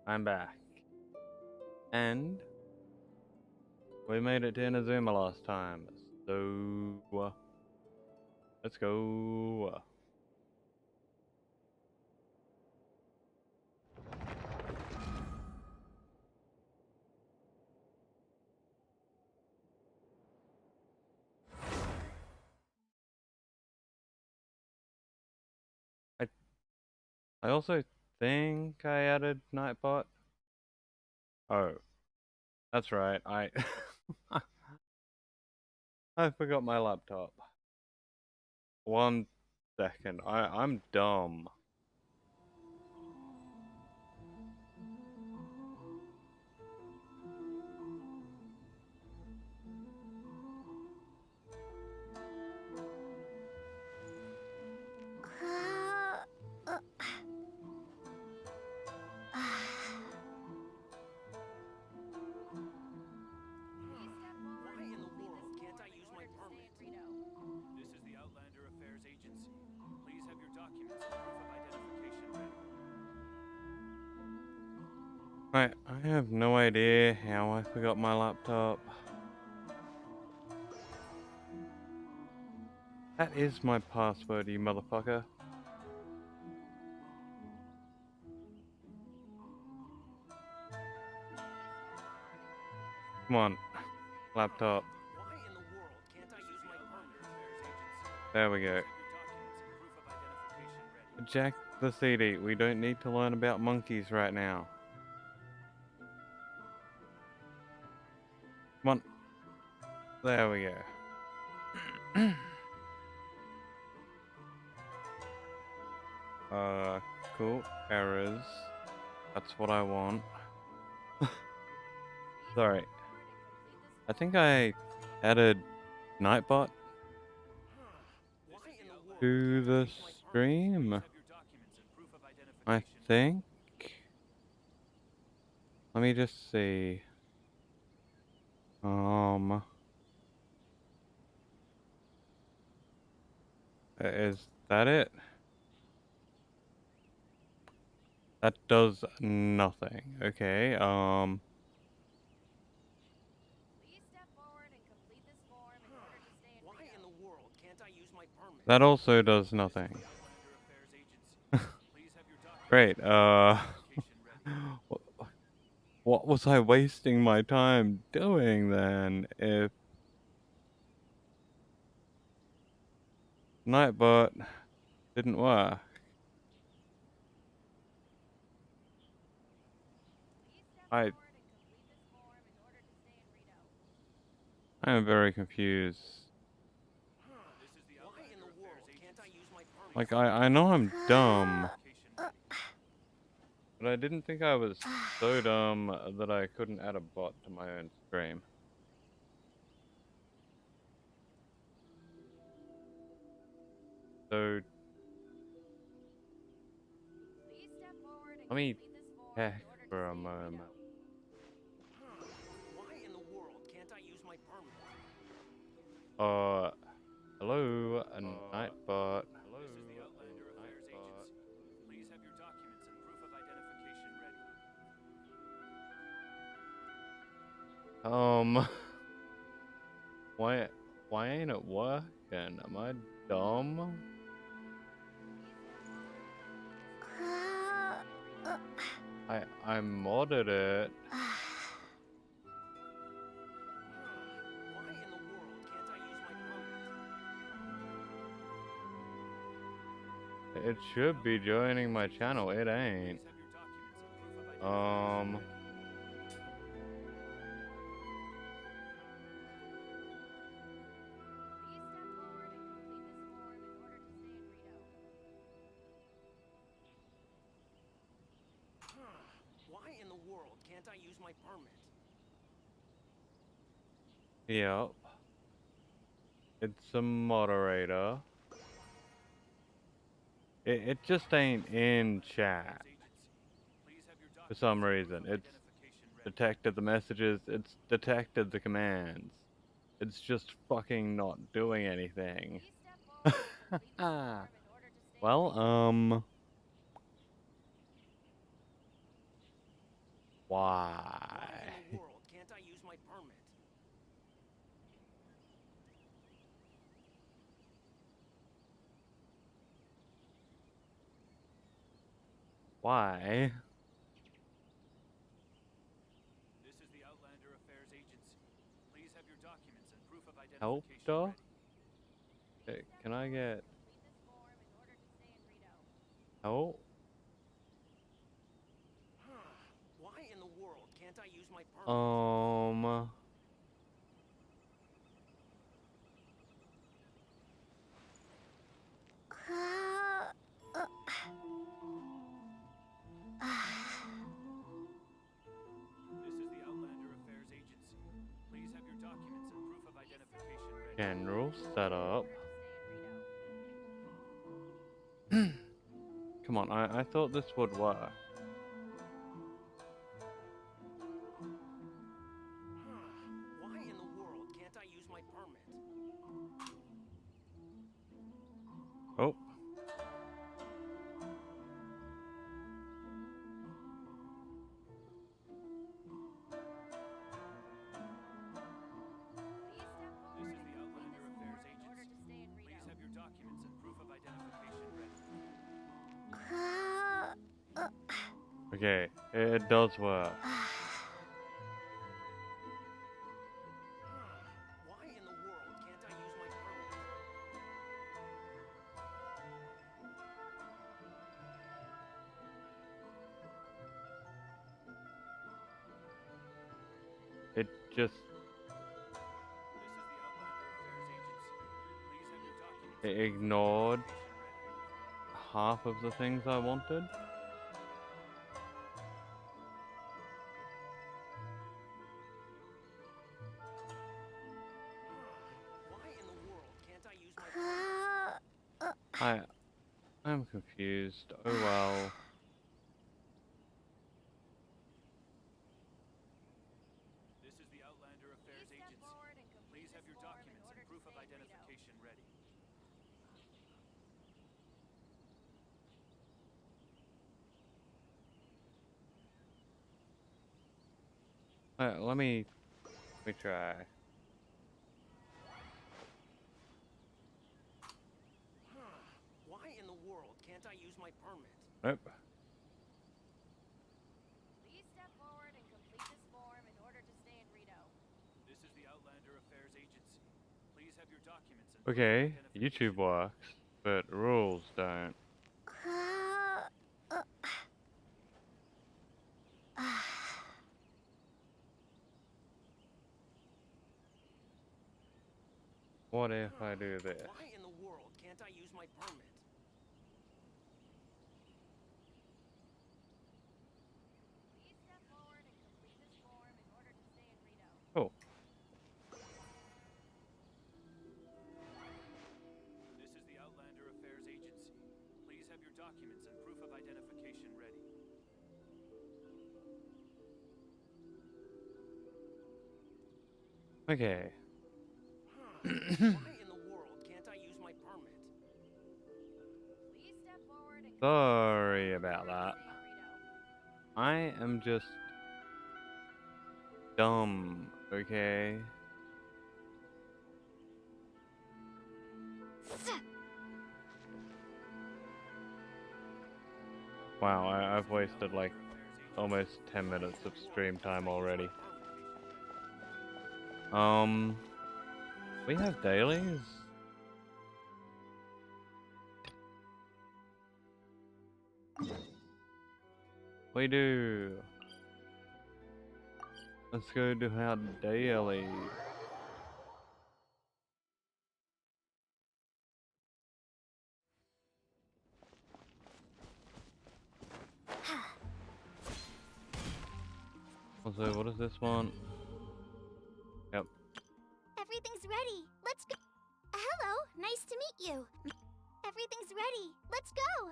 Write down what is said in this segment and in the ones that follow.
I'm back. And we made it to Inazuma last time. So, let's go. I, I also think I added Nightbot. Oh, that's right. I forgot my laptop. 1 second. I'm dumb. Why in the world can't I use my permit? This is the Outlander Affairs Agency. Please have your documents and proof of identification ready. I have no idea how I forgot my laptop. That is my password, you motherfucker. Come on, laptop. Why in the world can't I use my permit? There we go. Please have your documents and proof of identification ready. Jack the CD. We don't need to learn about monkeys right now. Come on. There we go. Cool. Errors. That's what I want. Sorry. I think I added Nightbot Why in the world to can't I the use my permit? stream. Please have your documents and proof of I identification ready. think. Let me just see. Um, is that it? That does nothing. Okay. Why in the world can't I use my permit? That also does This is nothing. the Outlander Affairs Agency. Please have your documents Great. and proof of identification ready. What was I wasting my time doing then? If Nightbot didn't work. I I am very confused. This is the Why in Outlander the Affairs world can't I Agency. use my permit? Please Like have your I know documents I'm and proof of dumb, identification ready. but I didn't think I was so dumb that I couldn't add a bot to my own stream. So let me check for a moment. Why in the world can't I use my permit? Uh, hello, a Nightbot. This is the Outlander Affairs Agency. Please have your documents and proof of identification ready. Um, why why ain't it working? Am I dumb? I modded it. Why in the world can't I use my permit? It should be joining my channel. It ain't. Please have your documents and proof of identification Um, ready. Why in the world can't I use my permit? yep. It's a moderator. It just ain't in chat Please have your for documents some and proof reason. of It's identification ready. detected the messages. It's detected the commands. It's just fucking not doing anything. Well, Why? in the world can't I use my permit? Why? This is the Outlander Affairs Agency. Please have your documents and proof of Help, identification dog? ready. Okay, can I get help? Why in the world can't I use my permit? This is the Outlander Affairs Agency. Please have your documents and proof of identification ready. General setup. Come on, I thought this would work. Why in the world can't I use my permit? Oh. This is the Outlander Affairs Agency. Please have your documents and proof of identification ready. Okay, it does work. Why in the world can't I use my permit? It just This is the Outlander Affairs Agency. Please have your documents it and proof of ignored identification ready. half of the things I wanted. Why in the world can't I use my permit? I'm confused. Oh well. This is the Outlander Affairs Agency. Please have your documents and proof of identification ready. Let me try. Why in the world can't I use my permit? Nope. This is the Outlander Affairs Agency. Please have your documents and Okay, proof of YouTube identification ready. works, but rules don't. What if I do this? Why in the world can't I use my permit? Oh, This is the Outlander Affairs Agency. Please have your documents and proof of identification ready. okay. Why in the world can't I use my permit? Sorry about that. I am just dumb, okay? Wow, I've wasted like almost 10 minutes of stream time already. We have dailies? We do. Let's go do our daily. Also, what is this one? Yep. Everything's ready. Let's go. Hello, nice to meet you. Everything's ready. Let's go.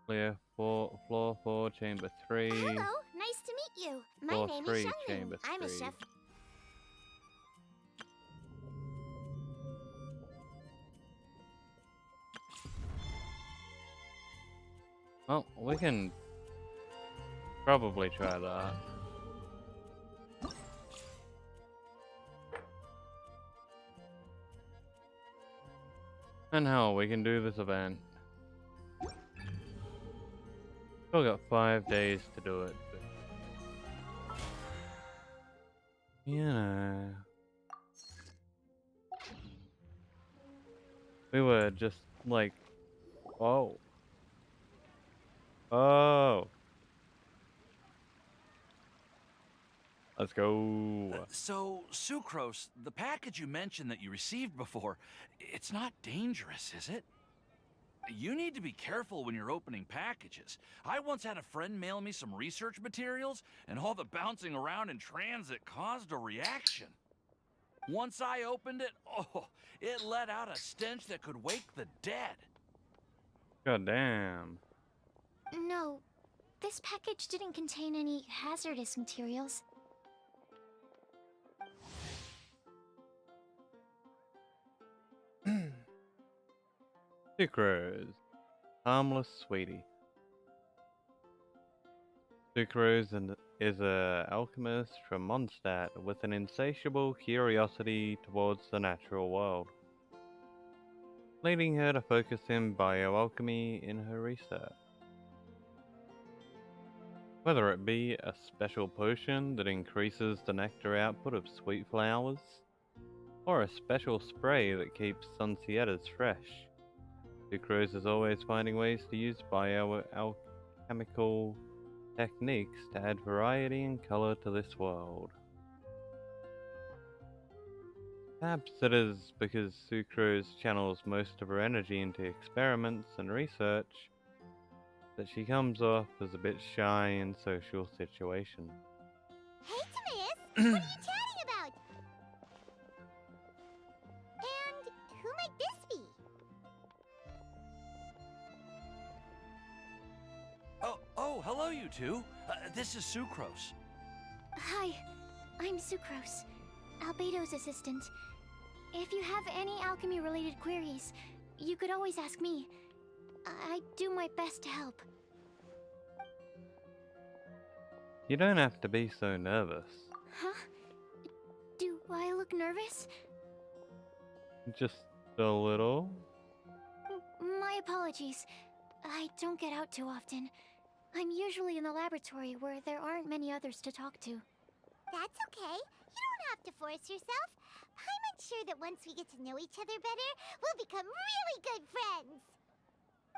Clear floor 4, chamber 3. Hello, nice to meet you. My Floor name 3, is Xiangling. chamber I'm a 3. chef. Well, we can probably try that. And hell, we can do this event. Still got 5 days to do it, but you know, we were just like, oh, oh, let's go. So, Sucrose, the package you mentioned that you received before, it's not dangerous, is it? You need to be careful when you're opening packages. I once had a friend mail me some research materials, and all the bouncing around in transit caused a reaction. Once I opened it, oh, it let out a stench that could wake the dead. God damn. No, this package didn't contain any hazardous materials. Sucrose, harmless sweetie. Sucrose is a alchemist from Mondstadt with an insatiable curiosity towards the natural world, leading her to focus in bioalchemy in her research. Whether it be a special potion that increases the nectar output of sweet flowers, or a special spray that keeps Sunsietas fresh, Sucrose is always finding ways to use bioalchemical techniques to add variety and color to this world. Perhaps it is because Sucrose channels most of her energy into experiments and research that she comes off as a bit shy in social situations. Hey, Timaeus! What are you chatting about? And who might this be? Oh, hello, you two. This is Sucrose. Hi, I'm Sucrose, Albedo's assistant. If you have any alchemy-related queries, you could always ask me. I do my best to help. You don't have to be so nervous. Huh? Do I look nervous? Just a little. My apologies. I don't get out too often. I'm usually in the laboratory where there aren't many others to talk to. That's okay. You don't have to force yourself. I'm sure that once we get to know each other better, we'll become really good friends.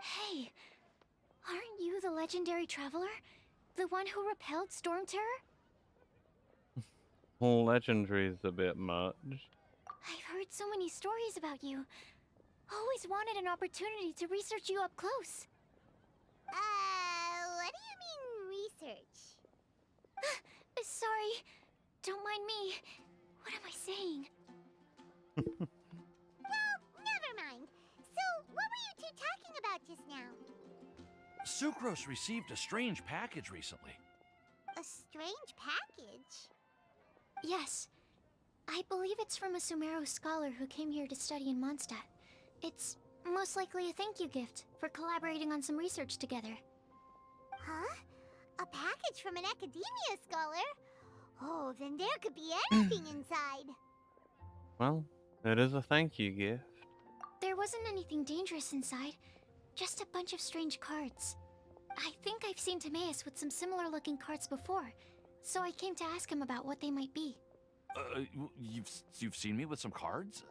Hey, aren't you the legendary traveler? The one who repelled Storm Terror? Legendary's a bit much. I've heard so many stories about you. Always wanted an opportunity to research you up close. What do you mean research? Sorry, don't mind me. What am I saying? Well, never mind. So, what were you two talking about just now? Sucrose received a strange package recently. A strange package? Yes. I believe it's from a Sumeru scholar who came here to study in Mondstadt. It's most likely a thank you gift for collaborating on some research together. Huh? A package from an academia scholar? Oh, then there could be anything inside. Well, it is a thank you gift. There wasn't anything dangerous inside, just a bunch of strange cards. I think I've seen Timaeus with some similar looking cards before, so I came to ask him about what they might be. You've seen me with some cards?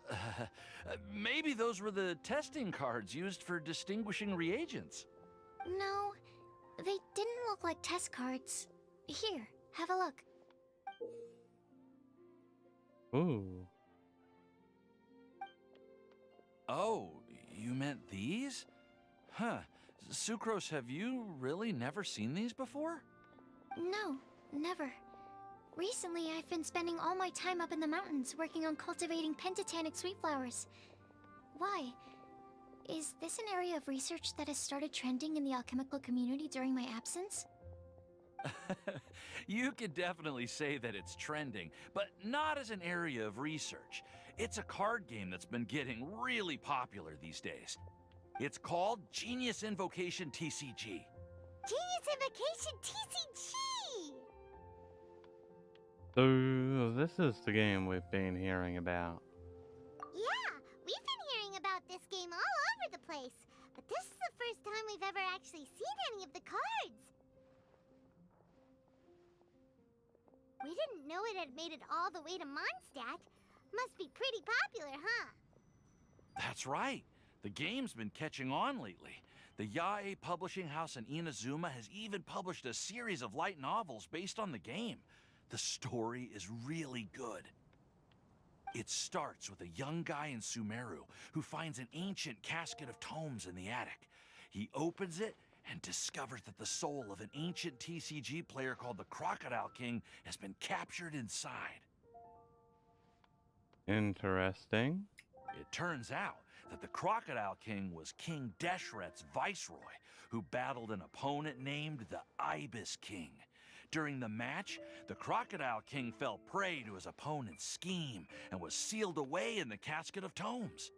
Maybe those were the testing cards used for distinguishing reagents. No, they didn't look like test cards. Here, have a look. Ooh. Oh, you meant these? Huh. Sucrose, have you really never seen these before? No, never. Recently, I've been spending all my time up in the mountains working on cultivating pentatonic sweet flowers. Why? Is this an area of research that has started trending in the alchemical community during my absence? You could definitely say that it's trending, but not as an area of research. It's a card game that's been getting really popular these days. It's called Genius Invocation TCG. Genius Invocation TCG! So, this is the game we've been hearing about. Yeah, we've been hearing about this game all any of the cards. We didn't know it had made it all the way to Mondstadt. Must be pretty popular, huh? That's right. The game's been catching on lately. The Yae publishing house in Inazuma has even published a series of light novels based on the game. The story is really good. It starts with a young guy in Sumeru who finds an ancient casket of tomes in the attic. He opens it and discovers that the soul of an ancient TCG player called the Crocodile King has been captured inside. Interesting. It turns out that the Crocodile King was King Deshret's viceroy, who battled an opponent named the Ibis King. During the match, the Crocodile King fell prey to his opponent's scheme and was sealed away in the casket of tomes.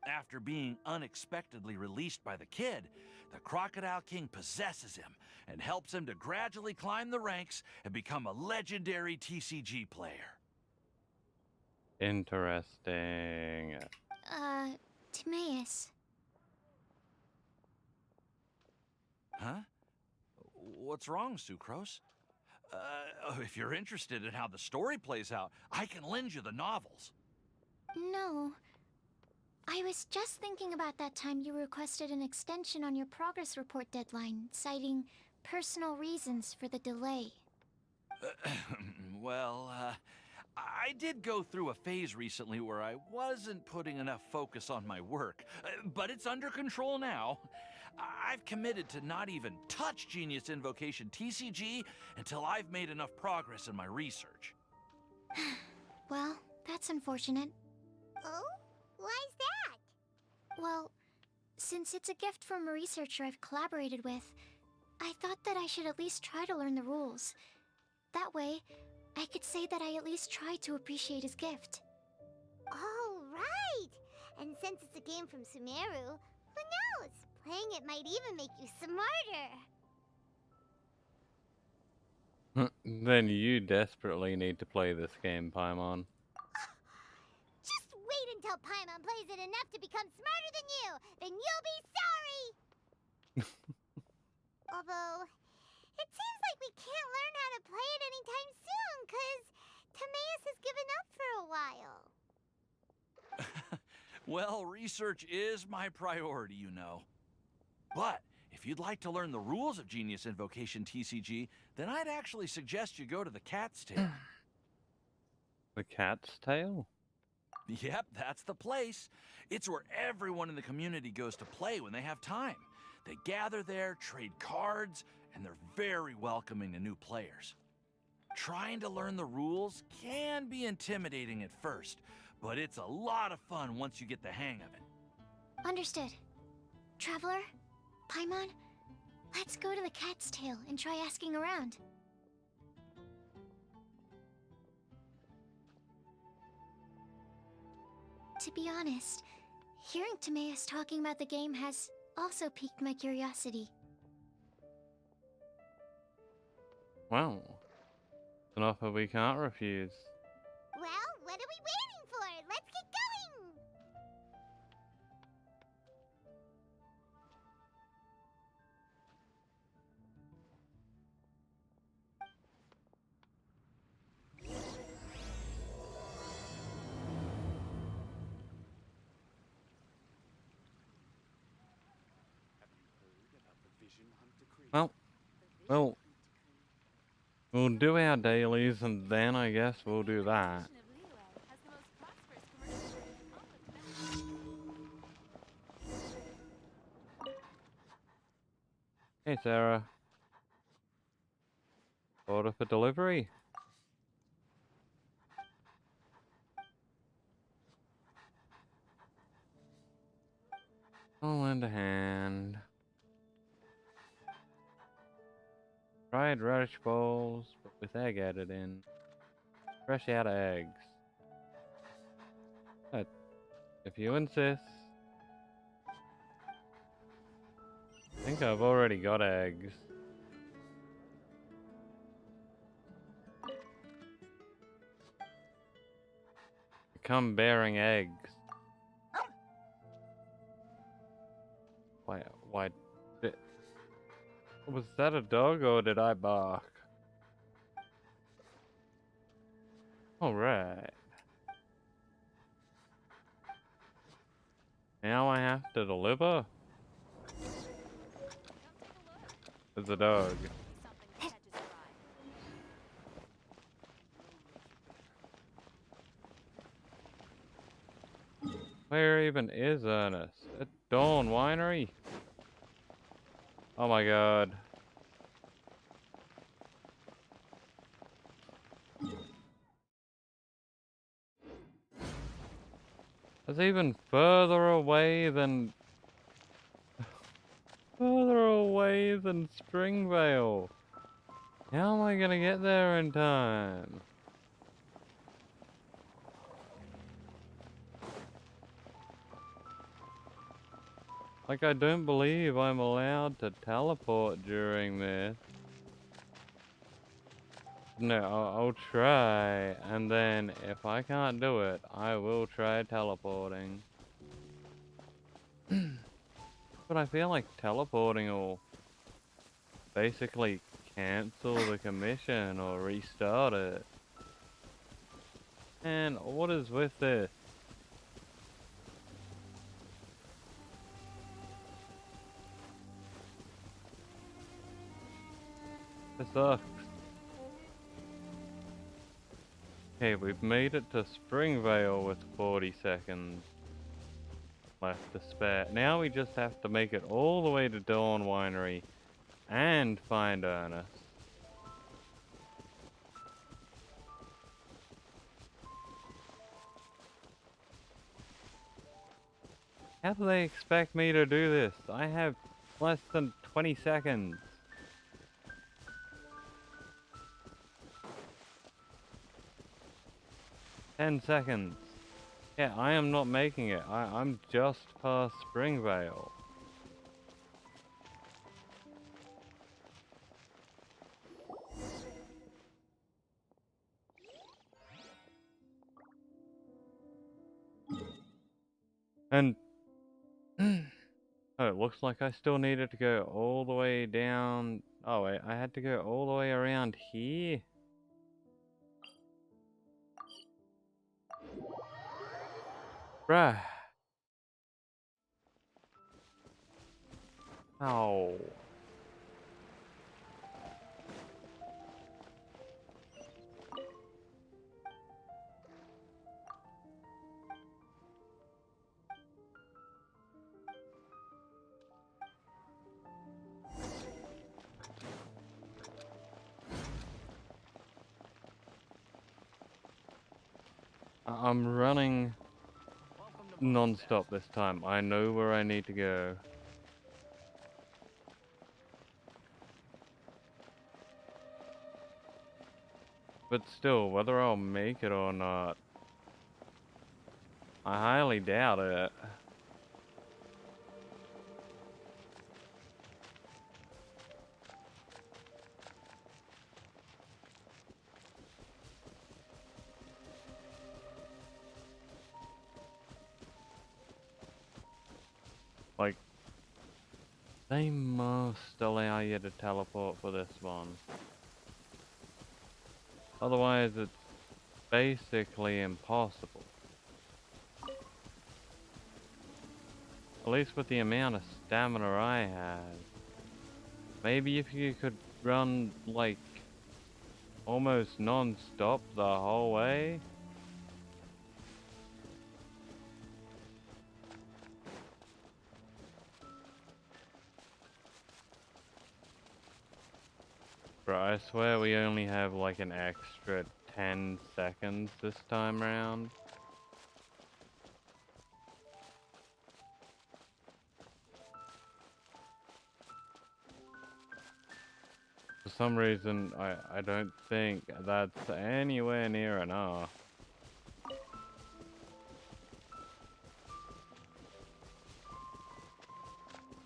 After being unexpectedly released by the kid, the Crocodile King possesses him and helps him to gradually climb the ranks and become a legendary TCG player. Interesting. Timaeus. Huh? What's wrong, Sucrose? If you're interested in how the story plays out, I can lend you the novels. No. I was just thinking about that time you requested an extension on your progress report deadline, citing personal reasons for the delay. Well, I did go through a phase recently where I wasn't putting enough focus on my work, but it's under control now. I've committed to not even touch Genius Invocation TCG until I've made enough progress in my research. Well, that's unfortunate. Oh? Why's that? Well, since it's a gift from a researcher I've collaborated with, I thought that I should at least try to learn the rules. That way, I could say that I at least tried to appreciate his gift. Oh, right! And since it's a game from Sumeru, who knows? Playing it might even make you smarter. Then you desperately need to play this game, Paimon. Just wait until Paimon plays it enough to become smarter than you! Then you'll be sorry! Although, it seems like we can't learn how to play it anytime soon, 'cause Timaeus has given up for a while. Well, research is my priority, you know. But if you'd like to learn the rules of Genius Invocation TCG, then I'd actually suggest you go to the Cat's Tail. The Cat's Tail? Yep, that's the place. It's where everyone in the community goes to play when they have time. They gather there, trade cards, and they're very welcoming to new players. Trying to learn the rules can be intimidating at first, but it's a lot of fun once you get the hang of it. Understood. Traveler? Paimon? Let's go to the Cat's Tail and try asking around. To be honest, hearing Timaeus talking about the game has also piqued my curiosity. Well, it's an offer we can't refuse. Well, what are we waiting for? Let's get going! Well, we'll do our dailies and then I guess we'll do that. Hey Sarah. Order for delivery. I'll lend a hand. Fried radish balls, but with egg added in. Fresh out of eggs. But if you insist. I think I've already got eggs. They come bearing eggs. Why Was that a dog or did I bark? Alright. Now I have to deliver? It's a dog. Where even is Ernest? At Dawn Winery? Oh my god. It's even further away than Springvale. How am I gonna get there in time? Like, I don't believe I'm allowed to teleport during this. No, I'll try, and then if I can't do it, I will try teleporting. But I feel like teleporting will basically cancel the commission or restart it. And what is with this? This sucks. Okay, we've made it to Springvale with 40 seconds left to spare. Now we just have to make it all the way to Dawn Winery and find Ernest. How do they expect me to do this? I have less than 20 seconds. 10 seconds. Yeah, I am not making it. I'm just past Springvale. And oh, it looks like I still needed to go all the way down. Oh wait, I had to go all the way around here? Bruh. Oh. I'm running non-stop this time. I know where I need to go. But still, whether I'll make it or not, I highly doubt it. Like, they must allow you to teleport for this one. Otherwise, it's basically impossible. At least with the amount of stamina I have. Maybe if you could run, like, almost non-stop the whole way? Bro, I swear we only have like an extra 10 seconds this time round. For some reason, I don't think that's anywhere near enough.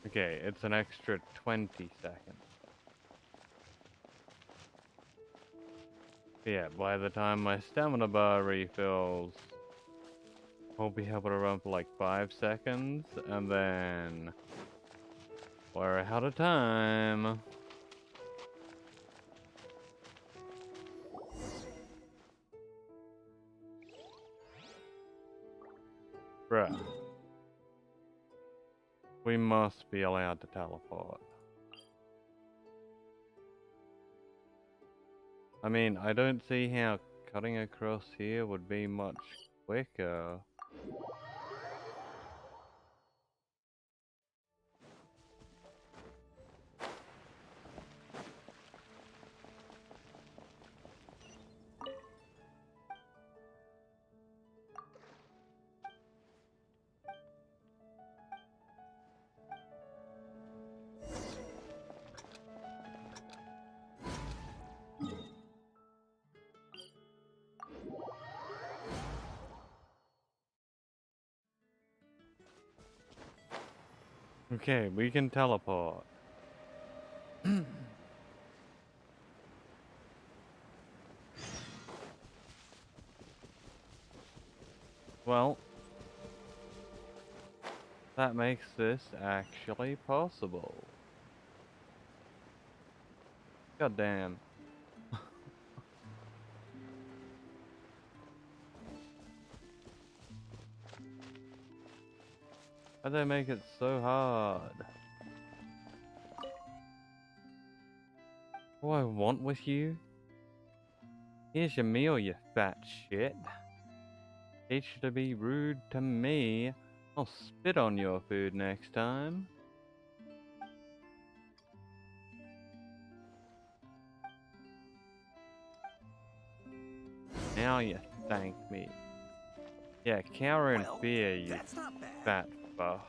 Okay, it's an extra 20 seconds. Yeah, by the time my stamina bar refills, I'll be able to run for like 5 seconds, and then we're out of time. Bruh. We must be allowed to teleport. I mean, I don't see how cutting across here would be much quicker. Okay, we can teleport. Well, that makes this actually possible. God damn. Why'd they make it so hard? What do I want with you? Here's your meal, you fat shit. Teach you to be rude to me. I'll spit on your food next time. Now you thank me. Yeah, cower in fear, you That's not bad. fat fuck.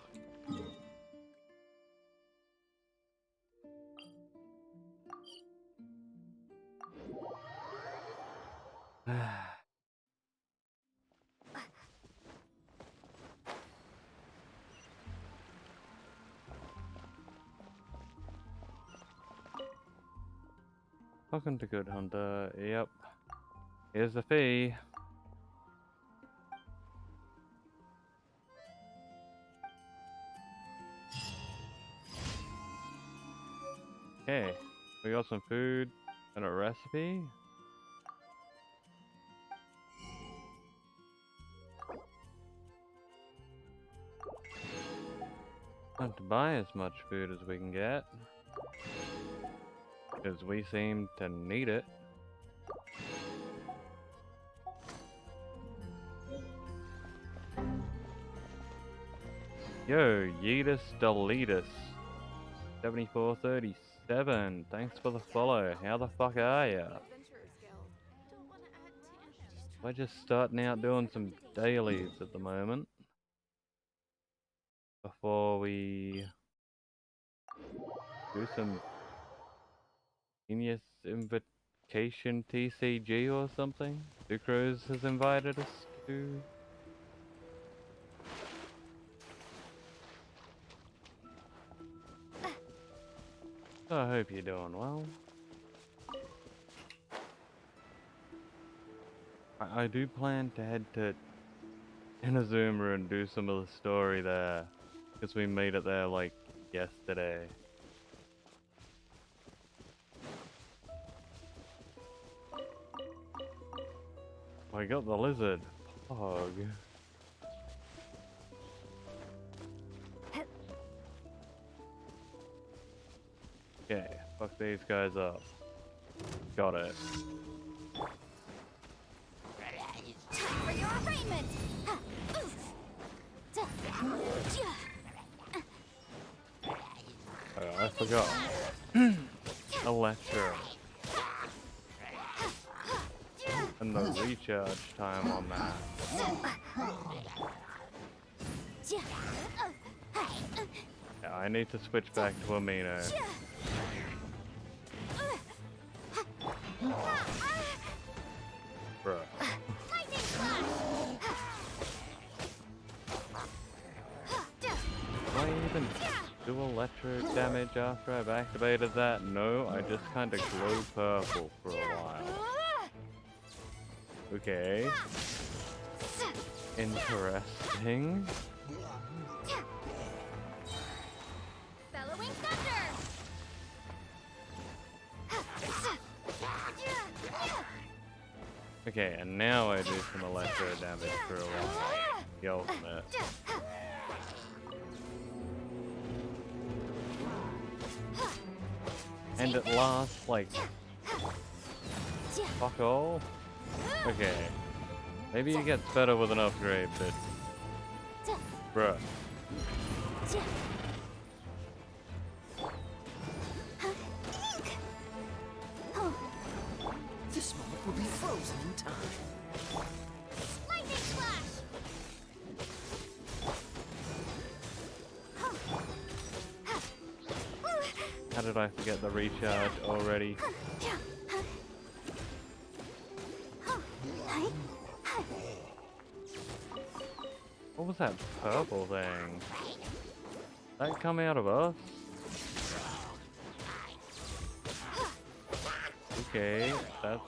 Welcome to Good Hunter. Yep. Here's the fee. Okay, we got some food and a recipe. Not to buy as much food as we can get, because we seem to need it. Yo, Yeetus Deletus 7437. Thanks for the follow. How the fuck are ya? We're just starting out doing some dailies at the moment. Before we do some genius invitation TCG or something. Sucrose has invited us to. So I hope you're doing well. I do plan to head to Inazuma and do some of the story there, because we made it there like yesterday. I got the lizard. Pog. Okay, fuck these guys up. Got it. For your arraignment! Oh, I forgot. Electro. And the recharge time on that. Yeah, I need to switch back to Amino. Bruh. Do I even do electro damage after I've activated that? No, I just kinda glow purple for a while. Okay. Interesting. Bellowing thunder! Okay, and now I do some electro damage for a while. The ultimate. And it lasts like fuck all. Okay. Maybe it gets better with an upgrade, but bruh. This moment will be frozen in time. Lightning flash! How did I forget the recharge already? What was that purple thing? That come out of us? Okay, that's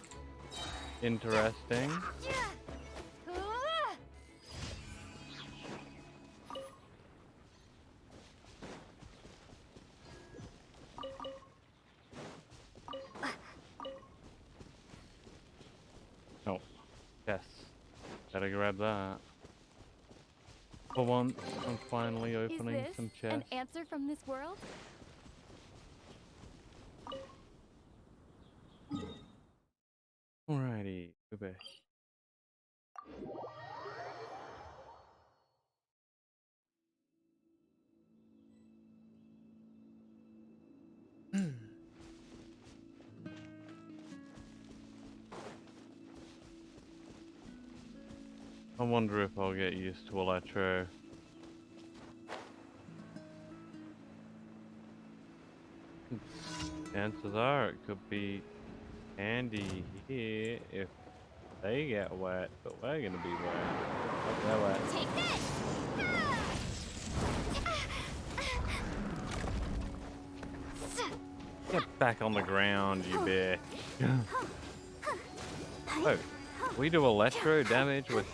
interesting. Oh, yes. Gotta grab that. For once, I'm finally Is opening this some an chests. answer from this world? Alrighty, go back. I wonder if I'll get used to Electro. Chances are it could be handy here if they get wet, but we're gonna be wet. Fuck that wet. Take this! Get back on the ground, you bitch. Oh, we do Electro damage with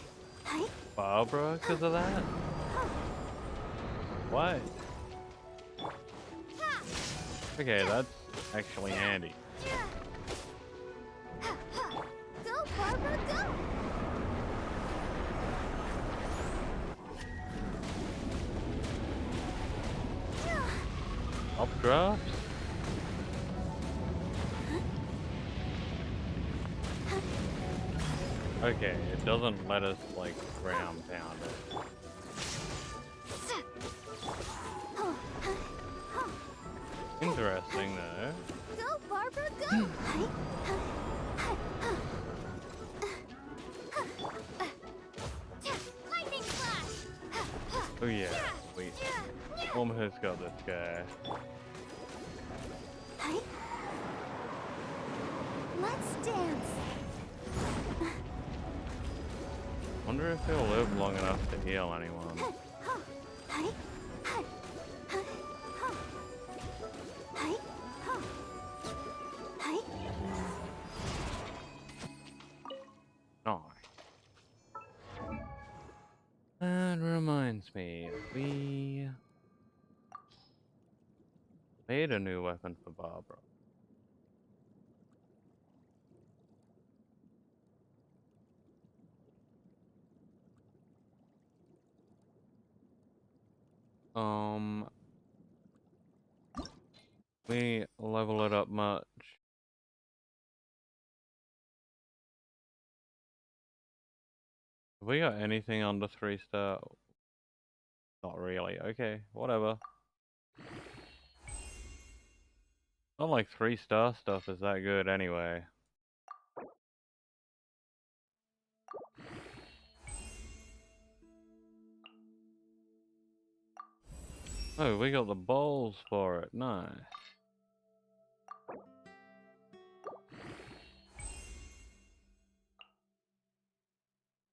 Barbara because of that? What? Okay, that's actually handy. Go, Barbara, go! Updrafts? Okay, it doesn't let us like ground pound it. Interesting though. Go, Barbara, go! Lightning flash! Oh yeah, sweet. Almost got this guy. Let's dance. Wonder if he'll live long enough to heal anyone. Oh. That reminds me, we made a new weapon for Barbara. We level it up much. Have we got anything under 3-star? Not really. Okay, whatever. Not like 3-star stuff is that good anyway. Oh, we got the balls for it. Nice.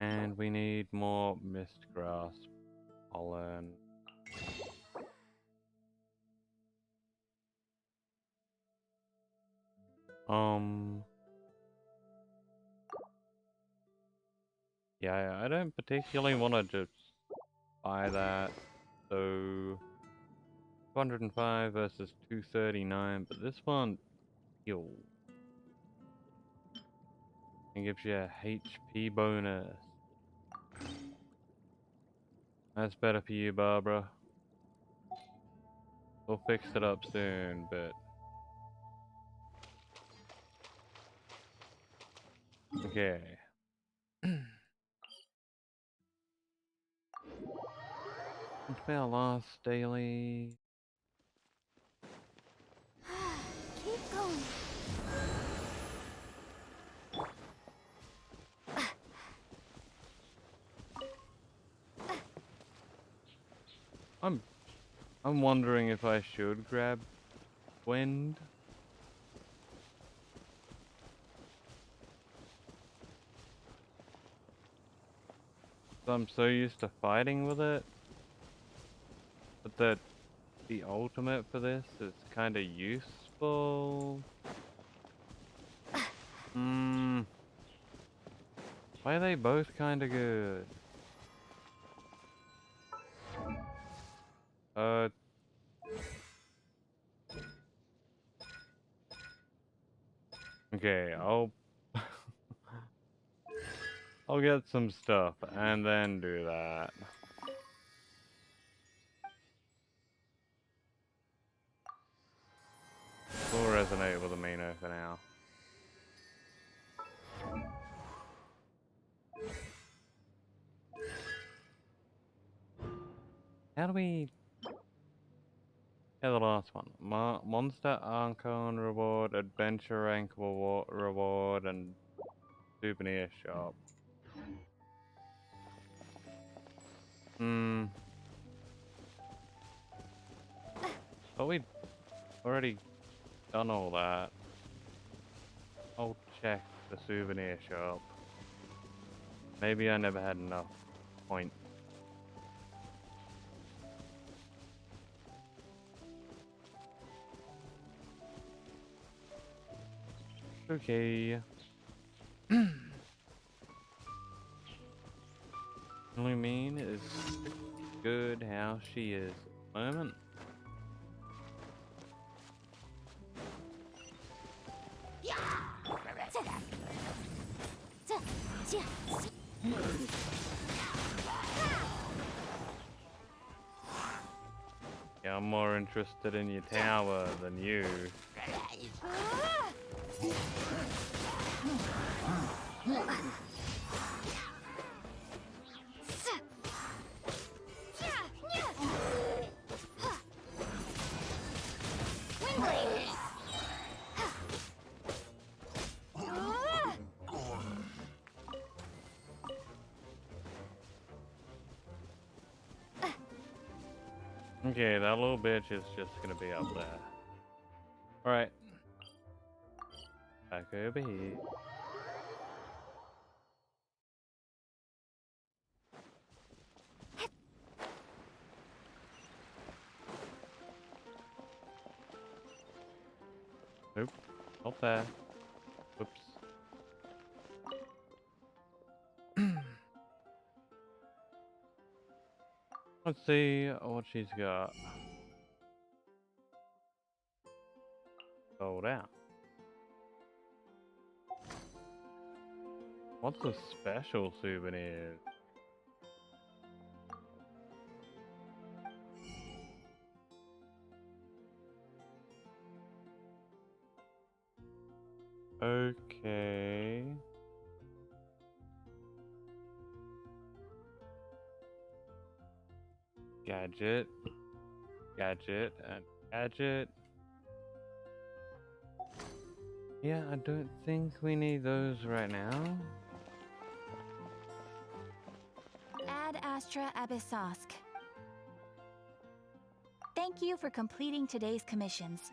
And we need more mist grasp pollen. Yeah, I don't particularly want to just buy that. So 205 versus 239, but this one heals. And gives you a HP bonus. That's better for you, Barbara. We'll fix it up soon, but... Okay. What's our last daily? Keep going. I'm wondering if I should grab wind. I'm so used to fighting with it, but the ultimate for this is kind of useful. Hmm. Why are they both kind of good? Uh. Okay, I'll get some stuff and then do that. We'll resonate with Amino for now. How do we... Yeah, the last one. Monster Archon reward, Adventure Rank reward, and Souvenir shop. Hmm. But we'd already done all that. I'll check the souvenir shop. Maybe I never had enough points. Okay. Lumine is good how she is at the moment. Yeah, I'm more interested in your tower than you. Okay, that little bitch is just gonna be up there. Alright. Back over here. Nope. Not there. Whoops. Let's see what she's got. Sold out. What's the special souvenir? Okay. Gadget. Gadget and gadget. Yeah, I don't think we need those right now. Ad Astra Abyssosk. Thank you for completing today's commissions.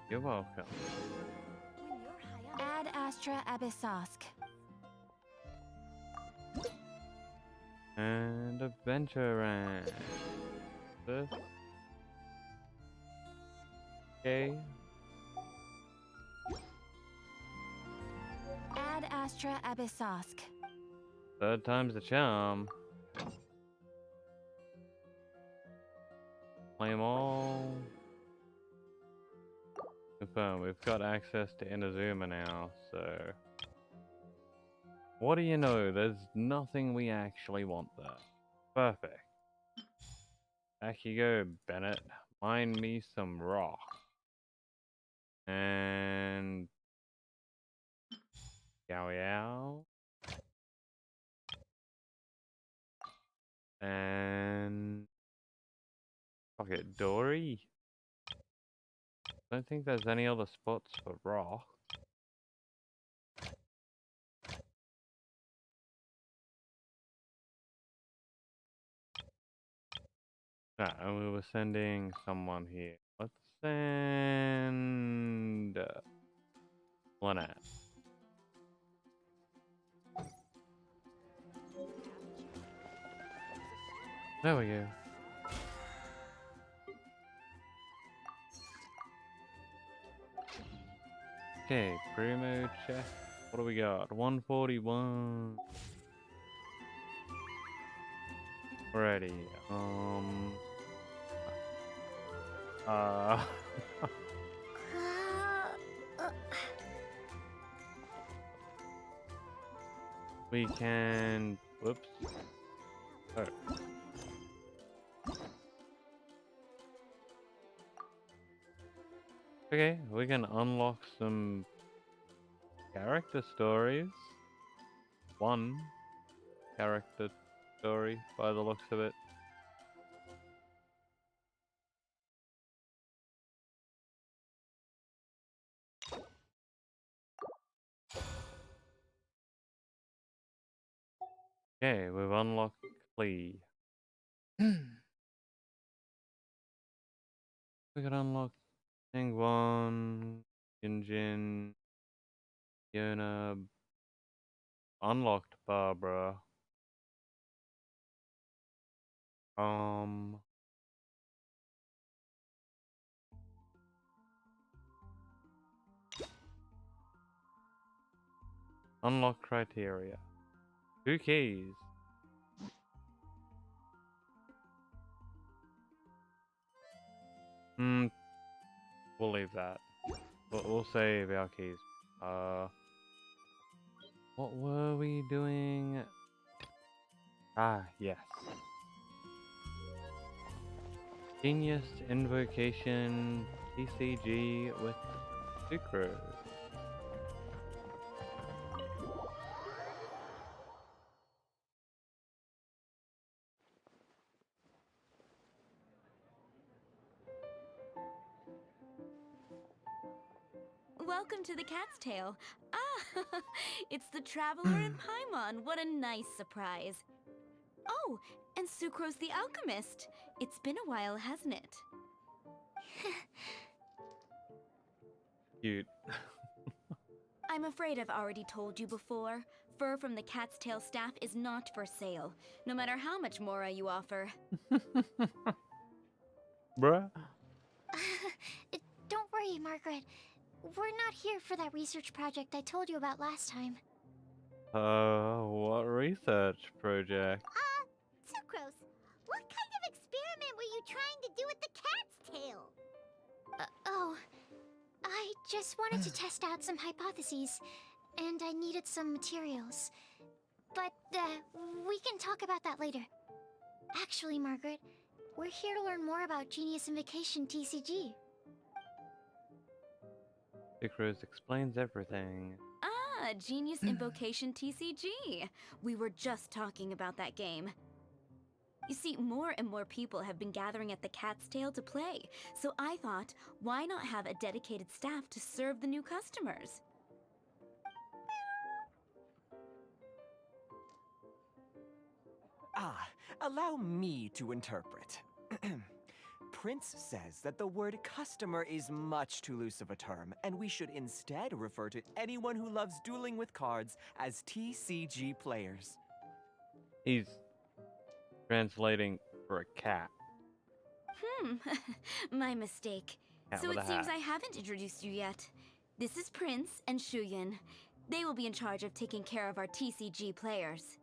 You're welcome. Ad Astra Abyssosk. And adventure rank. This. Okay. Ad Astra Abyssosk. Third time's the charm. Claim all. Confirm, we've got access to Inazuma now, so... What do you know? There's nothing we actually want there. Perfect. Back you go, Bennett. Mine me some rock. And yow yow. And Pocket Dory. I don't think there's any other spots for rock. No, and we were sending someone here. Let's send Lynette. There we go. Okay, primo check. What do we got? 141. Alrighty. Uh. We can. Whoops. Oh. Okay, we can unlock some character stories. One character story by the looks of it. Okay, we've unlocked Flea. We can unlock One, Yunjin, Fiona, unlocked Barbara. Um, Unlock criteria. 2 keys. We'll leave that. We'll save our keys. What were we doing? Ah, yes. Genius Invocation TCG with Sucrose. Welcome to the Cat's Tail. Ah, it's the Traveler in Paimon. What a nice surprise. Oh, and Sucrose the Alchemist. It's been a while, hasn't it? Cute. I'm afraid I've already told you before. Fur from the Cat's Tail staff is not for sale, no matter how much Mora you offer. Bruh. Don't worry, Margaret. We're not here for that research project I told you about last time. What research project? Sucrose, what kind of experiment were you trying to do with the cat's tail? I just wanted to test out some hypotheses, and I needed some materials. But, we can talk about that later. Actually, Margaret, we're here to learn more about Genius Invocation TCG. Sucrose explains everything. Ah, Genius Invocation TCG. We were just talking about that game. You see, more and more people have been gathering at the Cat's Tail to play, so I thought, why not have a dedicated staff to serve the new customers? Allow me to interpret. Prince says that the word customer is much too loose of a term, and we should instead refer to anyone who loves dueling with cards as TCG players. He's translating for a cat. My mistake. Cat So with it a seems hat. I haven't introduced you yet. This is Prince and Shuyan. They will be in charge of taking care of our TCG players.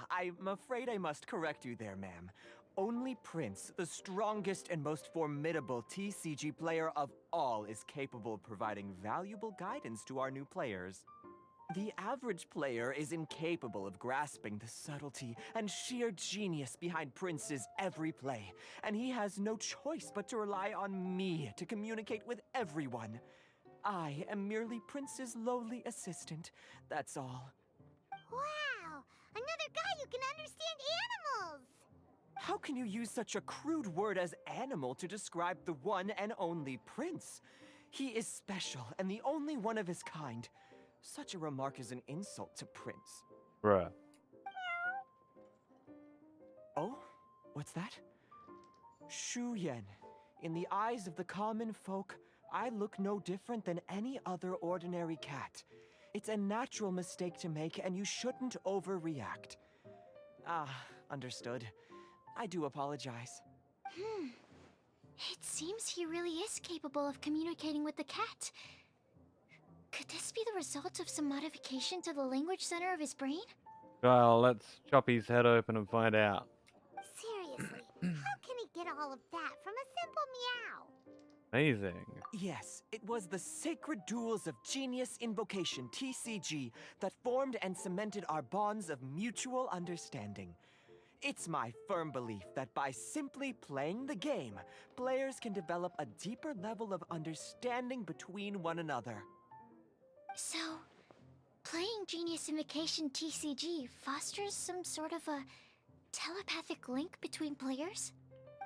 I'm afraid I must correct you there, ma'am. Only Prince, the strongest and most formidable TCG player of all, is capable of providing valuable guidance to our new players. The average player is incapable of grasping the subtlety and sheer genius behind Prince's every play, and he has no choice but to rely on me to communicate with everyone. I am merely Prince's lowly assistant, that's all. Wow! Another guy who can understand animals! How can you use such a crude word as animal to describe the one and only Prince? He is special and the only one of his kind. Such a remark is an insult to Prince. Bruh. Oh? What's that? Shu Yen. In the eyes of the common folk, I look no different than any other ordinary cat. It's a natural mistake to make, and you shouldn't overreact. Ah, understood. I do apologize. It seems he really is capable of communicating with the cat. Could this be the result of some modification to the language center of his brain? Well, let's chop his head open and find out. Seriously, how can he get all of that from a simple meow? Amazing. Yes, it was the sacred duels of Genius Invocation, TCG, that formed and cemented our bonds of mutual understanding. It's my firm belief that by simply playing the game, players can develop a deeper level of understanding between one another. So, playing Genius Invocation TCG fosters some sort of a telepathic link between players?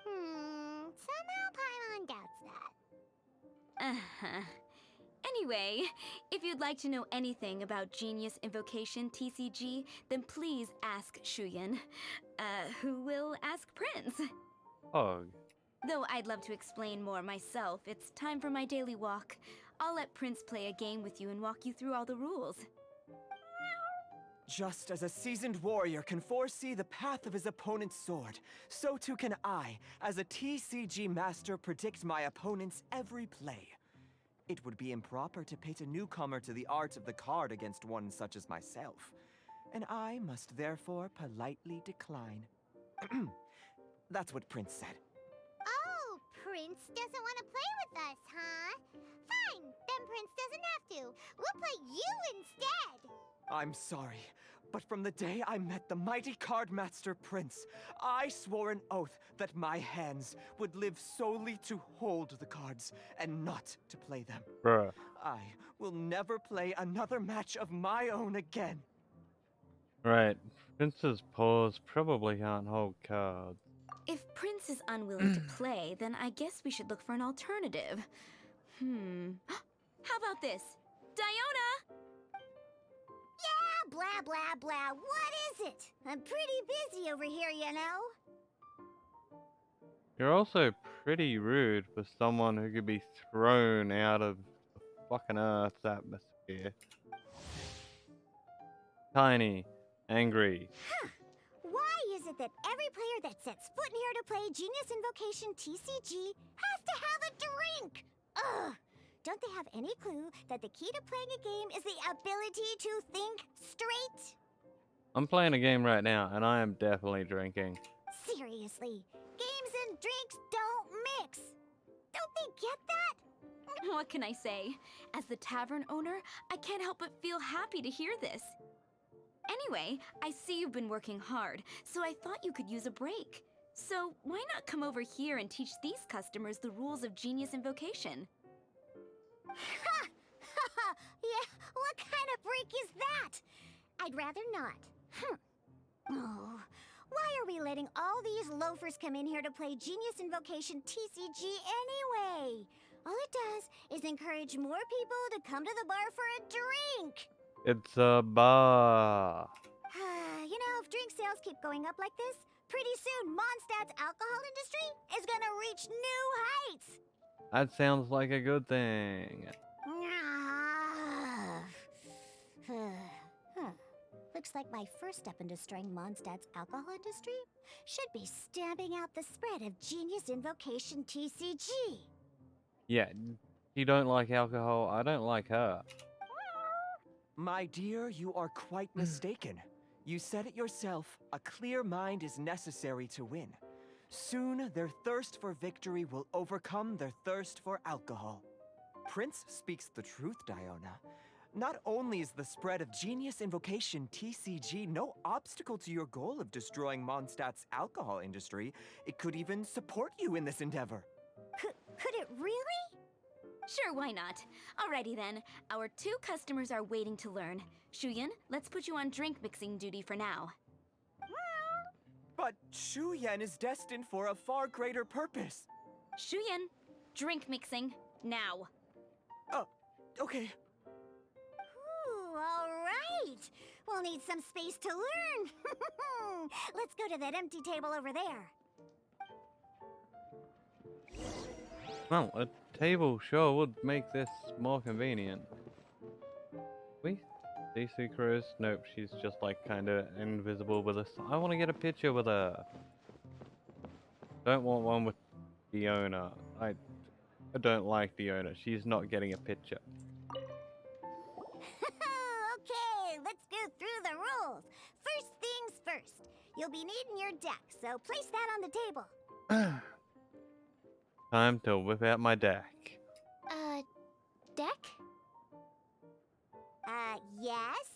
Somehow Paimon doubts that. Uh-huh. Anyway, if you'd like to know anything about Genius Invocation TCG, then please ask Shuyan, who will ask Prince. Pog. Though I'd love to explain more myself, it's time for my daily walk. I'll let Prince play a game with you and walk you through all the rules. Just as a seasoned warrior can foresee the path of his opponent's sword, so too can I, as a TCG master, predict my opponent's every play. It would be improper to pit a newcomer to the art of the card against one such as myself, and I must therefore politely decline. That's what Prince said. Oh, Prince doesn't want to play with us, huh? Fine, then Prince doesn't have to. We'll play you instead. I'm sorry, but from the day I met the mighty card master Prince, I swore an oath that my hands would live solely to hold the cards and not to play them. Bruh. I will never play another match of my own again. Right. Prince's paws probably can't hold cards. If Prince is unwilling to play, then I guess we should look for an alternative. How about this? Diona! Yeah, blah, blah, blah. What is it? I'm pretty busy over here, you know? You're also pretty rude for someone who could be thrown out of the fucking Earth's atmosphere. Tiny. Angry. Why is it that every player that sets foot in here to play Genius Invocation TCG has to have a drink? Ugh! Don't they have any clue that the key to playing a game is the ability to think straight? I'm playing a game right now, and I am definitely drinking. Seriously, games and drinks don't mix. Don't they get that? What can I say? As the tavern owner, I can't help but feel happy to hear this. Anyway, I see you've been working hard, so I thought you could use a break. So why not come over here and teach these customers the rules of Genius Invocation? Ha! Yeah, what kind of break is that? I'd rather not. Oh, why are we letting all these loafers come in here to play Genius Invocation TCG anyway? All it does is encourage more people to come to the bar for a drink. It's a bar. You know, if drink sales keep going up like this, pretty soon Mondstadt's alcohol industry is gonna reach new heights. That sounds like a good thing. Looks like my first step in destroying Mondstadt's alcohol industry should be stamping out the spread of Genius Invocation TCG. Yeah, you don't like alcohol, I don't like her. My dear, you are quite mistaken. You said it yourself, a clear mind is necessary to win. Soon, their thirst for victory will overcome their thirst for alcohol. Prince speaks the truth, Diona. Not only is the spread of Genius Invocation TCG no obstacle to your goal of destroying Mondstadt's alcohol industry, it could even support you in this endeavor. Could it really? Sure, why not? Alrighty then. Our 2 customers are waiting to learn. Shuyan, let's put you on drink mixing duty for now. But Shu Yan is destined for a far greater purpose. Shuyan, drink mixing, now. Okay. Ooh, all right. We'll need some space to learn. Let's go to that empty table over there. Well, a table sure would make this more convenient. We see Sucrose? Nope, she's just like kinda invisible with us. I want to get a picture with her. Don't want one with the owner. I don't like the owner. She's not getting a picture. Okay, let's go through the rules. First things first. You'll be needing your deck, so place that on the table. Time to whip out my deck. Deck? Yes?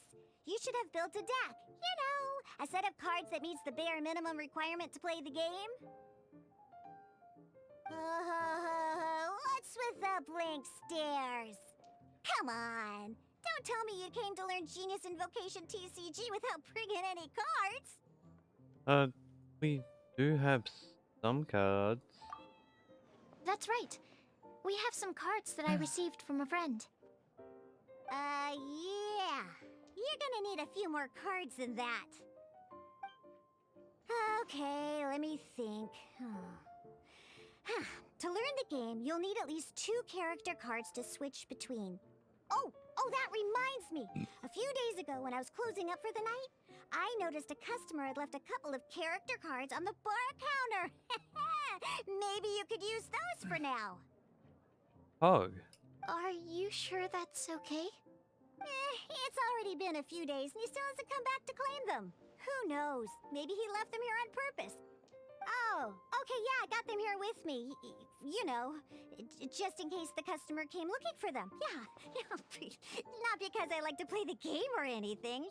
You should have built a deck. You know, a set of cards that meets the bare minimum requirement to play the game. What's with the blank stares? Come on. Don't tell me you came to learn Genius Invocation TCG without bringing any cards. We do have some cards. That's right. We have some cards that I received from a friend. Yeah. You're gonna need a few more cards than that. Okay, let me think. To learn the game, you'll need at least 2 character cards to switch between. Oh, that reminds me. A few days ago, when I was closing up for the night, I noticed a customer had left a couple of character cards on the bar counter. Maybe you could use those for now. Hog. Are you sure that's okay? It's already been a few days and he still hasn't come back to claim them. Who knows? Maybe he left them here on purpose. Oh, okay, yeah, I got them here with me. You know, just in case the customer came looking for them. Yeah, not because I like to play the game or anything.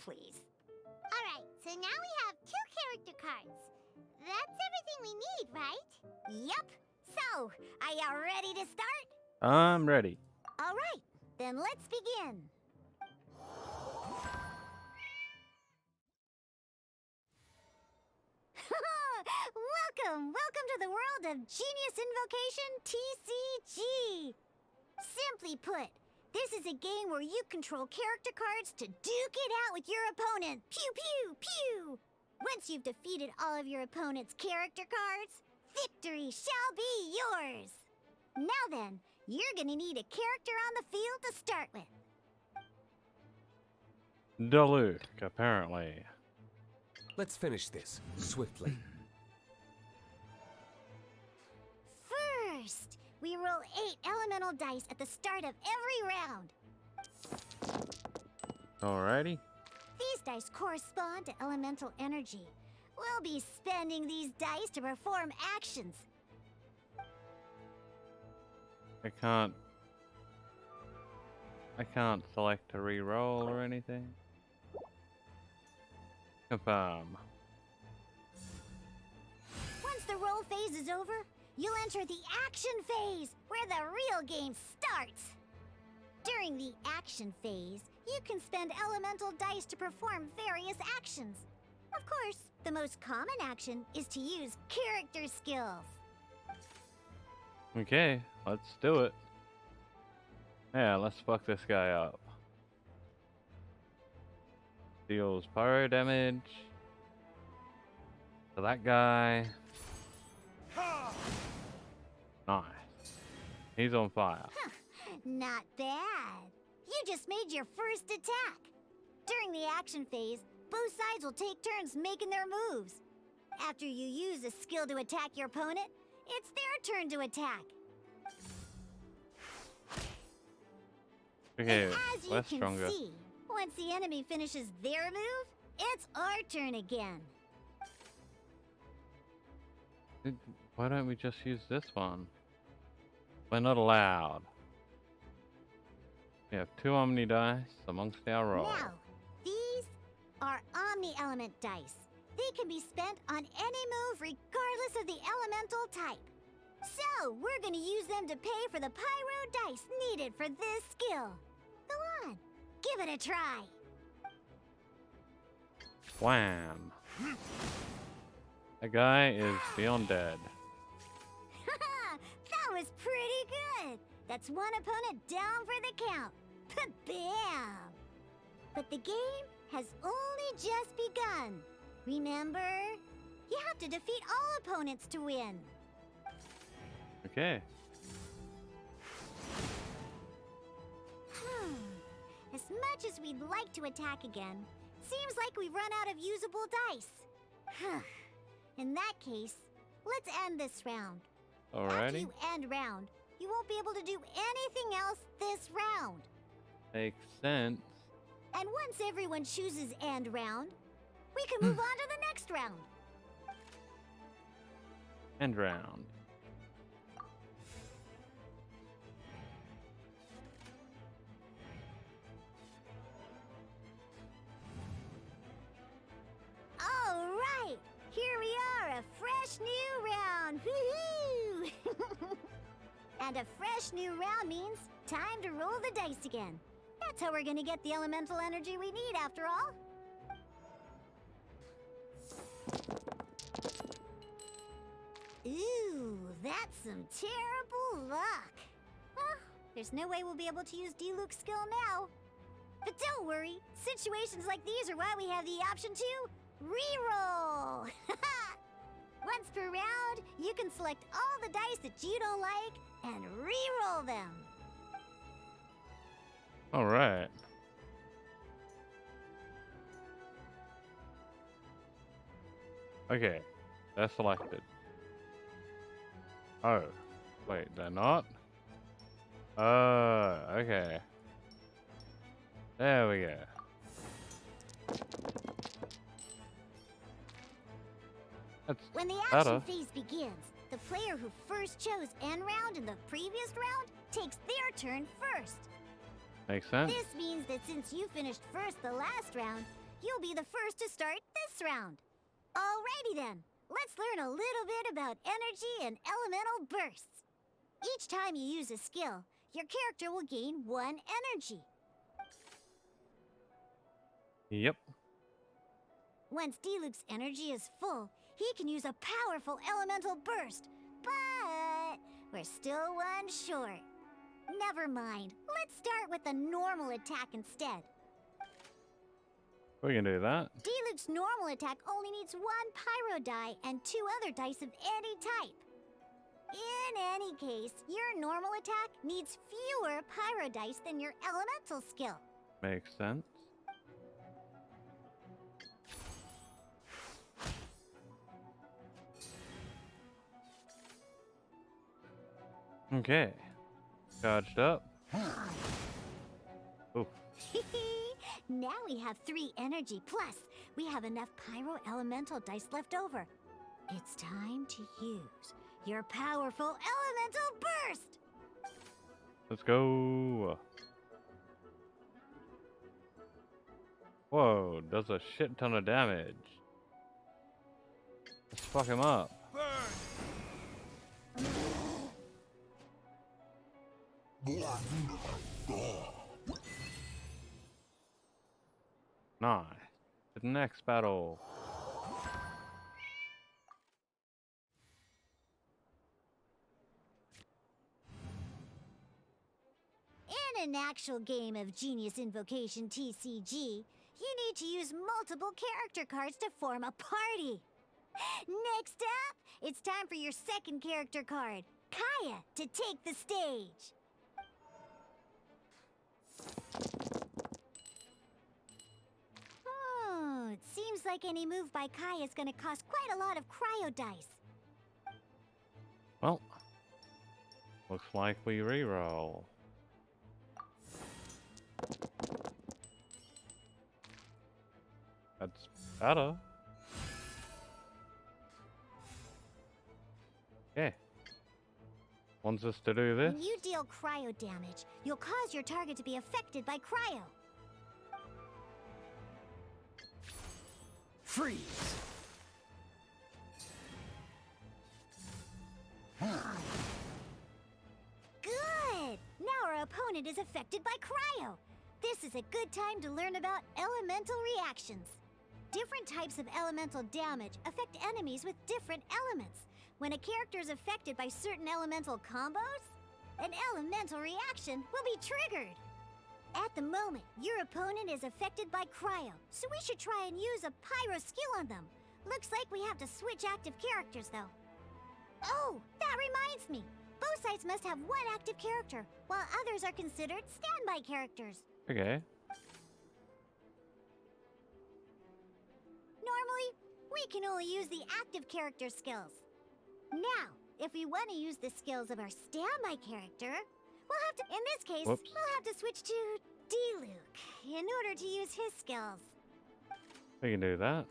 Please. All right, so now we have 2 character cards. That's everything we need, right? Yep. So, are you ready to start? I'm ready. All right, then let's begin. Welcome to the world of Genius Invocation TCG. Simply put, this is a game where you control character cards to duke it out with your opponent. Pew, pew, pew. Once you've defeated all of your opponent's character cards, victory shall be yours. Now then, you're gonna need a character on the field to start with. Daluk, apparently. Let's finish this swiftly. First, we roll 8 elemental dice at the start of every round. Alrighty. These dice correspond to elemental energy. We'll be spending these dice to perform actions. I can't select a re-roll or anything. Confirm. Once the roll phase is over, you'll enter the action phase, where the real game starts. During the action phase, you can spend elemental dice to perform various actions. Of course, the most common action is to use character skills. Okay, let's do it. Yeah, let's fuck this guy up. Deals pyro damage to that guy. Nice. He's on fire. Not bad. You just made your first attack. During the action phase, both sides will take turns making their moves. After you use a skill to attack your opponent, it's their turn to attack. Okay, And as you we're can stronger. see, once the enemy finishes their move, it's our turn again. Why don't we just use this one? We're not allowed. We have 2 Omni dice amongst our roll. Now, these are Omni Element dice. They can be spent on any move regardless of the elemental type. So, we're gonna use them to pay for the pyro dice needed for this skill. Go on, give it a try. Wham! That guy is beyond dead. That was pretty good. That's one opponent down for the count. Bam! But the game has only just begun. Remember? You have to defeat all opponents to win. Okay. As much as we'd like to attack again, seems like we've run out of usable dice. In that case, let's end this round. After Alrighty. you end round, you won't be able to do anything else this round. Makes sense. And once everyone chooses end round, we can move on to the next round. End round. All right, here we are, a fresh new round. Woohoo! And a fresh new round means time to roll the dice again. That's how we're gonna get the elemental energy we need, after all. Ooh, that's some terrible luck. Well, there's no way we'll be able to use Diluc's skill now. But don't worry, situations like these are why we have the option to reroll. Once per round, you can select all the dice that you don't like and reroll them. Alright. Okay. They're selected. Oh. Wait, they're not? Okay. There we go. That's When the better. action phase begins, the player who first chose end round in the previous round takes their turn first. Makes sense. This means that since you finished first the last round, you'll be the first to start this round. Alrighty then, let's learn a little bit about energy and elemental bursts. Each time you use a skill, your character will gain 1 energy. Yep. Once Diluc's energy is full, he can use a powerful elemental burst. But we're still 1 short. Never mind. Let's start with a normal attack instead. We can do that. Diluc's normal attack only needs 1 pyro die and 2 other dice of any type. In any case, your normal attack needs fewer pyro dice than your elemental skill. Makes sense. Okay. Charged up. Oof. Now we have 3 energy, plus we have enough pyro elemental dice left over. It's time to use your powerful elemental burst! Let's go. Whoa, does a shit ton of damage. Let's fuck him up. Nice. To the next battle. In an actual game of Genius Invocation TCG, you need to use multiple character cards to form a party. Next up, it's time for your second character card, Kaya, to take the stage. It seems like any move by Kaya is gonna cost quite a lot of cryo dice. Well, looks like we reroll. That's better. Okay. wants us to do this. When you deal cryo damage, you'll cause your target to be affected by cryo. Freeze! Good! Now our opponent is affected by cryo. This is a good time to learn about elemental reactions. Different types of elemental damage affect enemies with different elements. When a character is affected by certain elemental combos, an elemental reaction will be triggered. At the moment, your opponent is affected by cryo, so we should try and use a pyro skill on them. Looks like we have to switch active characters, though. Oh, that reminds me. Both sides must have one active character, while others are considered standby characters. Okay. Normally, we can only use the active character skills. Now, if we want to use the skills of our standby character, we'll have to, in this case, Whoops. we'll have to switch to D-Luke in order to use his skills. We can do that.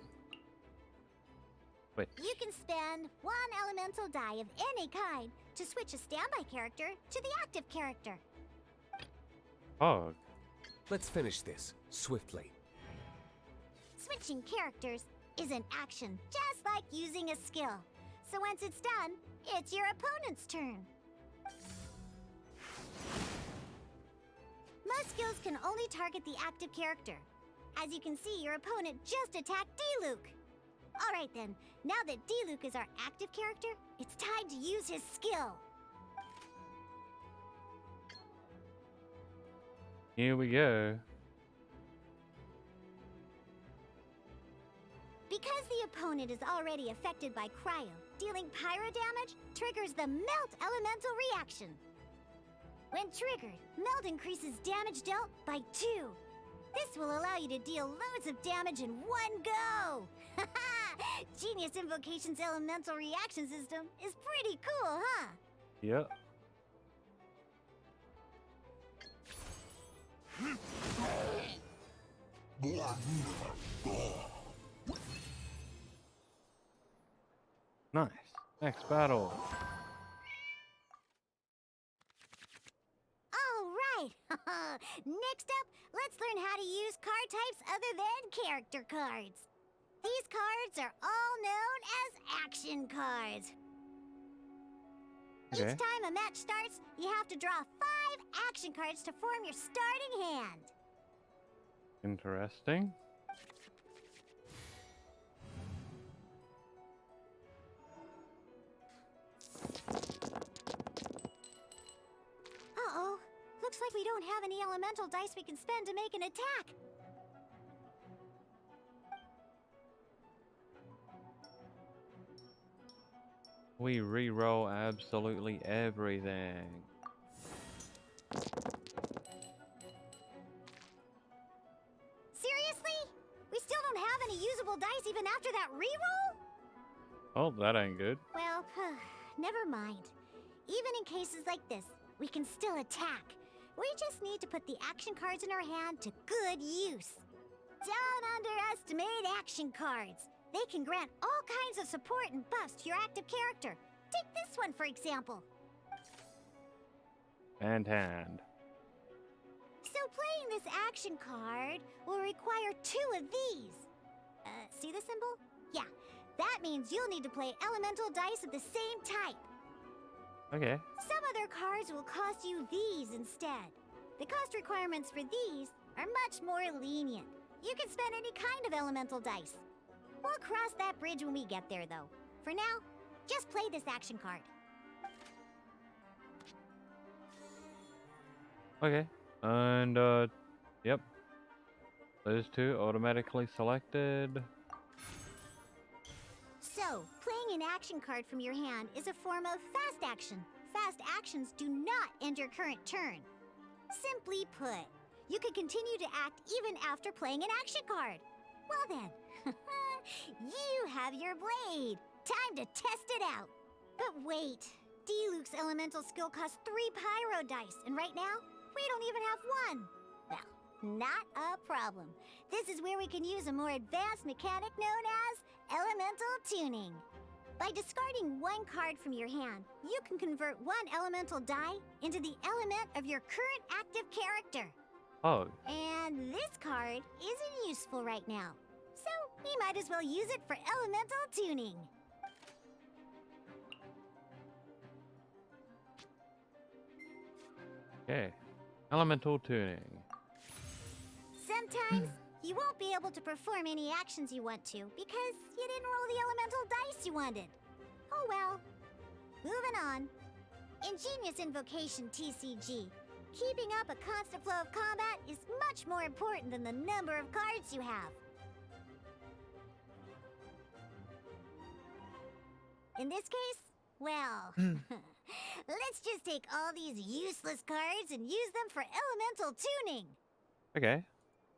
Wait. You can spend one elemental die of any kind to switch a standby character to the active character. Oh, Let's finish this swiftly. Switching characters is an action, just like using a skill. So once it's done, it's your opponent's turn. Most skills can only target the active character. As you can see, your opponent just attacked D-Luke. Alright then, now that D-Luke is our active character, it's time to use his skill. here we go. Because the opponent is already affected by cryo, dealing pyro damage triggers the melt elemental reaction. When triggered, melt increases damage dealt by 2. This will allow you to deal loads of damage in one go. Genius Invocation's elemental reaction system is pretty cool, huh? Yep. Nice. Next battle. Alright! Next up, let's learn how to use card types other than character cards. These cards are all known as action cards. Okay. Each time a match starts, you have to draw 5 action cards to form your starting hand. Interesting. Uh-oh. Looks like we don't have any elemental dice we can spend to make an attack. We re-roll absolutely everything. Seriously? We still don't have any usable dice even after that reroll? Oh, that ain't good. Well, never mind. Even in cases like this, we can still attack. We just need to put the action cards in our hand to good use. Don't underestimate action cards. They can grant all kinds of support and buffs to your active character. Take this one, for example. And hand. So playing this action card will require 2 of these. See the symbol? Yeah, that means you'll need to play elemental dice of the same type. Okay. Some other cards will cost you these instead. The cost requirements for these are much more lenient. You can spend any kind of elemental dice. We'll cross that bridge when we get there, though. For now, just play this action card. Okay. And, yep. Those 2 automatically selected. So, playing an action card from your hand is a form of fast action. Fast actions do not end your current turn. Simply put, you can continue to act even after playing an action card. Well then, you have your blade. Time to test it out. But wait, D-Luke's elemental skill costs 3 pyro dice, and right now, we don't even have 1. Well, not a problem. This is where we can use a more advanced mechanic known as elemental tuning. By discarding one card from your hand, you can convert one elemental die into the element of your current active character. Oh, And this card isn't useful right now, so we might as well use it for elemental tuning. okay. Elemental tuning. Sometimes you won't be able to perform any actions you want to because you didn't roll the elemental dice you wanted. Oh well. Moving on. Ingenious Invocation TCG. Keeping up a constant flow of combat is much more important than the number of cards you have. In this case, well, let's just take all these useless cards and use them for elemental tuning. Okay.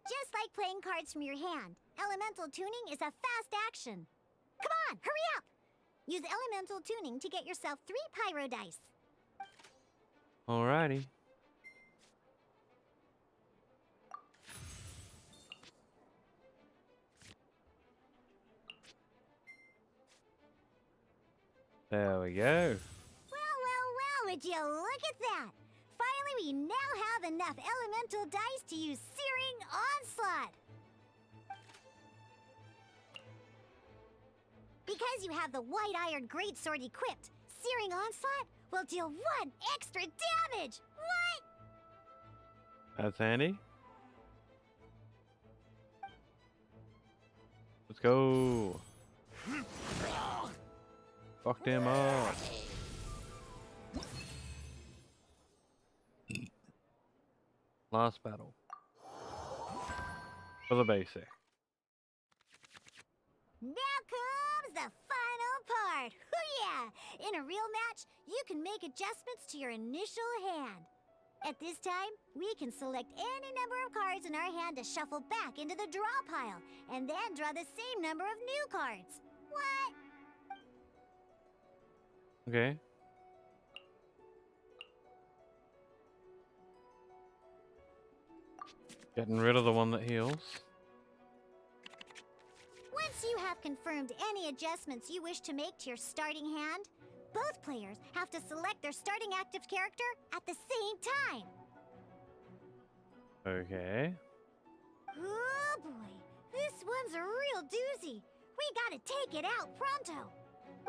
Just like playing cards from your hand, elemental tuning is a fast action. Come on, hurry up! Use elemental tuning to get yourself 3 pyro dice. Alrighty. There we go. Well, would you look at that? Finally, we now have enough elemental dice to use Searing Onslaught. Because you have the White Iron Greatsword equipped, Searing Onslaught will deal 1 extra damage! What? That's handy. Let's go. Fucked him up. Last battle. For the basic. Now comes the final part! Hoo-yeah! In a real match, you can make adjustments to your initial hand. At this time, we can select any number of cards in our hand to shuffle back into the draw pile, and then draw the same number of new cards. What? Okay. Getting rid of the one that heals. Once you have confirmed any adjustments you wish to make to your starting hand, both players have to select their starting active character at the same time. Okay. Oh boy, this one's a real doozy. We gotta take it out pronto.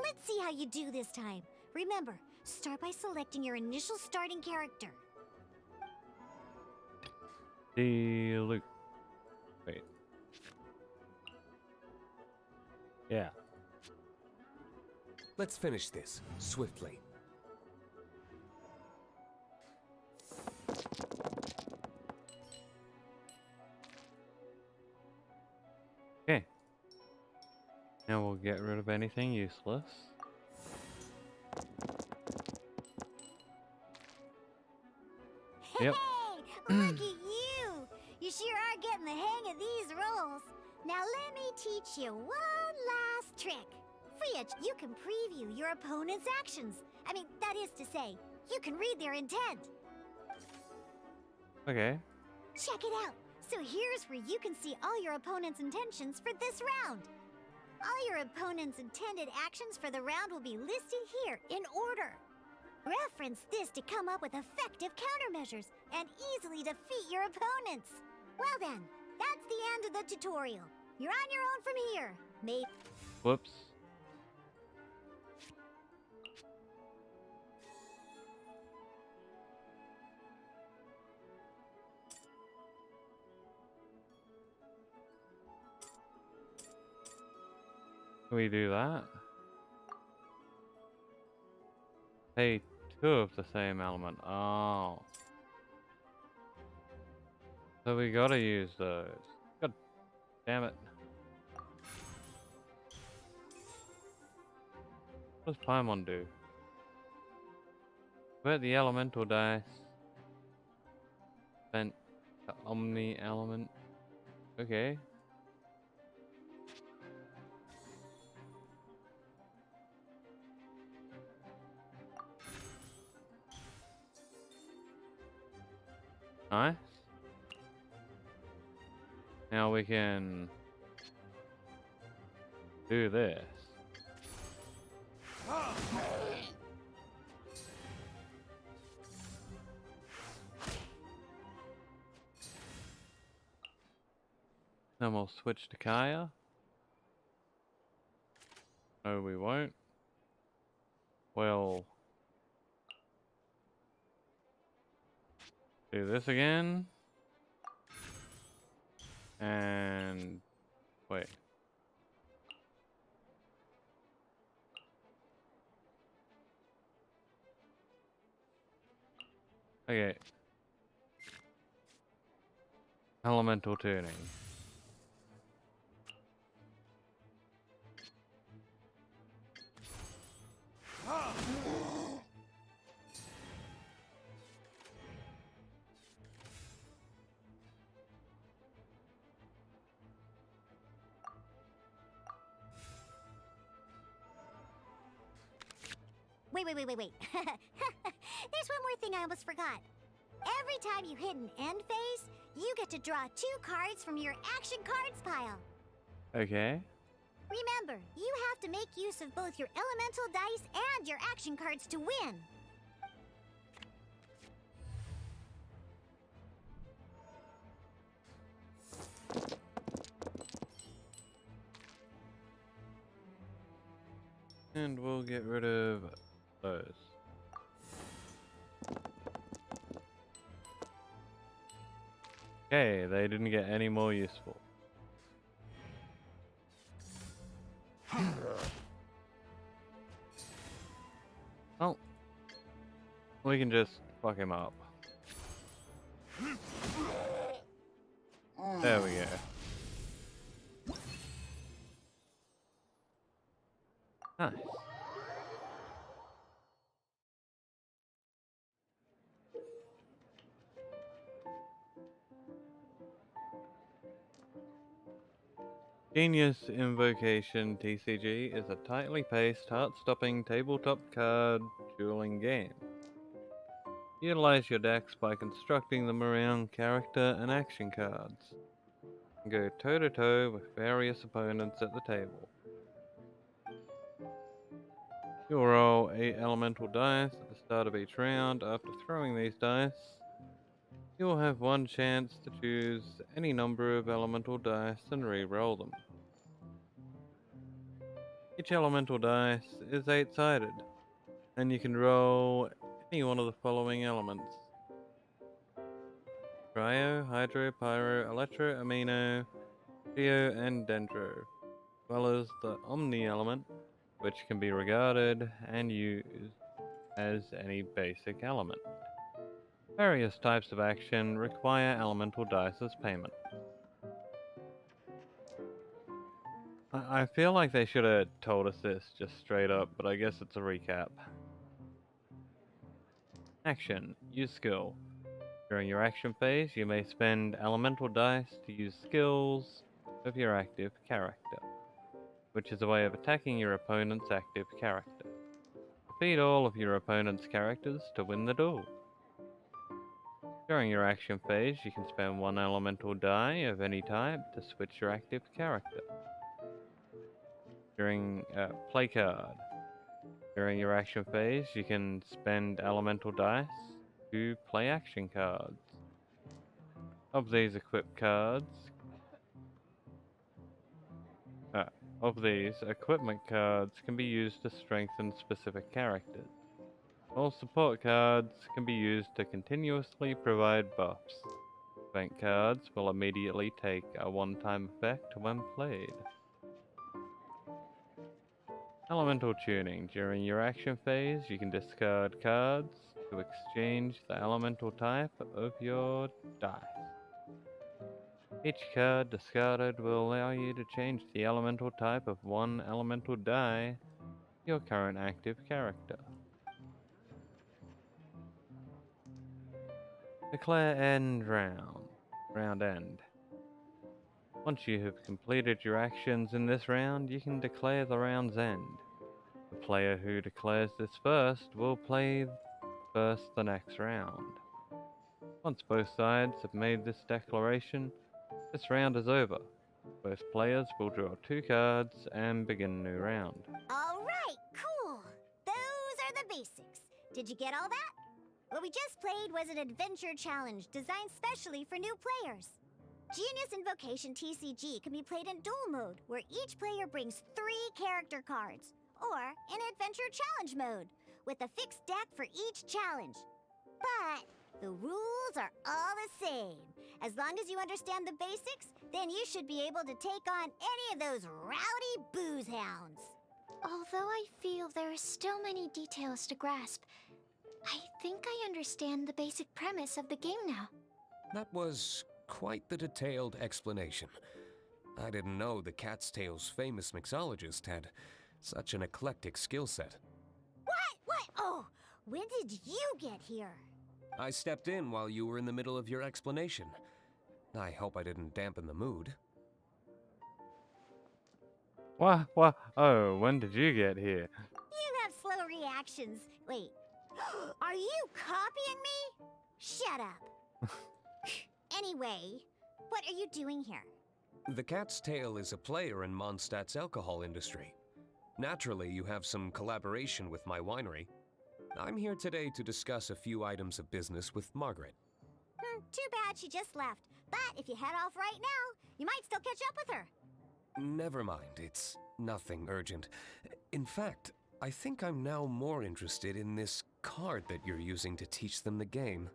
Let's see how you do this time. Remember, start by selecting your initial starting character. The loot. Wait. Yeah. Let's finish this swiftly. Okay. Now we'll get rid of anything useless. Yep. Hey, look at you! You sure are getting the hang of these rolls. Now let me teach you one last trick. For it, you can preview your opponent's actions. I mean, that is to say, you can read their intent. Okay. Check it out. So here's where you can see all your opponent's intentions for this round. All your opponent's intended actions for the round will be listed here in order. Reference this to come up with effective countermeasures and easily defeat your opponents. Well then, that's the end of the tutorial. You're on your own from here. Maybe. Whoops. Can we do that? Pay 2 of the same element. Oh. So we gotta use those. God damn it. What does Paimon do? Where the elemental dice? Spent the Omni element. Okay. Nice. Now we can do this. Then we'll switch to Kaya. No, we won't. We'll do this again. And wait. Okay. Elemental tuning. Wait. There's one more thing I almost forgot. Every time you hit an end phase, you get to draw 2 cards from your action cards pile. Okay. Remember, you have to make use of both your elemental dice and your action cards to win. And we'll get rid of those. Okay, they didn't get any more useful. Oh. We can just fuck him up. There we go. Nice. Genius Invocation TCG is a tightly paced, heart-stopping tabletop card dueling game. Utilize your decks by constructing them around character and action cards. Go toe-to-toe with various opponents at the table. You'll roll 8 elemental dice at the start of each round. After throwing these dice, you will have one chance to choose any number of elemental dice and re-roll them. Each elemental dice is 8-sided, and you can roll any one of the following elements: Cryo, Hydro, Pyro, Electro, Amino, Geo, and Dendro, as well as the Omni element, which can be regarded and used as any basic element. Various types of action require elemental dice as payment. I feel like they should have told us this just straight up, but I guess it's a recap. Action. Use skill. During your action phase, you may spend elemental dice to use skills of your active character, which is a way of attacking your opponent's active character. Defeat all of your opponent's characters to win the duel. During your action phase, you can spend 1 elemental die of any type to switch your active character. During play card. During your action phase, you can spend elemental dice to play action cards. Of these equipped cards, equipment cards can be used to strengthen specific characters. All support cards can be used to continuously provide buffs. Event cards will immediately take a one-time effect when played. Elemental tuning. During your action phase, you can discard cards to exchange the elemental type of your dice. Each card discarded will allow you to change the elemental type of 1 elemental die to your current active character. Declare end round. Round end. Once you have completed your actions in this round, you can declare the round's end. The player who declares this first will play first the next round. Once both sides have made this declaration, this round is over. Both players will draw 2 cards and begin a new round. All right, cool. Did you get all that? What we just played was an adventure challenge designed specially for new players. Genius Invocation TCG can be played in duel mode, where each player brings 3 character cards, or in adventure challenge mode, with a fixed deck for each challenge. But the rules are all the same. As long as you understand the basics, then you should be able to take on any of those rowdy booze hounds. Although I feel there are still many details to grasp, I think I understand the basic premise of the game now. That was quite the detailed explanation. I didn't know the Cat's Tail's famous mixologist had such an eclectic skill set. What? Oh, when did you get here? I stepped in while you were in the middle of your explanation. I hope I didn't dampen the mood. What? Oh, when did you get here? You have slow reactions. Wait, are you copying me? Shut up. Anyway, what are you doing here? The Cat's Tail is a player in Mondstadt's alcohol industry. Naturally, you have some collaboration with my winery. I'm here today to discuss a few items of business with Margaret. Too bad she just left. But if you head off right now, you might still catch up with her. Never mind, it's nothing urgent. In fact, I think I'm now more interested in this card that you're using to teach them the game.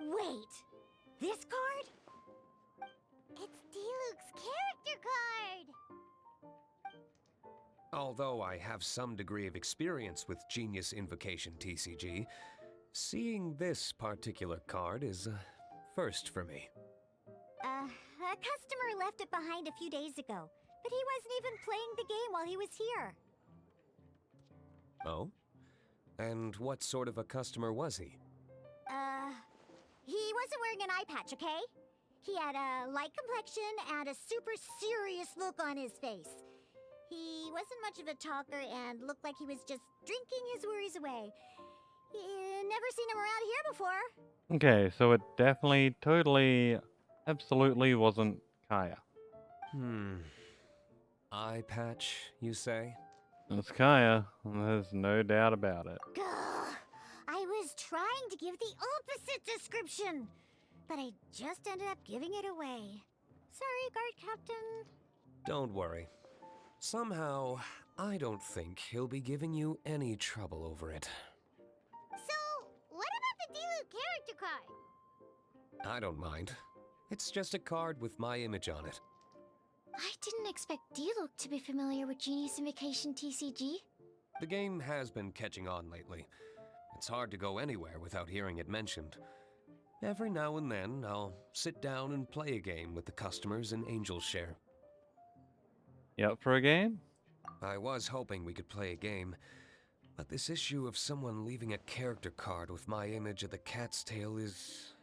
Wait, this card? It's Diluc's character card! Although I have some degree of experience with Genius Invocation TCG, seeing this particular card is a first for me. A customer left it behind a few days ago, but he wasn't even playing the game while he was here. Oh? And what sort of a customer was he? He wasn't wearing an eye patch, okay? He had a light complexion and a super serious look on his face. He wasn't much of a talker and looked like he was just drinking his worries away. Never seen him around here before. Okay, so it definitely, totally, absolutely wasn't Kaya. Eye patch, you say? It's Kaya, and there's no doubt about it. Gah! I was trying to give the opposite description, but I just ended up giving it away. Sorry, guard captain. Don't worry. Somehow, I don't think he'll be giving you any trouble over it. So, what about the Diluc character card? I don't mind. It's just a card with my image on it. I didn't expect Diluc to be familiar with Genius Invocation TCG. The game has been catching on lately. It's hard to go anywhere without hearing it mentioned. Every now and then, I'll sit down and play a game with the customers in Angel's Share. You up for a game? I was hoping we could play a game, but this issue of someone leaving a character card with my image of the Cat's Tail is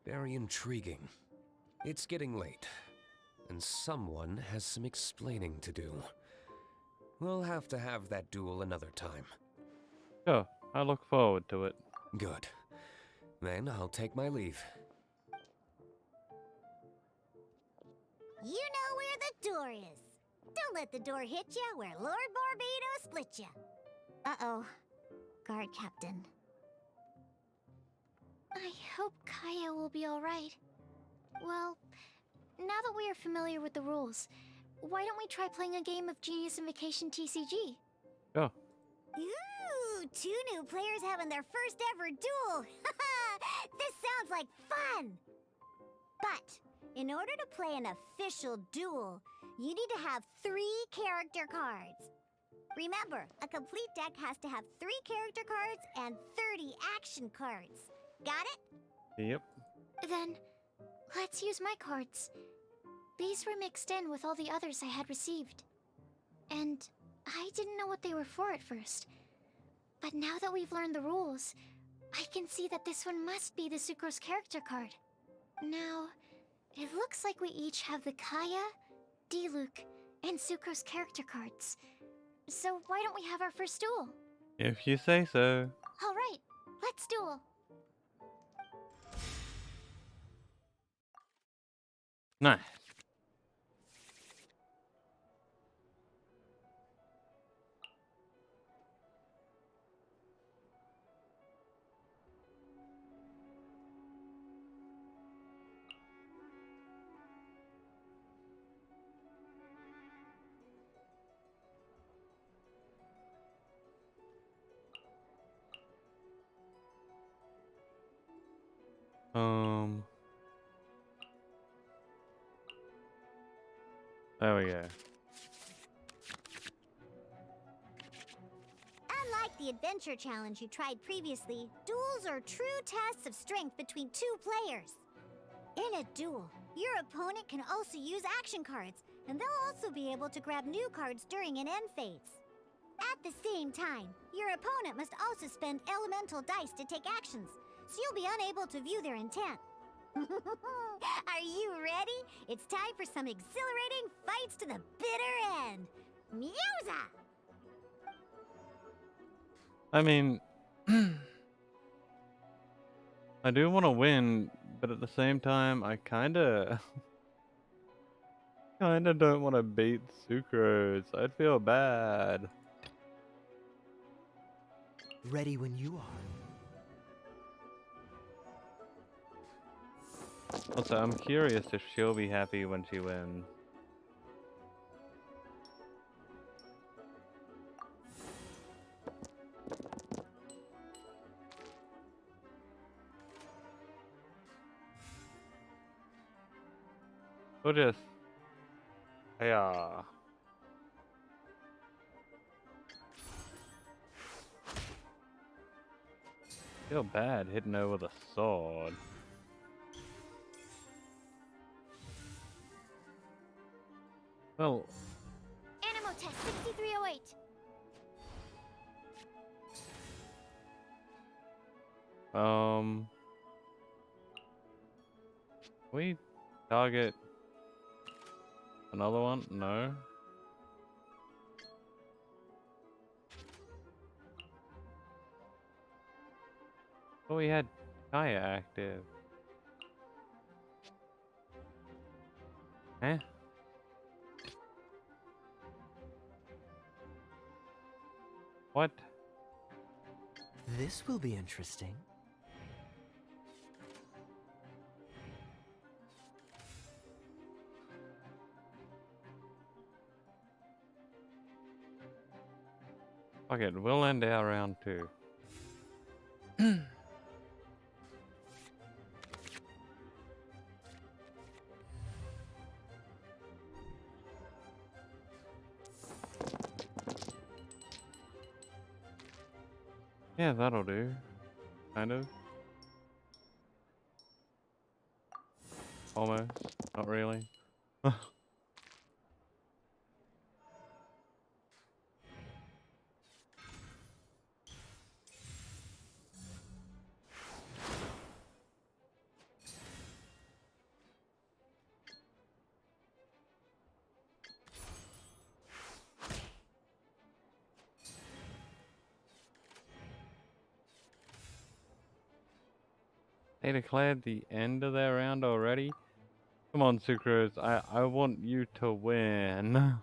very intriguing. It's getting late, and someone has some explaining to do. We'll have to have that duel another time. Sure, I look forward to it. Good. Then I'll take my leave. You know where the door is. Don't let the door hit ya where Lord Barbados split ya. Uh-oh. Guard captain. I hope Kaya will be alright. Well, now that we are familiar with the rules, why don't we try playing a game of Genius Invocation TCG? Sure. Ooh, 2 new players having their first ever duel. This sounds like fun. But in order to play an official duel, you need to have 3 character cards. Remember, a complete deck has to have 3 character cards and 30 action cards. Got it? Yep. Then, let's use my cards. These were mixed in with all the others I had received. And I didn't know what they were for at first. But now that we've learned the rules, I can see that this one must be the Sucrose character card. Now, it looks like we each have the Kaya, Diluc, and Sucrose character cards. So why don't we have our first duel? If you say so. Alright, let's duel. Nice. There we go. Unlike the adventure challenge you tried previously, duels are true tests of strength between two players. In a duel, your opponent can also use action cards, and they'll also be able to grab new cards during an end phase. At the same time, your opponent must also spend elemental dice to take actions, so you'll be unable to view their intent. Are you ready? It's time for some exhilarating fights to the bitter end. Musa! I mean, I do want to win, but at the same time, I kinda don't want to beat Sucrose. I'd feel bad. Ready when you are. Also, I'm curious if she'll be happy when she wins. We'll just... Yeah. Feel bad hitting her with a sword. Well, Animo test 6308. we target another one? No. Oh, we had Kaya active. Eh? What? This will be interesting. Fuck it, we'll end our round 2. Yeah, that'll do. Kind of. Almost. Not really. They declared the end of their round already? Come on, Sucrose. I want you to win.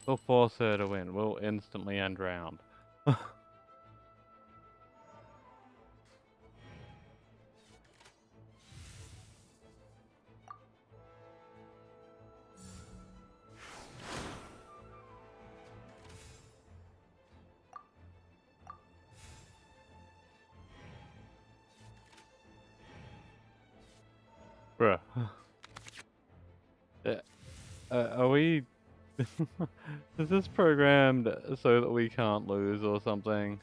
We'll force her to win. We'll instantly end round. Bruh. Are we... Is this programmed so that we can't lose or something?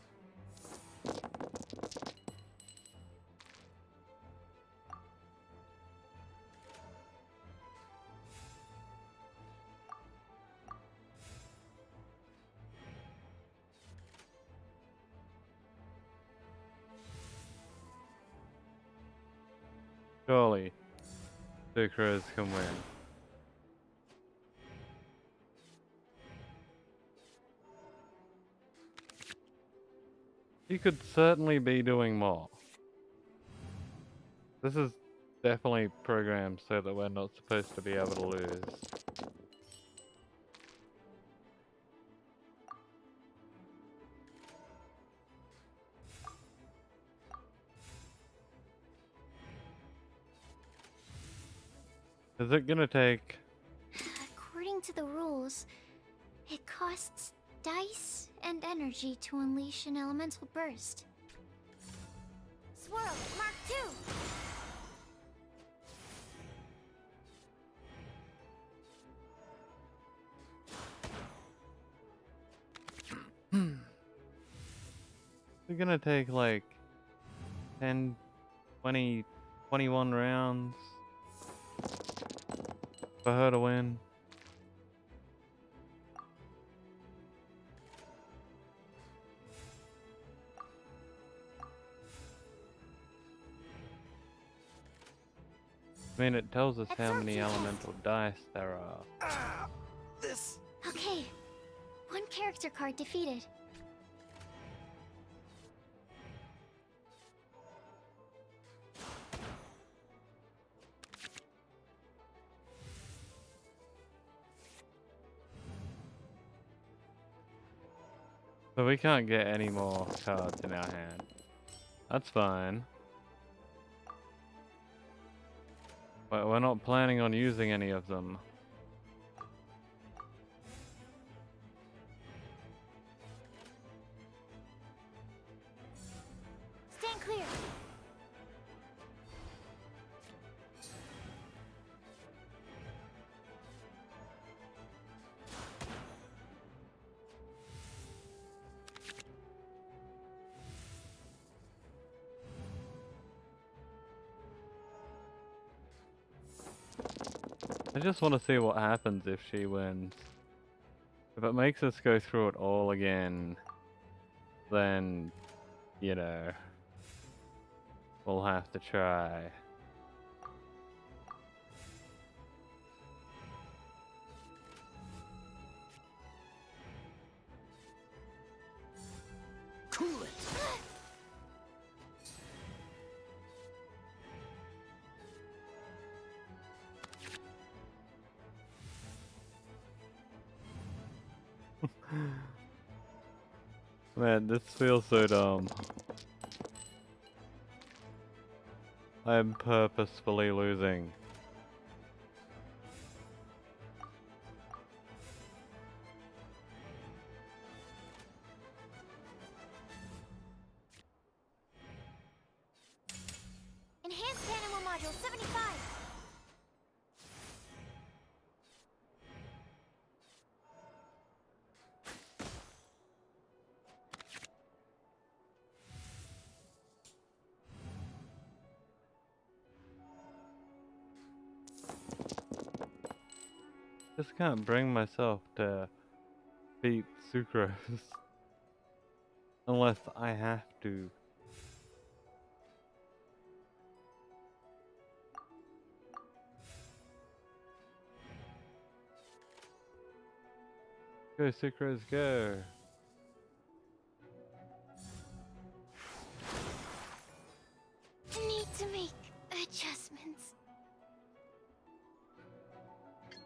Surely, Sucrose can win. You could certainly be doing more. This is definitely programmed so that we're not supposed to be able to lose. Is it gonna take... According to the rules, rules. It costs dice and energy to unleash an elemental burst. Swirl, Mark 2! We're gonna take like 10, 20, 21 rounds for her to win. I mean, it tells us how many elemental dice there are. This. Okay, one character card defeated. So we can't get any more cards in our hand. That's fine. But we're not planning on using any of them. Stand clear! I just want to see what happens if she wins. If it makes us go through it all again, then, you know, we'll have to try. Cool it. Man, this feels so dumb. I'm purposefully losing. Enhanced Animal Module 75! Just can't bring myself to beat Sucrose. Unless I have to. Go Sucrose, go! Need to make adjustments.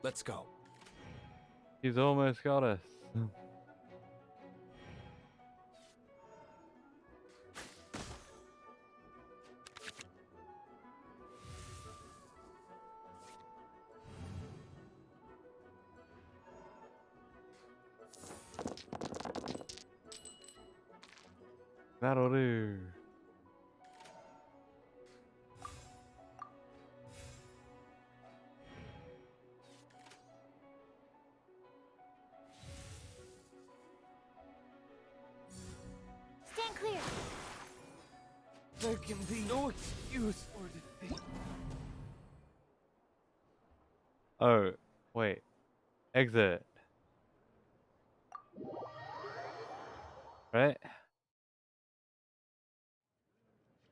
Let's go. He's almost got us. That'll do. Stand clear! There can be no excuse for defeat. Oh, wait. Exit. Right?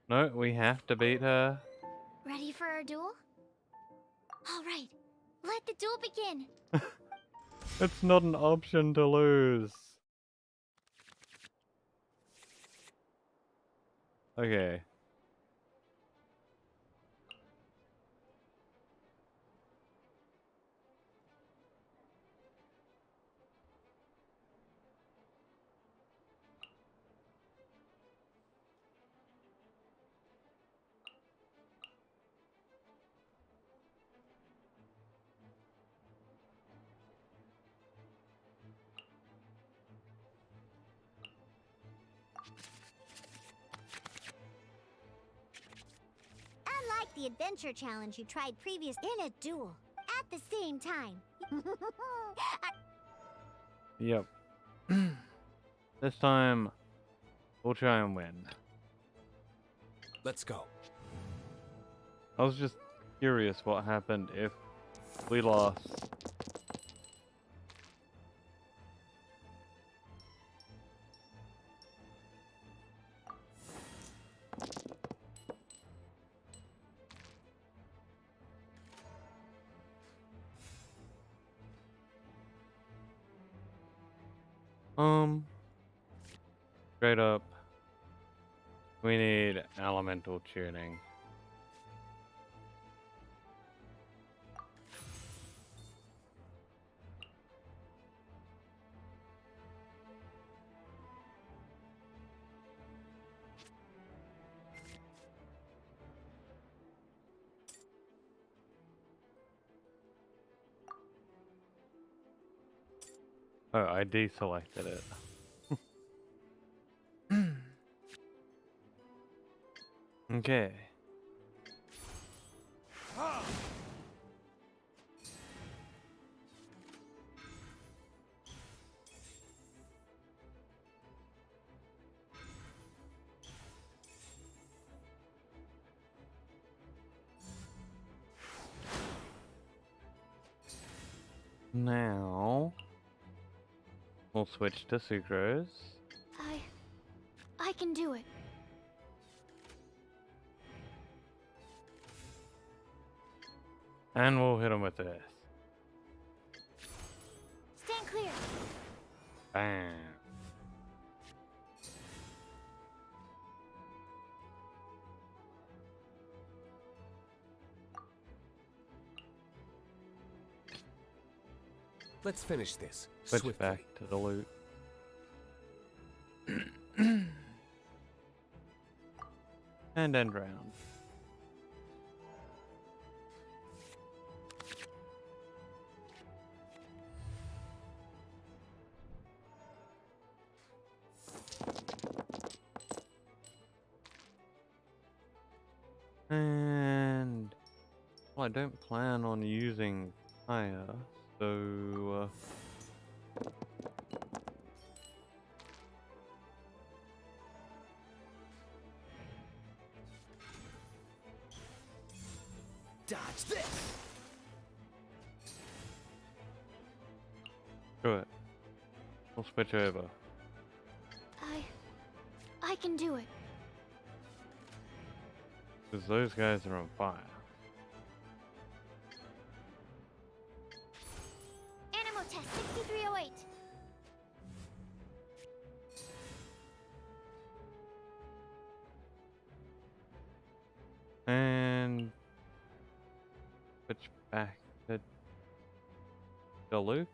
No, we have to beat her. Ready for our duel? Alright, let the duel begin! It's not an option to lose. Okay. Unlike the adventure challenge you tried previous in a duel at the same time. Yep. This time, we'll try and win. Let's go. I was just curious what happened if we lost. Straight up, we need elemental tuning. Oh, I deselected it. Okay. Now, we'll switch to Sucrose. I can do it. And we'll hit him with this. Stand clear. Bam. Let's finish this Switch swiftly. back to the loot. And end round. And well, I don't plan on using fire, so Dodge this! screw it. We'll switch over. I can do it. Because those guys are on fire. Animo test 6308. And switch back to Luke.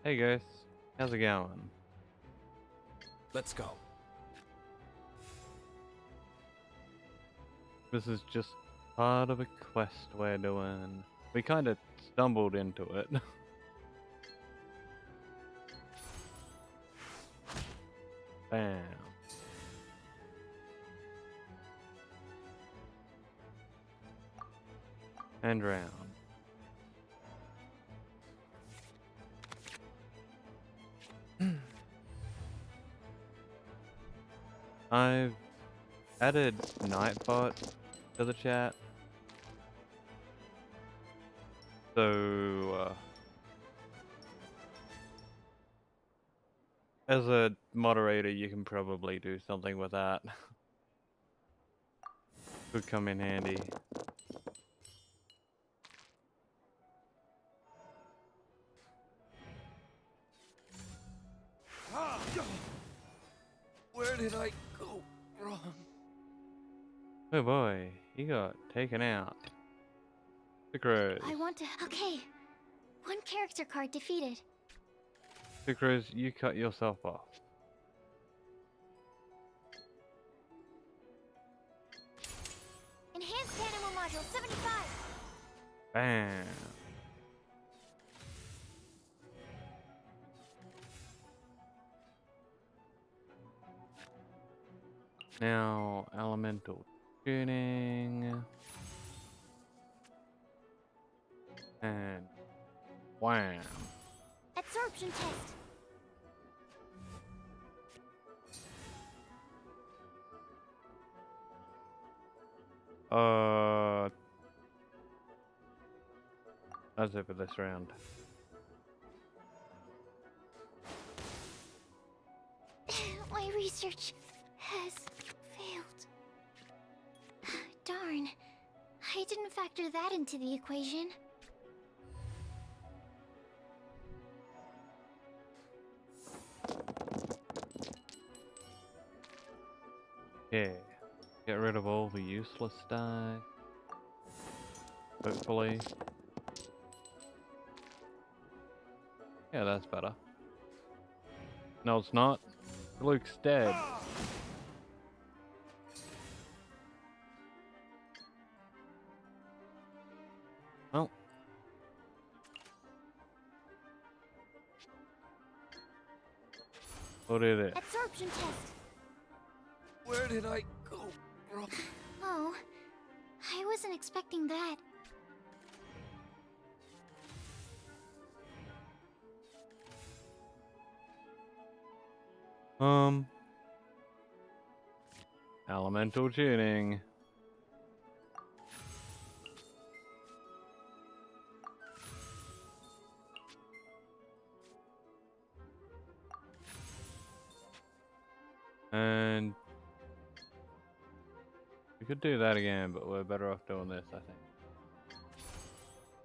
Hey guys, how's it going? Let's go. This is just part of a quest we're doing. We kind of stumbled into it. Bam. And round. I've added Nightbot to the chat. So, as a moderator, you can probably do something with that. Could come in handy. Where did I go wrong? Oh boy, he got taken out. Sucrose. I want to. Okay. One character card defeated. Sucrose, you cut yourself off. Enhanced Animo Module 75. Bam. Now, elemental tuning. And wham. Absorption test. That's it for this round. My research has failed. Darn. I didn't factor that into the equation. Yeah. Get rid of all the useless die. Hopefully. Yeah, that's better. No, it's not. Luke's dead. Oh. What did it? Absorption test. Where did I go wrong? Oh, I wasn't expecting that. Elemental tuning. And we could do that again, but we're better off doing this, I think.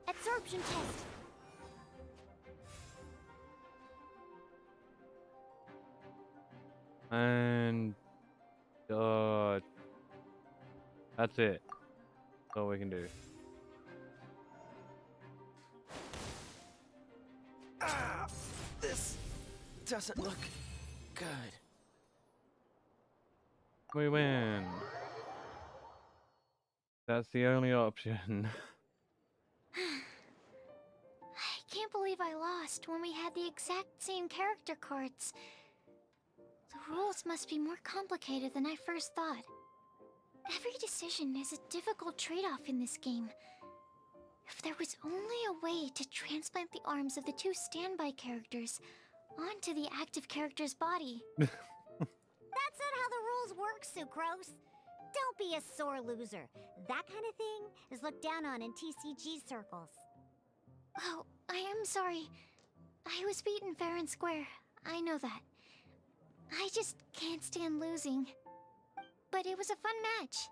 Absorption test. And that's it. That's all we can do. This doesn't look good. We win. That's the only option. I can't believe I lost when we had the exact same character cards. The rules must be more complicated than I first thought. Every decision is a difficult trade-off in this game. If there was only a way to transplant the arms of the two standby characters onto the active character's body. That's not how the rules work, Sucrose. Don't be a sore loser. That kind of thing is looked down on in TCG circles. Oh, I am sorry. I was beaten fair and square. I know that. I just can't stand losing. But it was a fun match.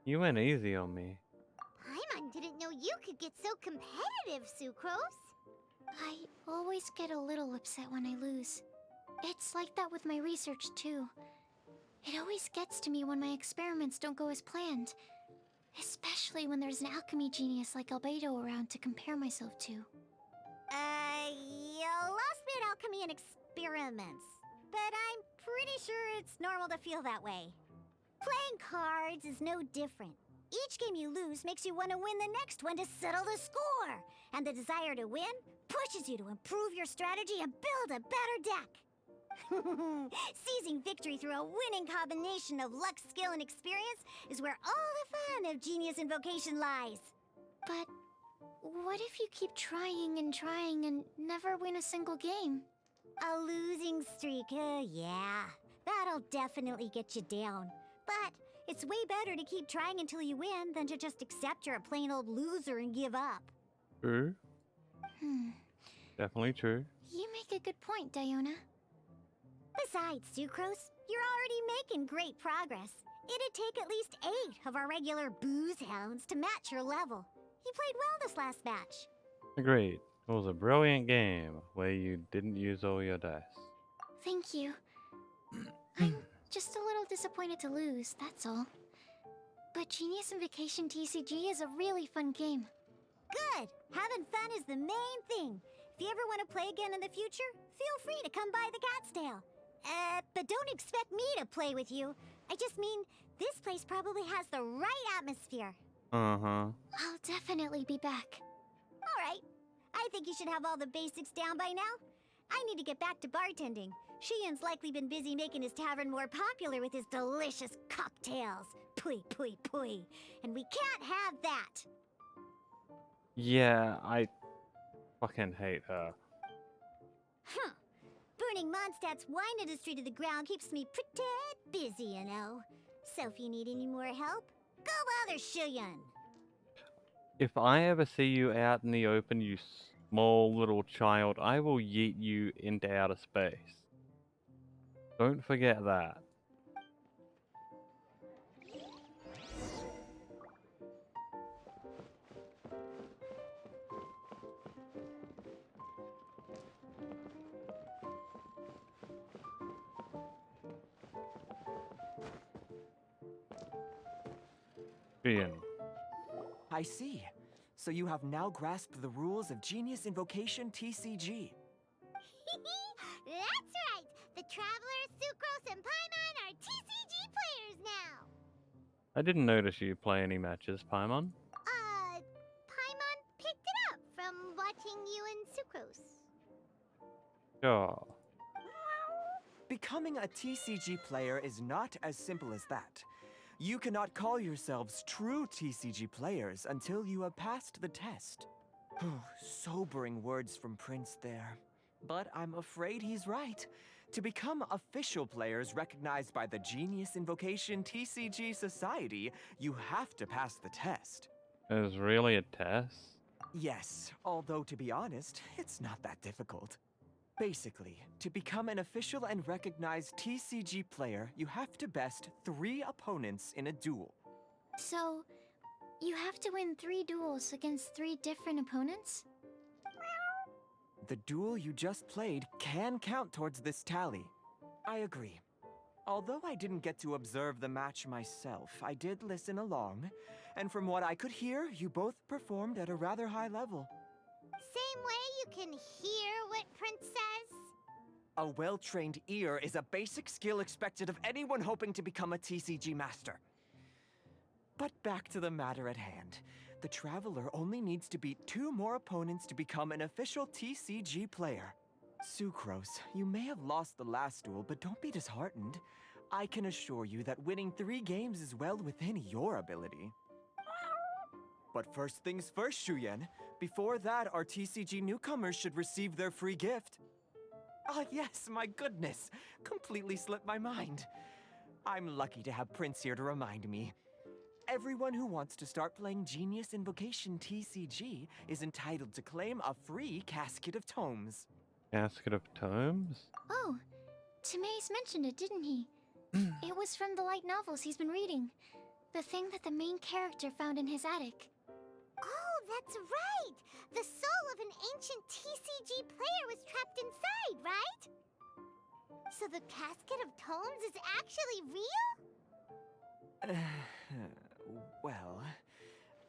You went easy on me. Paimon didn't know you could get so competitive, Sucrose. I always get a little upset when I lose. It's like that with my research, too. It always gets to me when my experiments don't go as planned. Especially when there's an alchemy genius like Albedo around to compare myself to. You lost me at alchemy and experiments. But I'm pretty sure it's normal to feel that way. Playing cards is no different. Each game you lose makes you want to win the next one to settle the score. And the desire to win pushes you to improve your strategy and build a better deck. Seizing victory through a winning combination of luck, skill, and experience is where all the fun of Genius Invocation lies. But what if you keep trying and never win a single game? A losing streak, yeah. That'll definitely get you down. But it's way better to keep trying until you win than to just accept you're a plain old loser and give up. True. Definitely true. You make a good point, Diona. Besides, Sucrose, you're already making great progress. It'd take at least 8 of our regular booze hounds to match your level. You played well this last match. Agreed. It was a brilliant game where you didn't use all your dice. Thank you. I'm just a little disappointed to lose, that's all. But Genius Invocation TCG is a really fun game. Good! Having fun is the main thing. If you ever want to play again in the future, feel free to come by the Cat's Tail. But don't expect me to play with you. I just mean, this place probably has the right atmosphere. Uh-huh. I'll definitely be back. All right. I think you should have all the basics down by now. I need to get back to bartending. Shian's likely been busy making his tavern more popular with his delicious cocktails. Pui, pui, pui. And we can't have that. Yeah, I fucking hate her. Huh. Burning Mondstadt's wine industry to the ground keeps me pretty busy, you know. So if you need any more help, go bother Shiyan. If I ever see you out in the open, you small little child, I will yeet you into outer space. Don't forget that. Ian. I see. So you have now grasped the rules of Genius Invocation TCG. That's right! The Travelers, Sucrose, and Paimon are TCG players now! I didn't notice you play any matches, Paimon. Paimon picked it up from watching you and Sucrose. Sure. Becoming a TCG player is not as simple as that. You cannot call yourselves true TCG players until you have passed the test. Sobering words from Prince there. But I'm afraid he's right. To become official players recognized by the Genius Invocation TCG Society, you have to pass the test. There's really a test? Yes, although to be honest, it's not that difficult. Basically, to become an official and recognized TCG player, you have to best 3 opponents in a duel. So, you have to win 3 duels against 3 different opponents? The duel you just played can count towards this tally. I agree. Although I didn't get to observe the match myself, I did listen along, and from what I could hear, you both performed at a rather high level. Same way you can hear what Prince says? A well-trained ear is a basic skill expected of anyone hoping to become a TCG master. But back to the matter at hand. The Traveler only needs to beat 2 more opponents to become an official TCG player. Sucrose, you may have lost the last duel, but don't be disheartened. I can assure you that winning 3 games is well within your ability. But first things first, Shuyen. Before that, our TCG newcomers should receive their free gift. Ah, yes, my goodness. Completely slipped my mind. I'm lucky to have Prince here to remind me. Everyone who wants to start playing Genius Invocation TCG is entitled to claim a free Casket of Tomes. Casket of Tomes? Oh, Timaeus mentioned it, didn't he? It was from the light novels he's been reading. The thing that the main character found in his attic. Oh, that's right! The soul of an ancient TCG player was trapped inside, right? So the Casket of Tomes is actually real? Well,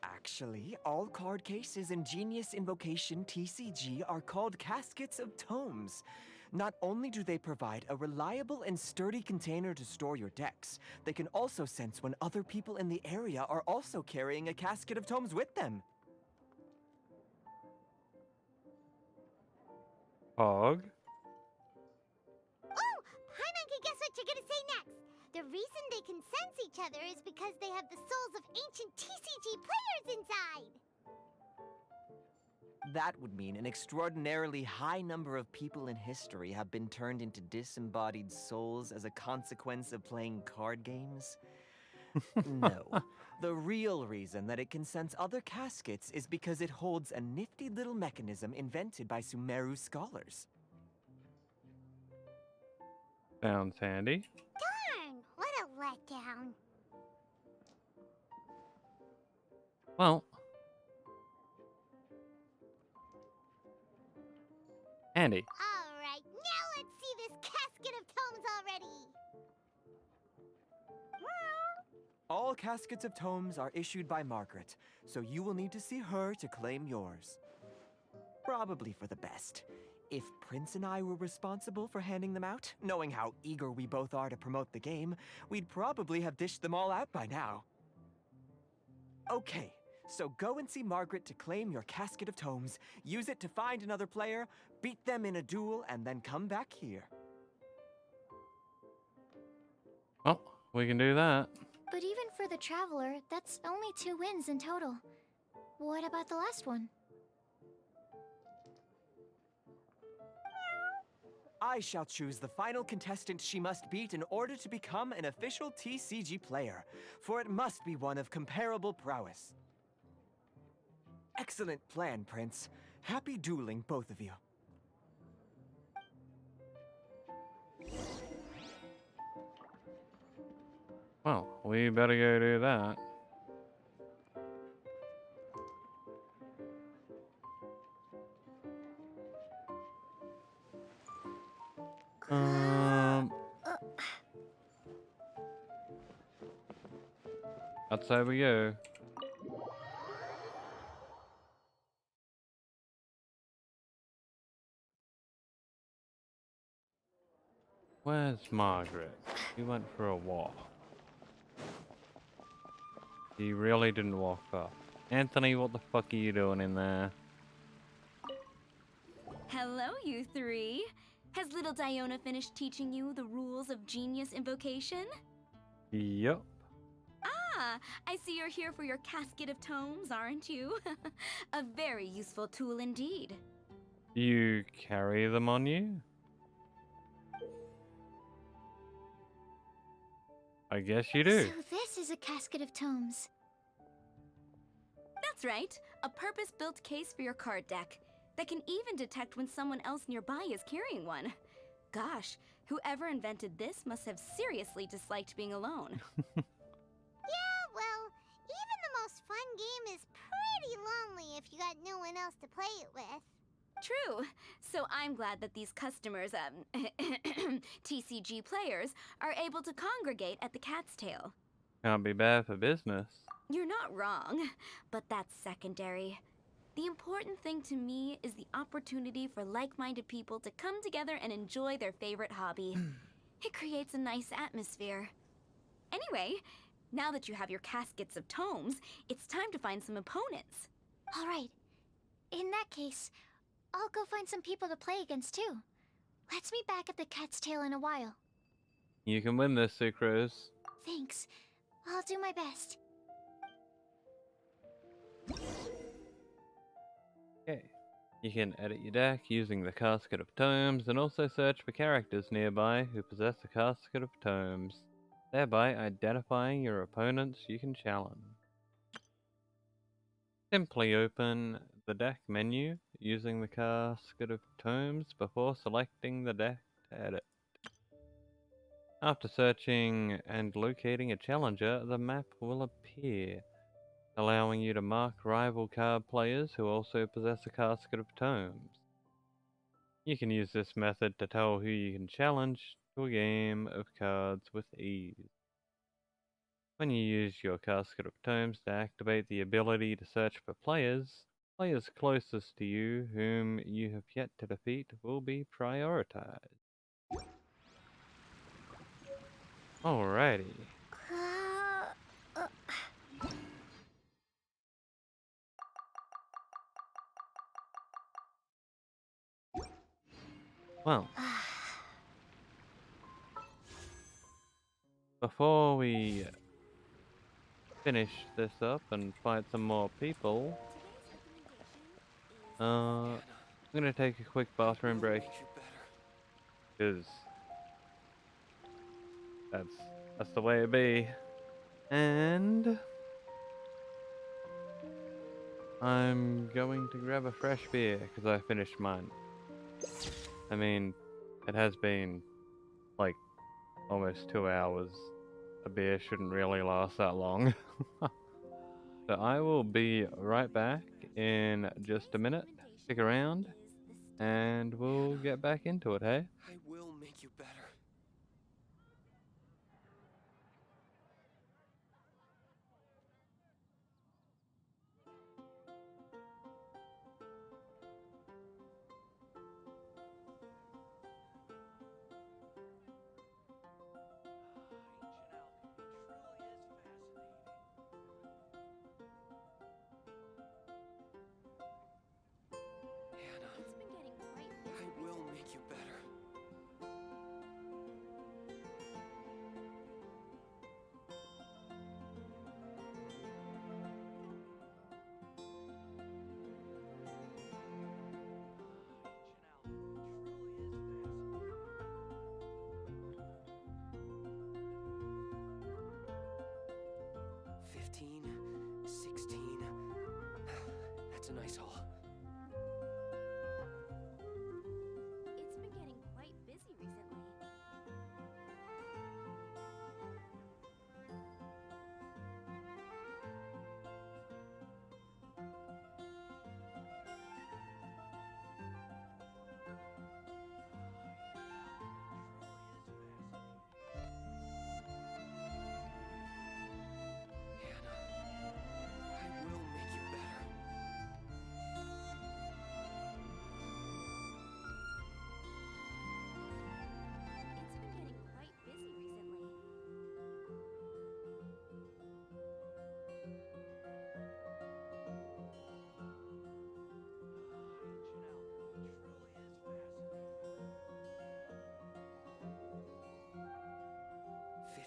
actually, all card cases in Genius Invocation TCG are called Caskets of Tomes. Not only do they provide a reliable and sturdy container to store your decks, they can also sense when other people in the area are also carrying a Casket of Tomes with them. Hog? Oh! Paimon can guess what you're gonna say next! The reason they can sense each other is because they have the souls of ancient TCG players inside! That would mean an extraordinarily high number of people in history have been turned into disembodied souls as a consequence of playing card games. No. The real reason that it can sense other caskets is because it holds a nifty little mechanism invented by Sumeru scholars. Sounds handy. Darn! What a letdown. Well, handy. Alright, now let's see this Casket of Tomes already! All Caskets of Tomes are issued by Margaret, so you will need to see her to claim yours. Probably for the best. If Prince and I were responsible for handing them out, knowing how eager we both are to promote the game, we'd probably have dished them all out by now. Okay, so go and see Margaret to claim your Casket of Tomes, use it to find another player, beat them in a duel, and then come back here. We can do that. But even for the Traveler, that's only 2 wins in total. What about the last one? I shall choose the final contestant she must beat in order to become an official TCG player, for it must be one of comparable prowess. Excellent plan, Prince. Happy dueling, both of you. Well, we better go do that. Outside we go. Where's Margaret? She went for a walk. She really didn't walk off. Anthony, what the fuck are you doing in there? Hello, you three. Has little Diona finished teaching you the rules of genius invocation? Yup. Ah, I see you're here for your casket of tomes, aren't you? A very useful tool indeed. You carry them on you? I guess you do. So this is a casket of tomes. That's right, a purpose-built case for your card deck that can even detect when someone else nearby is carrying one. Gosh, whoever invented this must have seriously disliked being alone. Yeah, well, even the most fun game is pretty lonely if you got no one else to play it with. True. So I'm glad that these customers, TCG players, are able to congregate at the Cat's Tail. Can't be bad for business. You're not wrong, but that's secondary. The important thing to me is the opportunity for like-minded people to come together and enjoy their favorite hobby. It creates a nice atmosphere. Anyway, now that you have your caskets of tomes, it's time to find some opponents. All right. In that case, I'll go find some people to play against too. Let's meet back at the Cat's Tail in a while. You can win this, Sucrose. Thanks. I'll do my best. Okay. You can edit your deck using the Casket of Tomes and also search for characters nearby who possess a Casket of Tomes, thereby identifying your opponents you can challenge. Simply open the deck menu using the Casket of Tomes before selecting the deck to edit. After searching and locating a challenger, the map will appear, allowing you to mark rival card players who also possess a Casket of Tomes. You can use this method to tell who you can challenge to a game of cards with ease. When you use your Casket of Tomes to activate the ability to search for players closest to you whom you have yet to defeat will be prioritized. Alrighty. Well, before we finish this up and fight some more people, I'm gonna take a quick bathroom break, because that's the way it be. And I'm going to grab a fresh beer because I finished mine. I mean, it has been like almost 2 hours. A beer shouldn't really last that long. So I will be right back in just a minute. Stick around and we'll get back into it, hey? I will make you better. Hannah, I will make you better.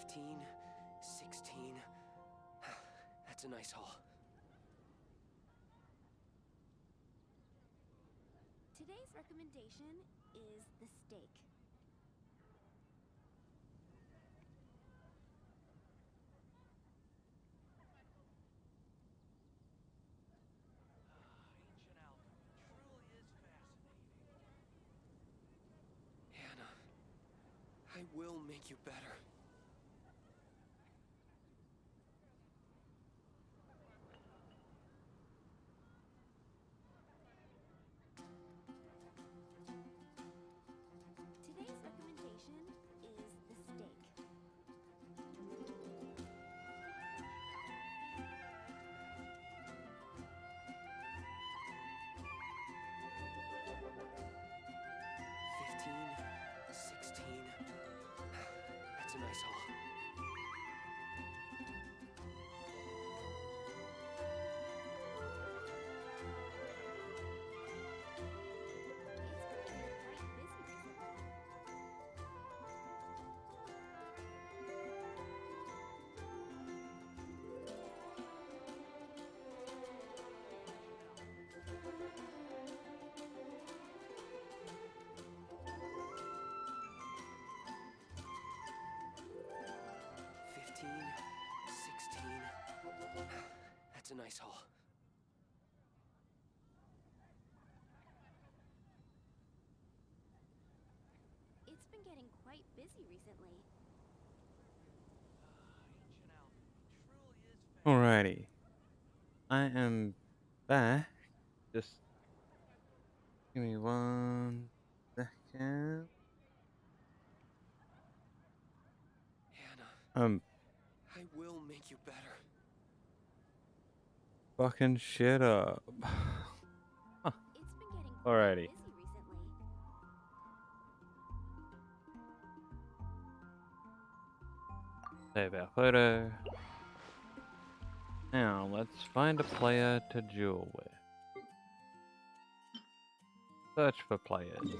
15, 16. That's a nice haul. Today's recommendation is the steak. Ancient alchemy truly is fascinating. Hannah, I will make you better. Today's recommendation is the steak. $15, 16. That's a nice haul. It's been getting quite busy recently. $15, 16. That's a nice haul. It's been getting quite busy recently. Ancient alchemy truly is fascinating. Alrighty. I am back. Just give me 1 second. Hannah, I will make you better. Fucking shit up. It's been getting quite Alrighty. busy recently. Save our photo. Now, let's find a player to duel with. Search for players.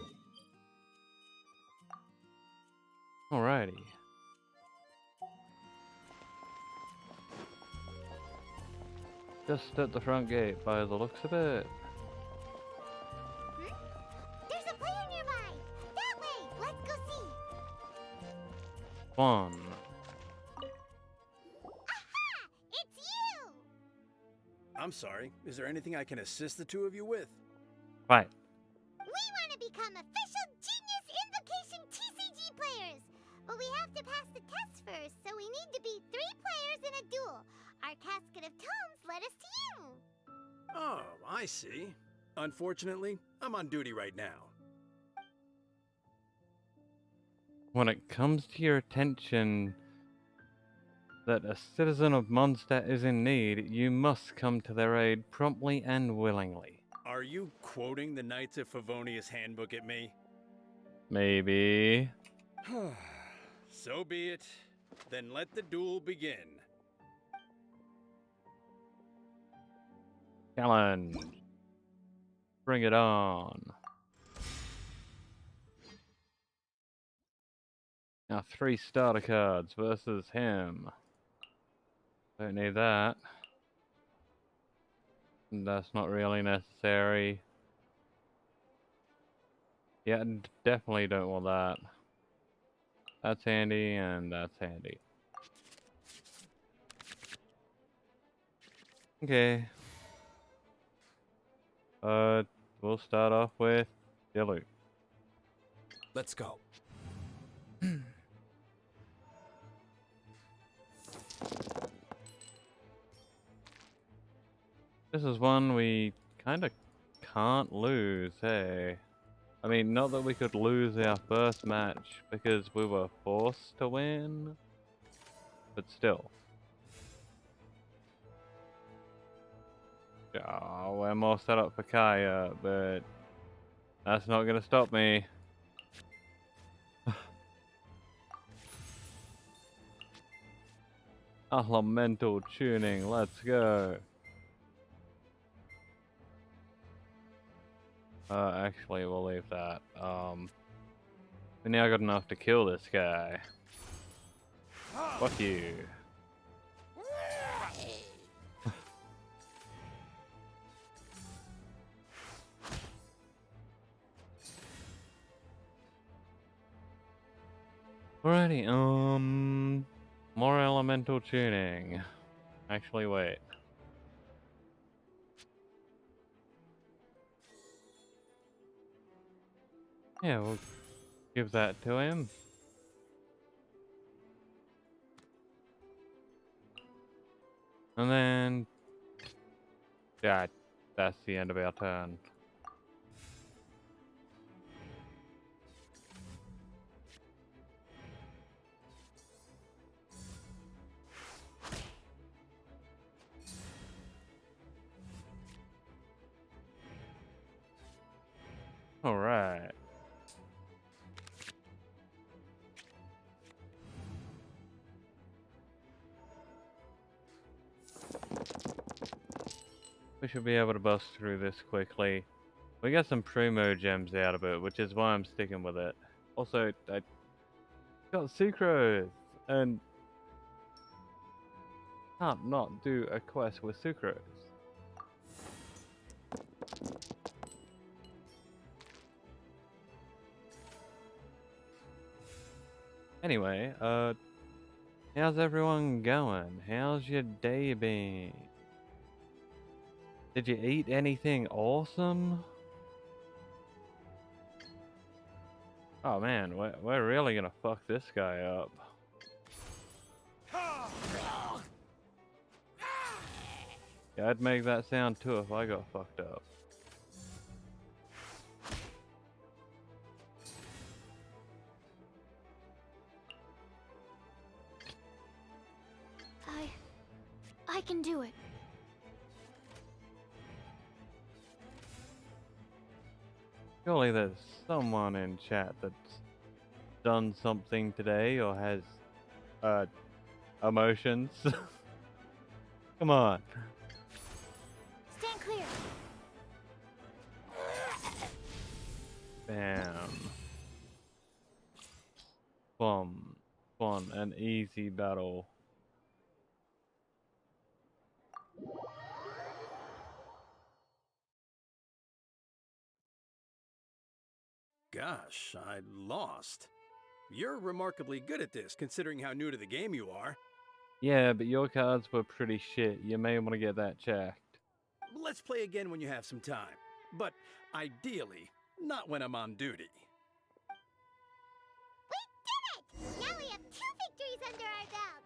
Alrighty. Just at the front gate by the looks of it. There's a player nearby! That way! Let's go see! One. Aha! It's you! I'm sorry. Is there anything I can assist the two of you with? Right. We want to become official Genius Invocation TCG players! But we have to pass the test first, so we need to beat 3 players in a duel. Our Casket of Tomes led us to you! Oh, I see. Unfortunately, I'm on duty right now. When it comes to your attention that a citizen of Mondstadt is in need, you must come to their aid promptly and willingly. Are you quoting the Knights of Favonius handbook at me? Maybe. So be it. Then let the duel begin. Challenge. Bring it on. Now 3 starter cards versus him. Don't need that. That's not really necessary. Yeah, definitely don't want that. That's handy, and that's handy. Okay. We'll start off with Dilu. Let's go. This is one we kind of can't lose, hey? I mean, not that we could lose our first match because we were forced to win, but still. Oh, we're more set up for Kaya, but that's not gonna stop me. Elemental tuning, let's go. Actually, we'll leave that. We now got enough to kill this guy. Fuck you. Alrighty, more elemental tuning. Actually, wait. Yeah, we'll give that to him. And then... yeah, that's the end of our turn. Alright. We should be able to bust through this quickly. We got some Primo gems out of it, which is why I'm sticking with it. Also, I got Sucrose, and can't not do a quest with Sucrose. Anyway, how's everyone going? How's your day been? Did you eat anything awesome? Oh man, we're really gonna fuck this guy up. Yeah, I'd make that sound too if I got fucked up. I can do it. Surely there's someone in chat that's done something today or has emotions. Come on. Stand clear. Bam. Boom. Fun. An easy battle. Gosh, I lost. You're remarkably good at this, considering how new to the game you are. Yeah, but your cards were pretty shit. You may want to get that checked. Let's play again when you have some time. But ideally, not when I'm on duty. We did it! Now we have 2 victories under our belt.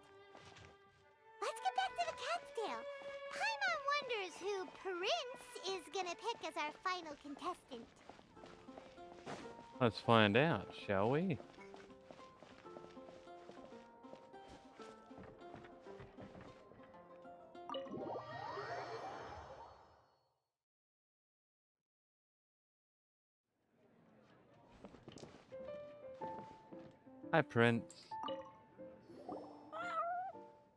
Let's get back to the cat's tail. Paimon wonders who Prince is gonna pick as our final contestant. Let's find out, shall we? Hi, Prince.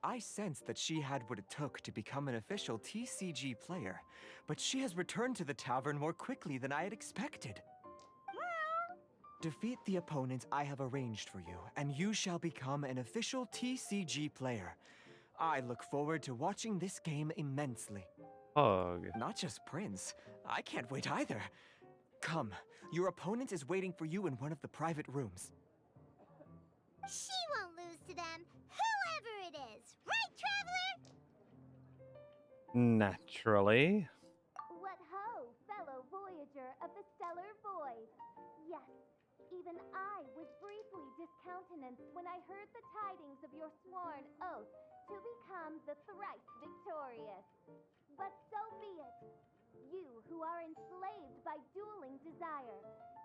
I sensed that she had what it took to become an official TCG player, but she has returned to the tavern more quickly than I had expected. Defeat the opponents I have arranged for you, and you shall become an official TCG player. I look forward to watching this game immensely. Hug. Not just Prince. I can't wait either. Come, your opponent is waiting for you in one of the private rooms. She won't lose to them, whoever it is. Right, Traveler? Naturally. What ho, fellow voyager of the stellar void. Yes, even I was briefly discountenanced when I heard the tidings of your sworn oath to become the thrice victorious. But so be it. You who are enslaved by dueling desire,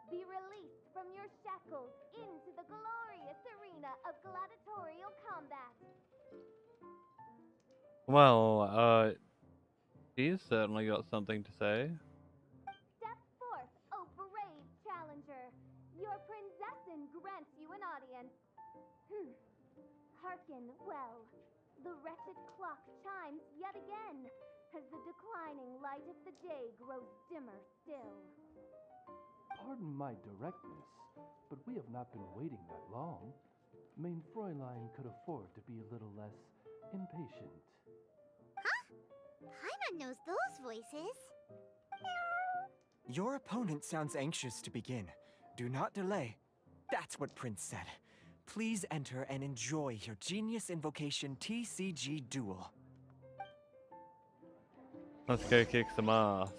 be released from your shackles into the glorious arena of gladiatorial combat. Well, she's certainly got something to say. Step forth, O brave challenger. Your princessin grants you an audience. Hearken well. The wretched clock chimes yet again, as the declining light of the day grows dimmer still. Pardon my directness, but we have not been waiting that long. Main Fräulein could afford to be a little less impatient. Paimon knows those voices. Your opponent sounds anxious to begin. Do not delay. That's what Prince said. Please enter and enjoy your Genius Invocation TCG duel. Let's go kick some ass.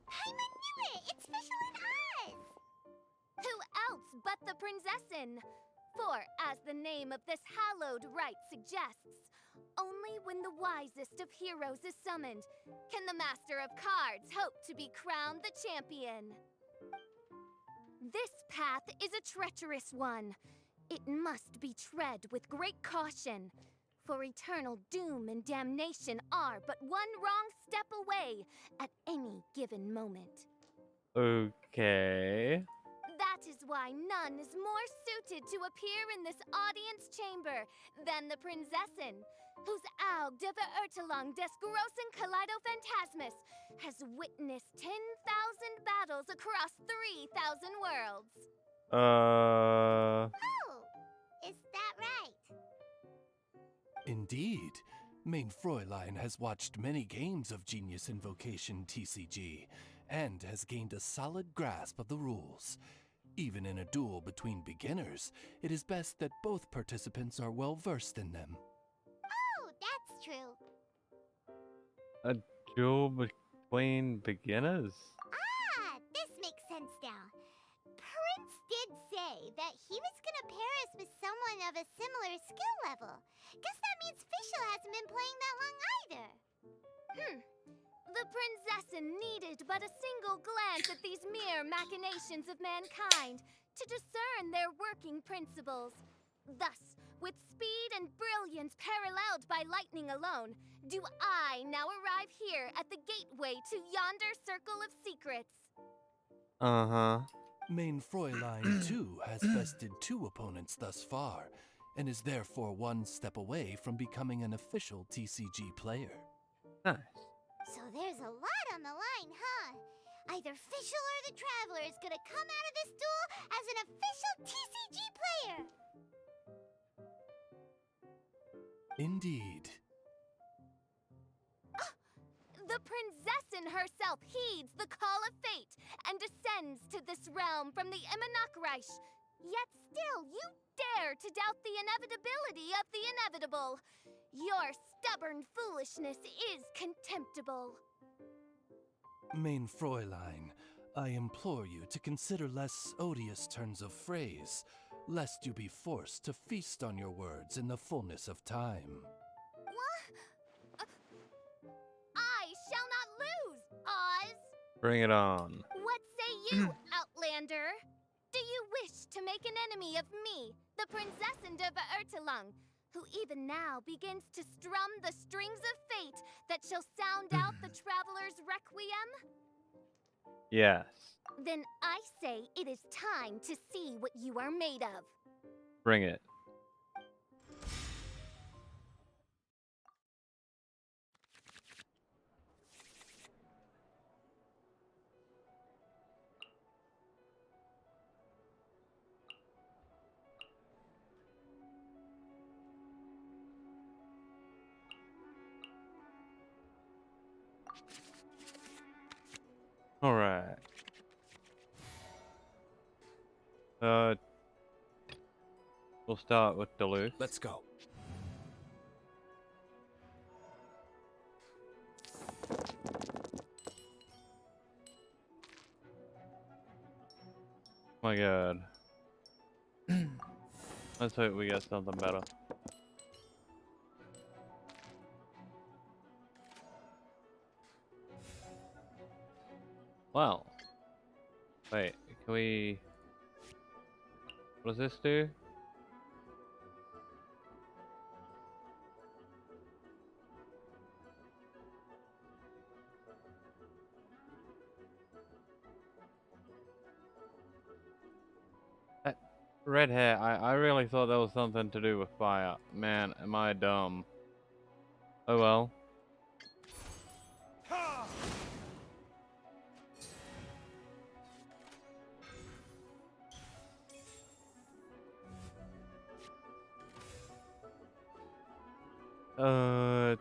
Paimon knew it! It's Fisherland Oz! Who else but the Prinzessin? For, as the name of this hallowed rite suggests, only when the wisest of heroes is summoned can the Master of Cards hope to be crowned the champion. This path is a treacherous one. It must be tread with great caution, for eternal doom and damnation are but one wrong step away at any given moment. Okay. That is why none is more suited to appear in this audience chamber than the Prinzessin, whose Aug de Verurtelung des großen Kaleido-Phantasmus has witnessed 10,000 battles across 3,000 worlds. Oh, is that right? Indeed. Main Fräulein has watched many games of Genius Invocation TCG, and has gained a solid grasp of the rules. Even in a duel between beginners, it is best that both participants are well versed in them. Oh, that's true. A duel between beginners? Ah, this makes sense now. Prince did say that he was gonna pair us with someone of a similar skill level. Guess that means Fischl hasn't been playing that long either. The Prinzessin needed but a single glance at these mere machinations of mankind to discern their working principles. Thus, with speed and brilliance paralleled by lightning alone, do I now arrive here at the gateway to yonder circle of secrets. Uh-huh. Main Fräulein, too, has bested 2 opponents thus far, and is therefore 1 step away from becoming an official TCG player. Nice. So there's a lot on the line, huh? Either Fischl or the Traveler is gonna come out of this duel as an official TCG player! Indeed. The Prinzessin herself heeds the call of fate and descends to this realm from the Immanakreich. Yet still you dare to doubt the inevitability of the inevitable. Your stubborn foolishness is contemptible. Main Fräulein, I implore you to consider less odious turns of phrase, lest you be forced to feast on your words in the fullness of time. What? I shall not lose, Oz! Bring it on. What say you, Outlander? Do you wish to make an enemy of me, the Prinzessin de Verurtelung, who even now begins to strum the strings of fate that shall sound out the Traveler's Requiem? Yes. Then I say it is time to see what you are made of. Bring it. Alright. We'll start with Duluth. Let's go. My god. Let's hope we get something better. Well. Wait, can we... What does this do? Red hair, I really thought that was something to do with fire. Man, am I dumb. Oh well. Uh,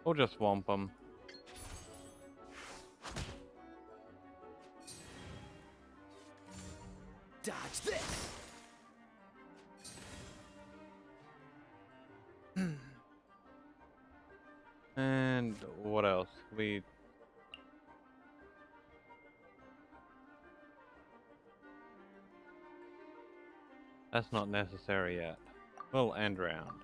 we'll just womp them. Dodge this! And what else? That's not necessary yet. We'll end round.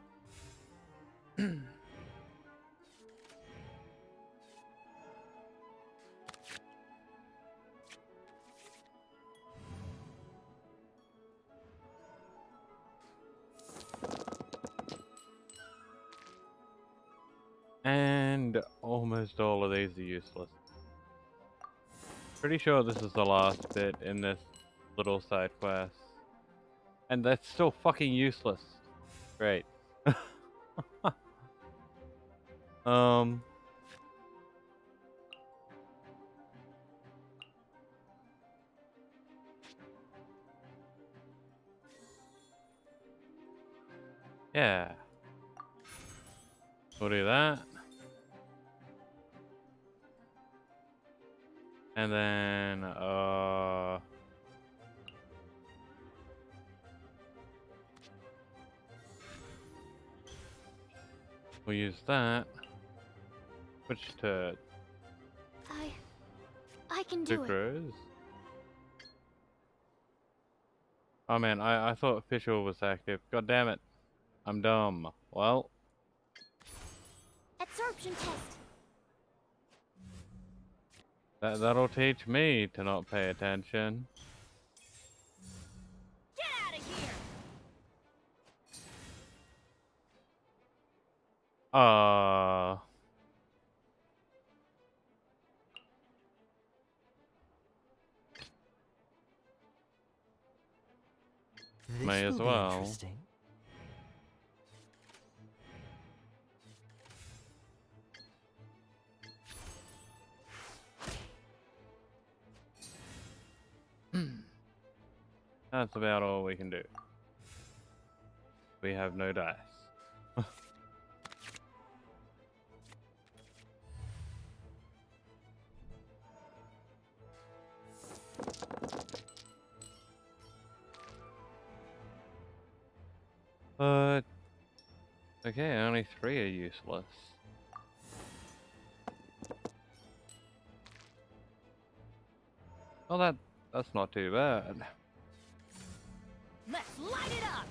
And almost all of these are useless. Pretty sure this is the last bit in this little side quest. And that's still fucking useless. Great. Um. Yeah. We'll do that. And then, we'll use that. Switch to I can do it. sucrose. Oh man, I thought official was active. God damn it. I'm dumb. Well, Absorption test. that'll teach me to not pay attention. Get out of here! May as This will be well. interesting. That's about all we can do. We have no dice. But okay, only 3 are useless. Well, that's not too bad. Let's light it up!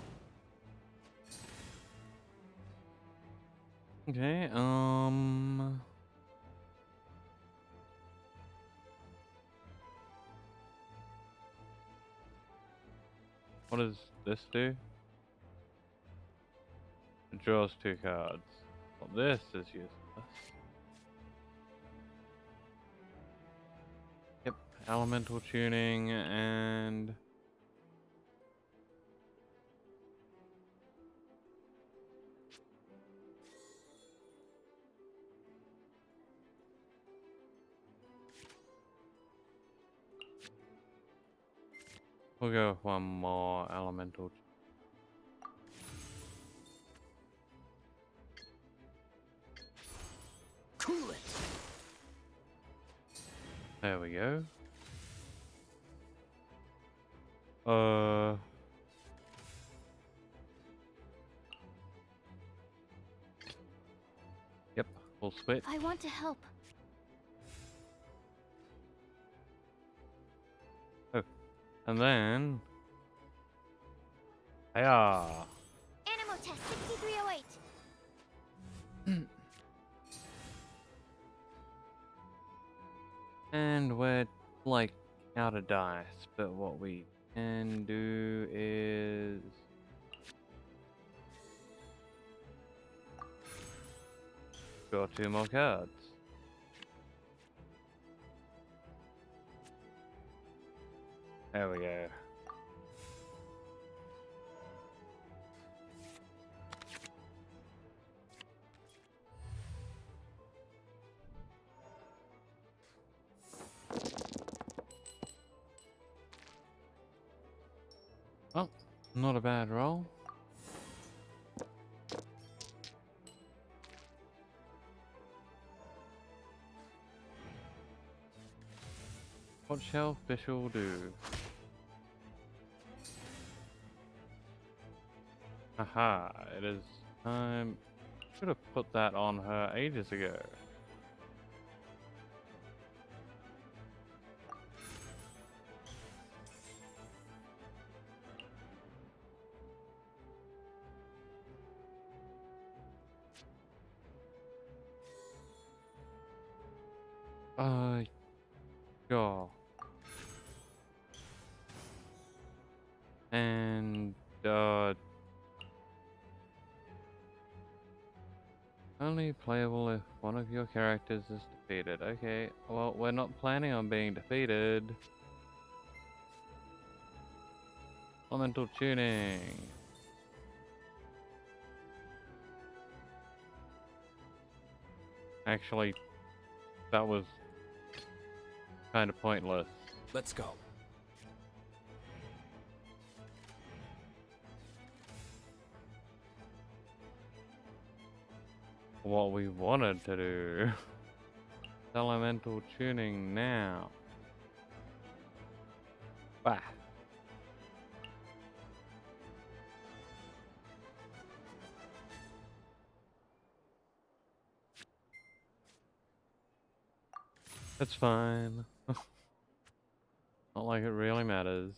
Okay, what does this do? It draws 2 cards. Well, this is useless. Yep, elemental tuning and we'll go with one more elemental. Cool it! There we go. Yep, we'll switch. I want to help. Oh, and then, yeah. Animo test 6308. And we're like out of dice, but what we can do is draw 2 more cards. There we go. Well, Not a bad roll. What shall Fischl do? Haha, it is time. Should have put that on her ages ago. Yeah. And, only playable if one of your characters is defeated. Okay, well, we're not planning on being defeated. Elemental tuning. Actually, that was kind of pointless. Let's go. What we wanted to do. Elemental tuning now. Bah. It's fine. Not like it really matters.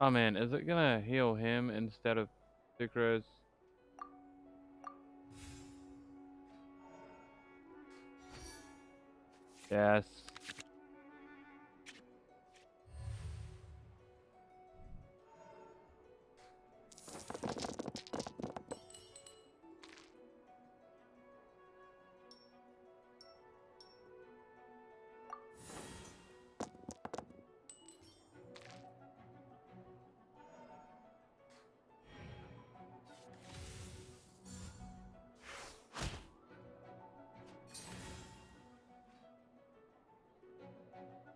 Oh man, is it gonna heal him instead of Sucrose? Yes.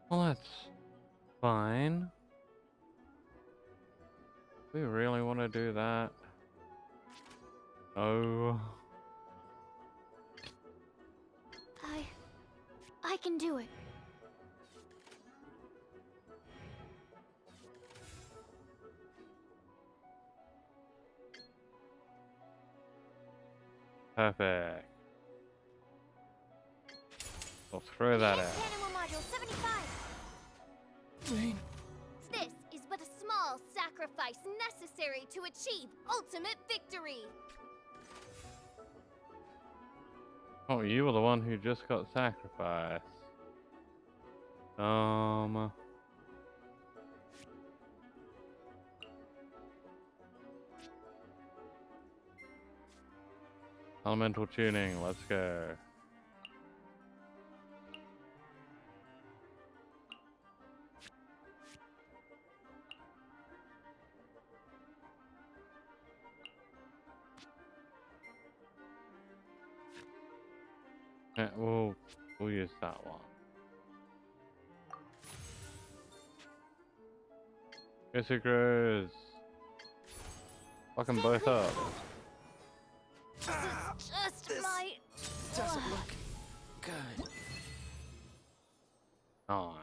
Well, that's fine. We really want to do that. Oh. I can do it. Perfect. We'll throw that out. Animal Module 75! This is but a small sacrifice necessary to achieve ultimate victory! Oh, you were the one who just got sacrificed. Elemental tuning, let's go. Yeah, we'll use that one. Go Sucrose. Fuck them both up. Just This my... doesn't look good. Aye.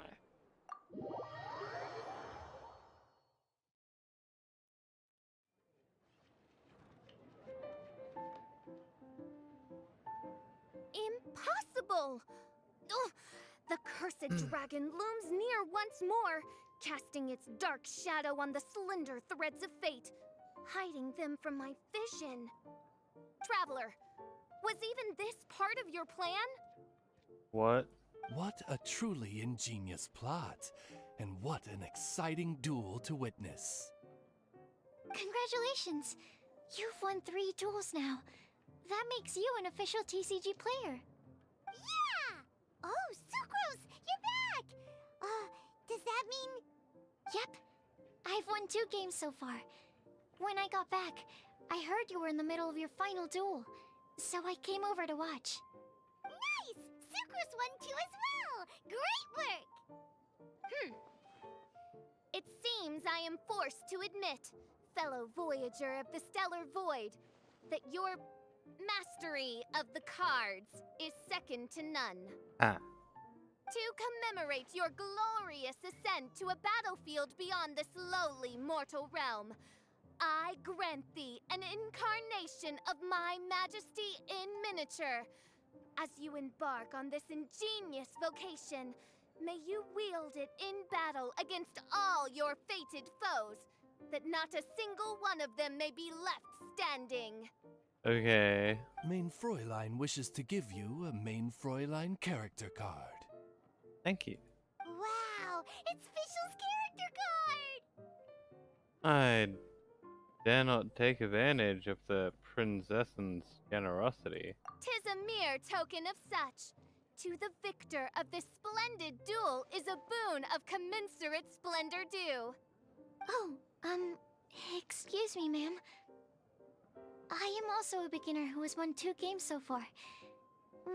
Impossible! Ugh, the cursed dragon looms near once more, casting its dark shadow on the slender threads of fate, hiding them from my vision. Traveler, was even this part of your plan? What? What a truly ingenious plot, and what an exciting duel to witness. Congratulations! You've won 3 duels now. That makes you an official TCG player. Yeah! Oh, Sucrose, you're back! Does that mean... Yep. I've won 2 games so far. When I got back, I heard you were in the middle of your final duel, so I came over to watch. Nice! Sucrose one too as well! Great work! It seems I am forced to admit, fellow voyager of the stellar void, that your mastery of the cards is second to none. Ah. To commemorate your glorious ascent to a battlefield beyond this lowly mortal realm, I grant thee an incarnation of my majesty in miniature. As you embark on this ingenious vocation, may you wield it in battle against all your fated foes, that not a single one of them may be left standing. Okay. Main Fräulein wishes to give you a Main Fräulein character card. Thank you. Wow, it's Fischl's character card! I dare not take advantage of the princess's generosity. 'Tis a mere token of such. To the victor of this splendid duel is a boon of commensurate splendor due. Oh, excuse me, ma'am. I am also a beginner who has won 2 games so far.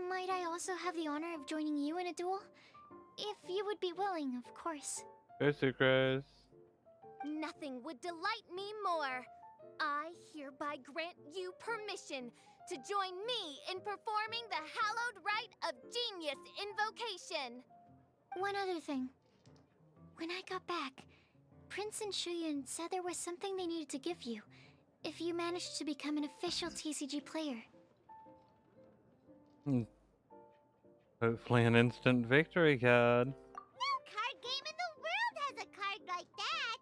Might I also have the honor of joining you in a duel? If you would be willing, of course. Go Sucrose. Nothing would delight me more. I hereby grant you permission to join me in performing the hallowed rite of genius invocation. One other thing. When I got back, Prince and Shuyan said there was something they needed to give you if you managed to become an official TCG player. Hopefully an instant victory card. No card game in the world has a card like that!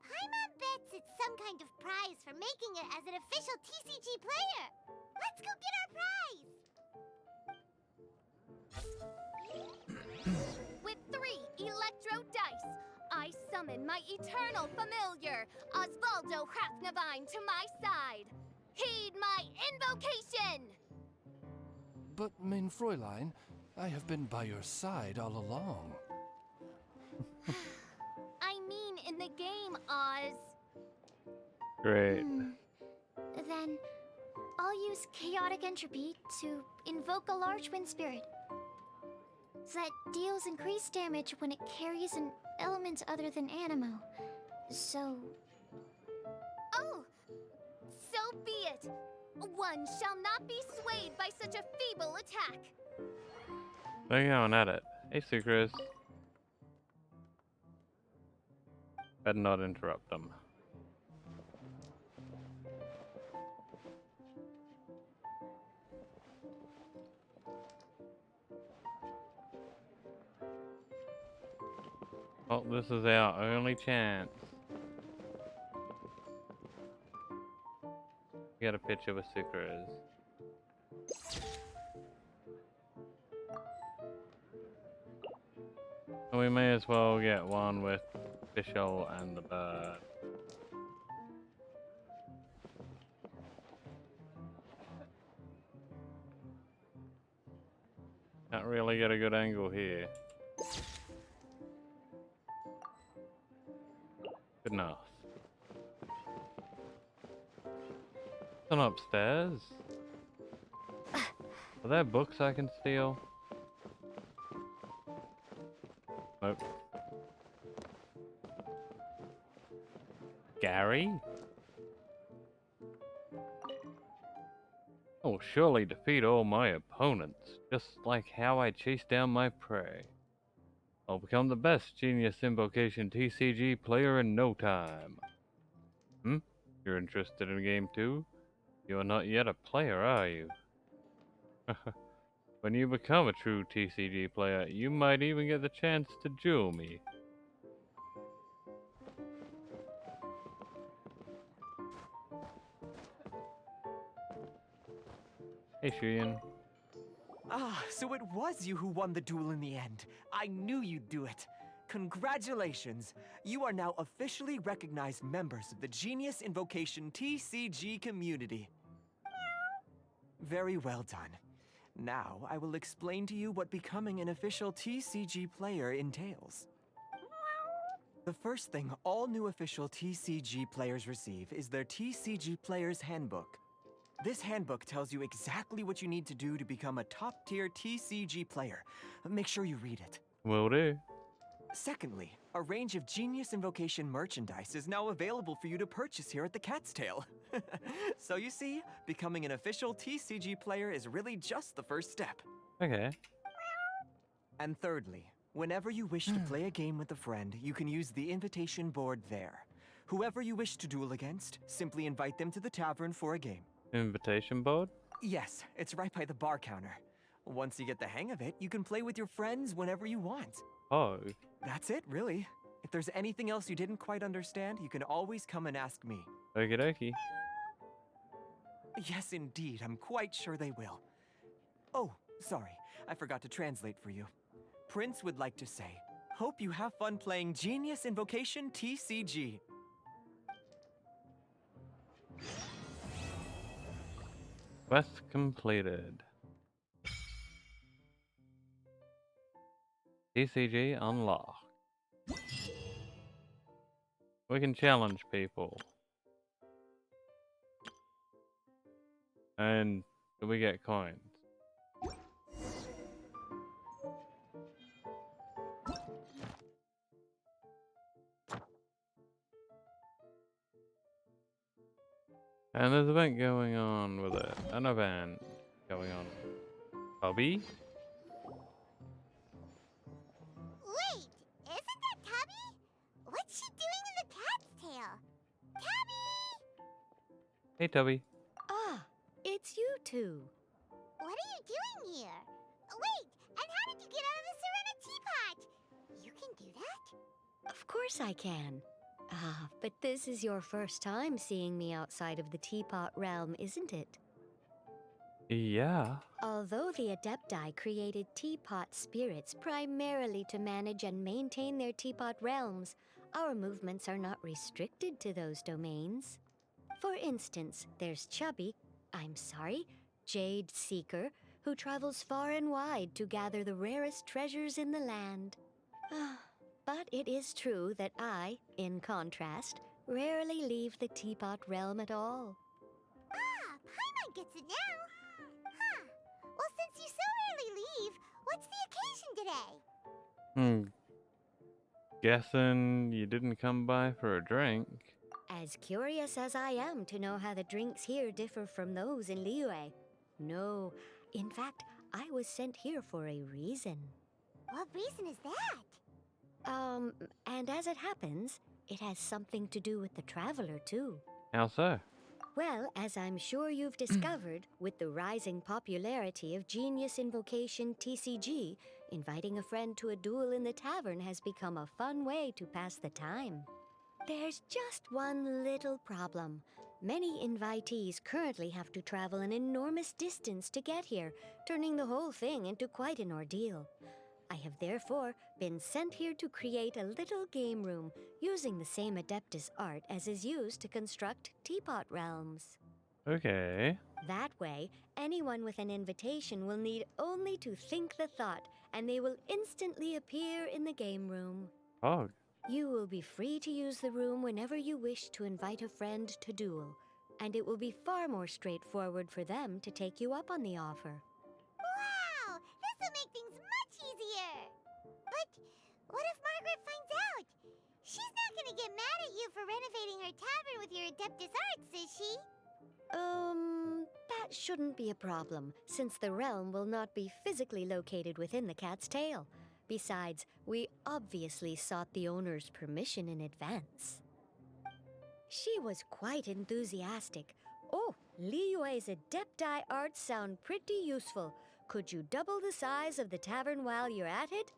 Paimon bets it's some kind of prize for making it as an official TCG player! Let's go get our prize! With 3 electro dice, I summon my eternal familiar, Osvaldo Hrafnavine, to my side. Heed my invocation! But, Main Fräulein, I have been by your side all along. I mean in the game, Oz. Great. Then, I'll use Chaotic Entropy to invoke a large wind spirit that deals increased damage when it carries an element other than Animo. So... Oh, so be it. One shall not be swayed by such a feeble attack. They're going at it. Hey Sucrose. Better not interrupt them. Oh, this is our only chance. Get a picture with Sucrose. And we may as well get one with Fischl and the bird. Can't really get a good angle here. Good enough. Come upstairs. Are there books I can steal? Nope. Gary? Oh, surely defeat all my opponents, just like how I chase down my prey. I'll become the best Genius Invocation TCG player in no time. You're interested in game 2? You are not yet a player, are you? When you become a true TCG player, you might even get the chance to duel me. Hey, Shuyan. Ah, so it was you who won the duel in the end. I knew you'd do it. Congratulations. You are now officially recognized members of the Genius Invocation TCG community. Very well done. Now, I will explain to you what becoming an official TCG player entails. The first thing all new official TCG players receive is their TCG Player's Handbook. This handbook tells you exactly what you need to do to become a top-tier TCG player. Make sure you read it. Will do. Secondly, a range of Genius Invocation merchandise is now available for you to purchase here at the Cat's Tail. So you see, becoming an official TCG player is really just the first step. Okay. And thirdly, whenever you wish to play a game with a friend, you can use the invitation board there. Whoever you wish to duel against, simply invite them to the tavern for a game. Invitation board? Yes, it's right by the bar counter. Once you get the hang of it, you can play with your friends whenever you want. Oh. That's it, really. If there's anything else you didn't quite understand, you can always come and ask me. Okie dokie. Yes, indeed. I'm quite sure they will. Oh, sorry. I forgot to translate for you. Prince would like to say, hope you have fun playing Genius Invocation TCG. Quest completed. TCG unlocked. We can challenge people. And we get coins. And there's an event going on with it. An event going on. Hobby? Wait, isn't that Tubby? What's she doing in the cat's tail? Tubby! Hey, Tubby. Ah, it's you two. What are you doing here? Wait, and how did you get out of the ceramic teapot? You can do that? Of course I can. Ah, but this is your first time seeing me outside of the teapot realm, isn't it? Yeah. Although the Adepti created teapot spirits primarily to manage and maintain their teapot realms, our movements are not restricted to those domains. For instance, there's Jade Seeker, who travels far and wide to gather the rarest treasures in the land. But it is true that I, in contrast, rarely leave the teapot realm at all. Ah, Paimon gets it now. Huh. Well, since you so rarely leave, what's the occasion today? Guessing you didn't come by for a drink. As curious as I am to know how the drinks here differ from those in Liyue. No, in fact, I was sent here for a reason. What reason is that? And as it happens, it has something to do with the Traveler, too. How so? Well, as I'm sure you've discovered, with the rising popularity of Genius Invocation TCG, inviting a friend to a duel in the tavern has become a fun way to pass the time. There's just one little problem. Many invitees currently have to travel an enormous distance to get here, turning the whole thing into quite an ordeal. I have therefore been sent here to create a little game room using the same Adeptus art as is used to construct teapot realms. Okay. That way, anyone with an invitation will need only to think the thought, and they will instantly appear in the game room. Oh. You will be free to use the room whenever you wish to invite a friend to duel, and it will be far more straightforward for them to take you up on the offer. Wow! This will make things much easier! But what if Margaret finds out? She's not gonna get mad at you for renovating her tavern with your Adeptus arts, is she? That shouldn't be a problem, since the realm will not be physically located within the Cat's Tail. Besides, we obviously sought the owner's permission in advance. She was quite enthusiastic. Oh, Liyue's Adepti arts sound pretty useful. Could you double the size of the tavern while you're at it?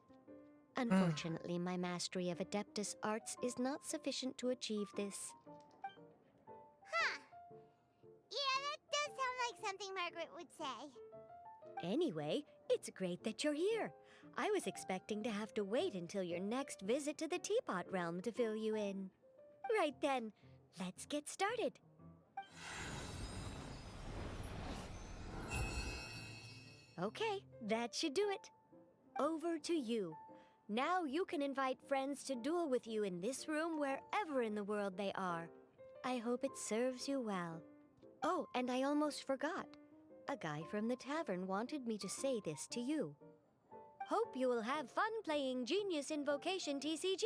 Unfortunately, my mastery of Adeptus arts is not sufficient to achieve this. Huh. Yeah, that does sound like something Margaret would say. Anyway, it's great that you're here. I was expecting to have to wait until your next visit to the Teapot Realm to fill you in. Right then, let's get started. Okay, that should do it. Over to you. Now you can invite friends to duel with you in this room wherever in the world they are. I hope it serves you well. Oh, and I almost forgot. A guy from the tavern wanted me to say this to you. Hope you will have fun playing Genius Invocation TCG.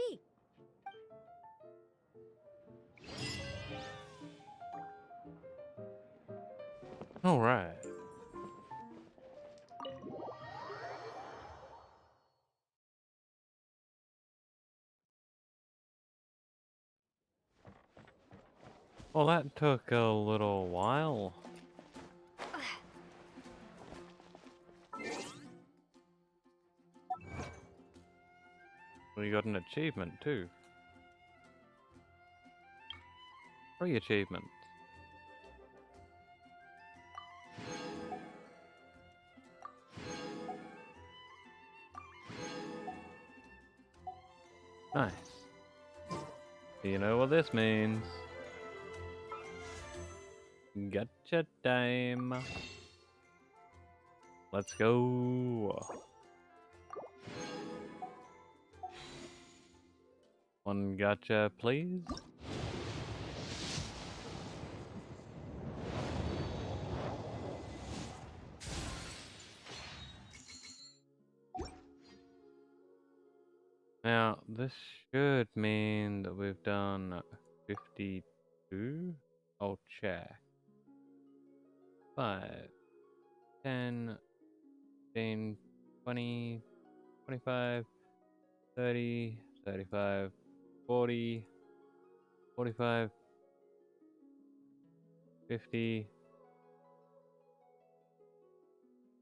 Alright. Well, that took a little while. We got an achievement too. 3 achievements. Nice. Do you know what this means? Gotcha time. Let's go. One gotcha, please. Now, this should mean that we've done 52. I'll check. 5, 10, 15, 20, 25, 30, 35, 40, 45, 50,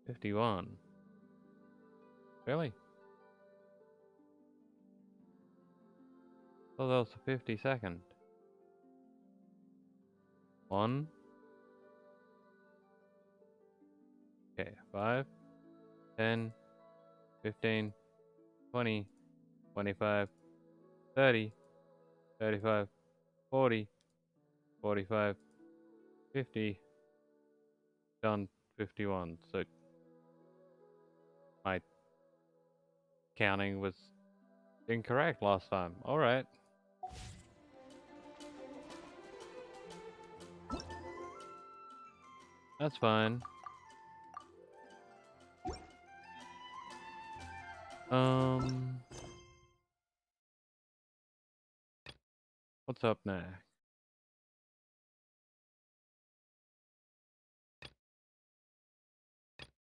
51. Really? Oh, that was the 52nd. 1. Okay, 5, 10, 15, 20, 25, 30, 35, 40, 45, 50, done 51. So my counting was incorrect last time. Alright. That's fine. What's up next?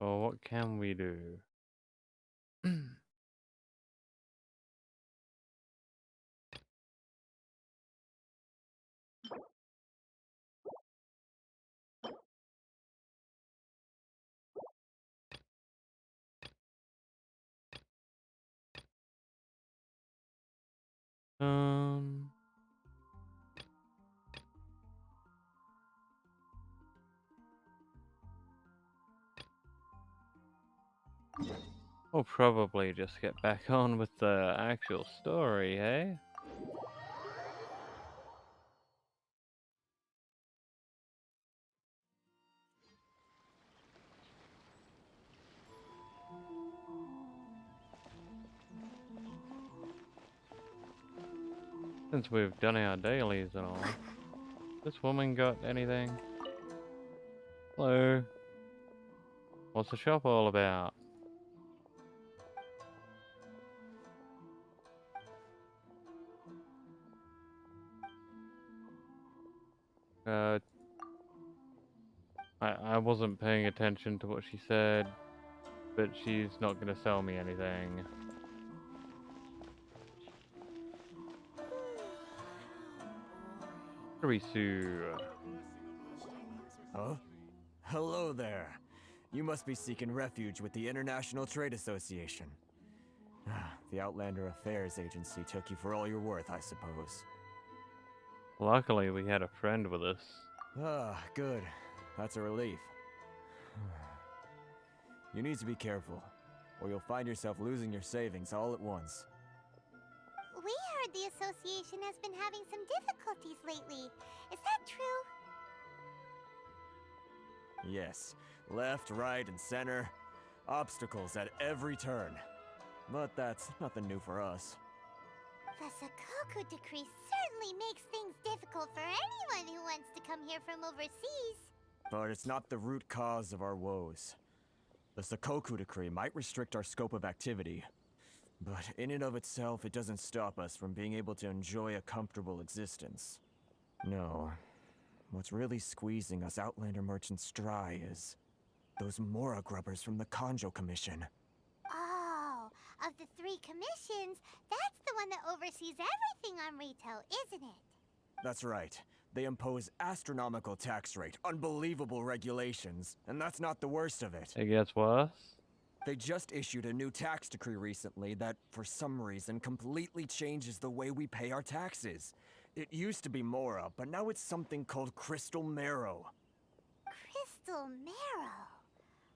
Oh, what can we do? We'll probably just get back on with the actual story, hey? Since we've done our dailies and all. This woman got anything? Hello? What's the shop all about? I wasn't paying attention to what she said, but she's not gonna sell me anything. Kurisu. Huh? Hello there. You must be seeking refuge with the International Trade Association. The Outlander Affairs Agency took you for all you're worth, I suppose. Luckily, we had a friend with us. Ah, good. That's a relief. You need to be careful, or you'll find yourself losing your savings all at once. We heard the association has been having some difficulties lately. Is that true? Yes, left, right, and center. Obstacles at every turn. But that's nothing new for us. The Sakoku decree certainly certainly makes things difficult for anyone who wants to come here from overseas. But it's not the root cause of our woes. The Sakoku decree might restrict our scope of activity, but in and of itself, it doesn't stop us from being able to enjoy a comfortable existence. No. What's really squeezing us Outlander merchants dry is those Mora grubbers from the Kanjo Commission. Oh, of the 3 commissions, that's the one that oversees everything on retail, isn't it? That's right. They impose astronomical tax rate, unbelievable regulations, and that's not the worst of it. It gets worse. They just issued a new tax decree recently that, for some reason, completely changes the way we pay our taxes. It used to be Mora, but now it's something called Crystal Marrow. Crystal Marrow?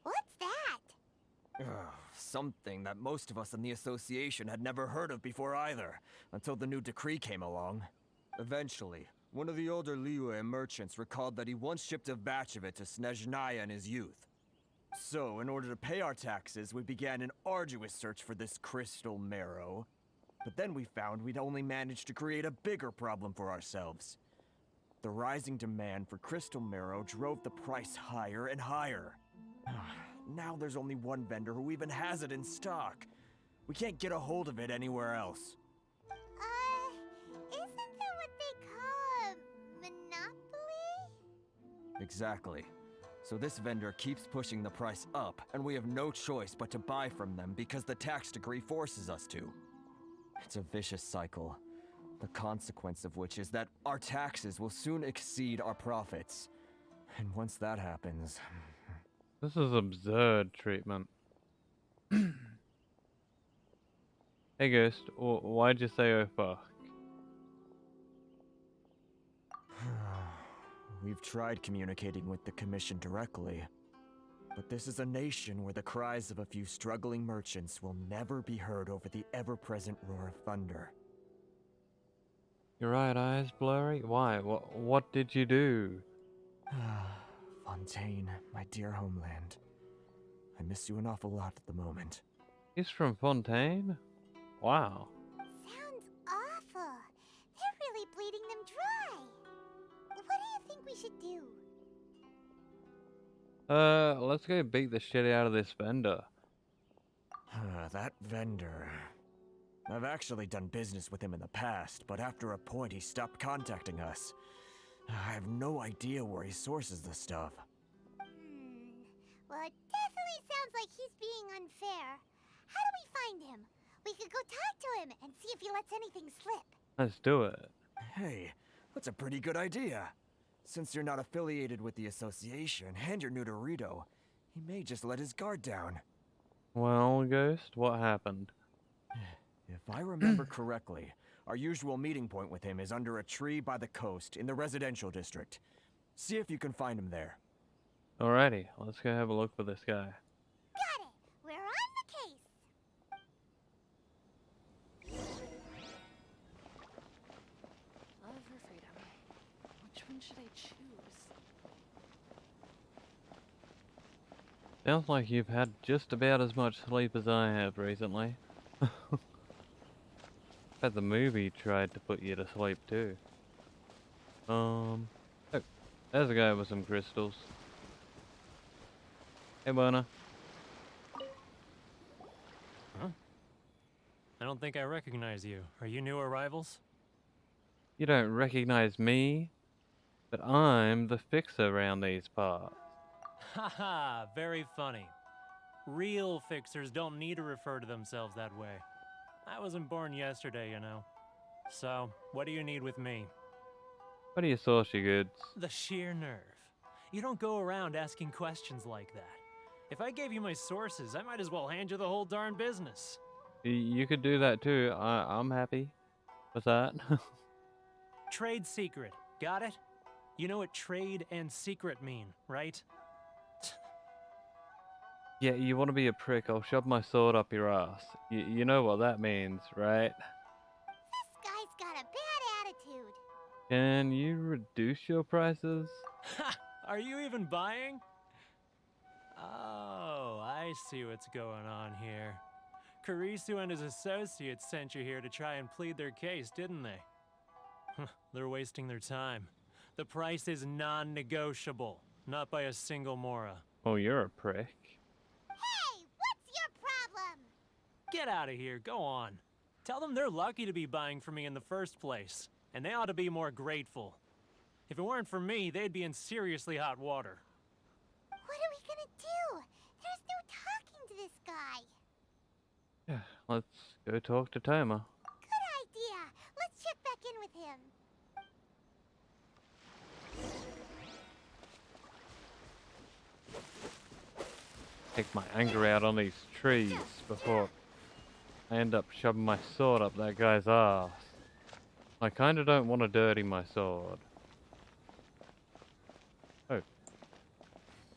What's that? Something that most of us in the association had never heard of before either, until the new decree came along. Eventually, one of the older Liyue merchants recalled that he once shipped a batch of it to Snezhnaya in his youth. So, in order to pay our taxes, we began an arduous search for this Crystal Marrow. But then we found we'd only managed to create a bigger problem for ourselves. The rising demand for Crystal Marrow drove the price higher and higher. Now there's only one vendor who even has it in stock. We can't get a hold of it anywhere else. Isn't that what they call a monopoly? Exactly. So this vendor keeps pushing the price up, and we have no choice but to buy from them because the tax decree forces us to. It's a vicious cycle, the consequence of which is that our taxes will soon exceed our profits. And once that happens... This is absurd treatment. Hey Ghost, why'd you say oh fuck? We've tried communicating with the Commission directly, but this is a nation where the cries of a few struggling merchants will never be heard over the ever-present roar of thunder. Your right eye's blurry? Why? What did you do? Fontaine, my dear homeland. I miss you an awful lot at the moment. He's from Fontaine? Wow. Sounds awful. They're really bleeding them dry. What do you think we should do? Let's go beat the shit out of this vendor. That vendor... I've actually done business with him in the past, but after a point he stopped contacting us. I have no idea where he sources the stuff. Well, it definitely sounds like he's being unfair. How do we find him? We could go talk to him and see if he lets anything slip. Let's do it. Hey, that's a pretty good idea. Since you're not affiliated with the association and you're new to Rito, he may just let his guard down. Well, Ghost, what happened? If I remember correctly, our usual meeting point with him is under a tree by the coast in the residential district. See if you can find him there. Alrighty, let's go have a look for this guy. Got it! We're on the case! Love or freedom? Which one should I choose? Sounds like you've had just about as much sleep as I have recently. Bet the movie tried to put you to sleep too. Oh, there's a guy with some crystals. Hey, Bona. Huh? I don't think I recognize you. Are you new arrivals? You don't recognize me, but I'm the fixer around these parts. Haha, very funny. Real fixers don't need to refer to themselves that way. I wasn't born yesterday, you know. So, what do you need with me? What do you source your goods? The sheer nerve. You don't go around asking questions like that. If I gave you my sources, I might as well hand you the whole darn business. You could do that too. I'm happy with that. Trade secret. Got it? You know what trade and secret mean, right? Yeah, you want to be a prick, I'll shove my sword up your ass. You know what that means, right? This guy's got a bad attitude. Can you reduce your prices? Ha! Are you even buying? Oh, I see what's going on here. Karisu and his associates sent you here to try and plead their case, didn't they? They're wasting their time. The price is non-negotiable. Not by a single Mora. Oh, you're a prick. Hey, what's your problem? Get out of here, go on. Tell them they're lucky to be buying from me in the first place, and they ought to be more grateful. If it weren't for me, they'd be in seriously hot water. What are we gonna do? There's no talking to this guy. Yeah, let's go talk to Toma. Good idea. Let's check back in with him. Take my anger out on these trees before I end up shoving my sword up that guy's ass. I kinda don't want to dirty my sword. Oh.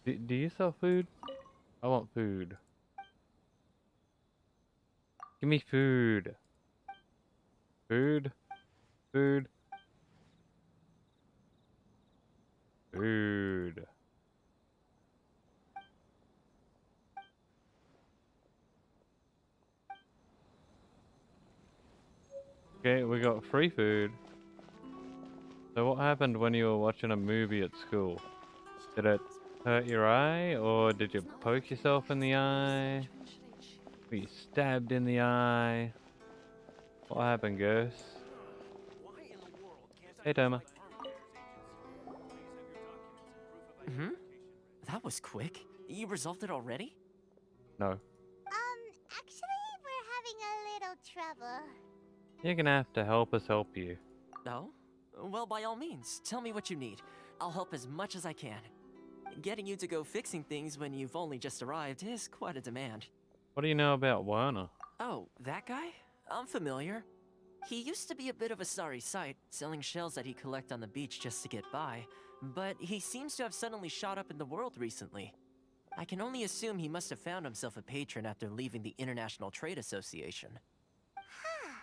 Do you sell food? I want food. Give me food. Food. Food. Food. Okay, we got free food. So what happened when you were watching a movie at school? Did it hurt your eye, or did you poke yourself in the eye? Were you stabbed in the eye? What happened, Ghost? Hey, Toma. Hmm? That was quick. You resolved it already? No. Actually, we're having a little trouble. You're gonna have to help us help you. No? Well, by all means, tell me what you need. I'll help as much as I can. Getting you to go fixing things when you've only just arrived is quite a demand. What do you know about Werner? Oh, that guy? I'm familiar. He used to be a bit of a sorry sight, selling shells that he'd collect on the beach just to get by, but he seems to have suddenly shot up in the world recently. I can only assume he must have found himself a patron after leaving the International Trade Association. Huh.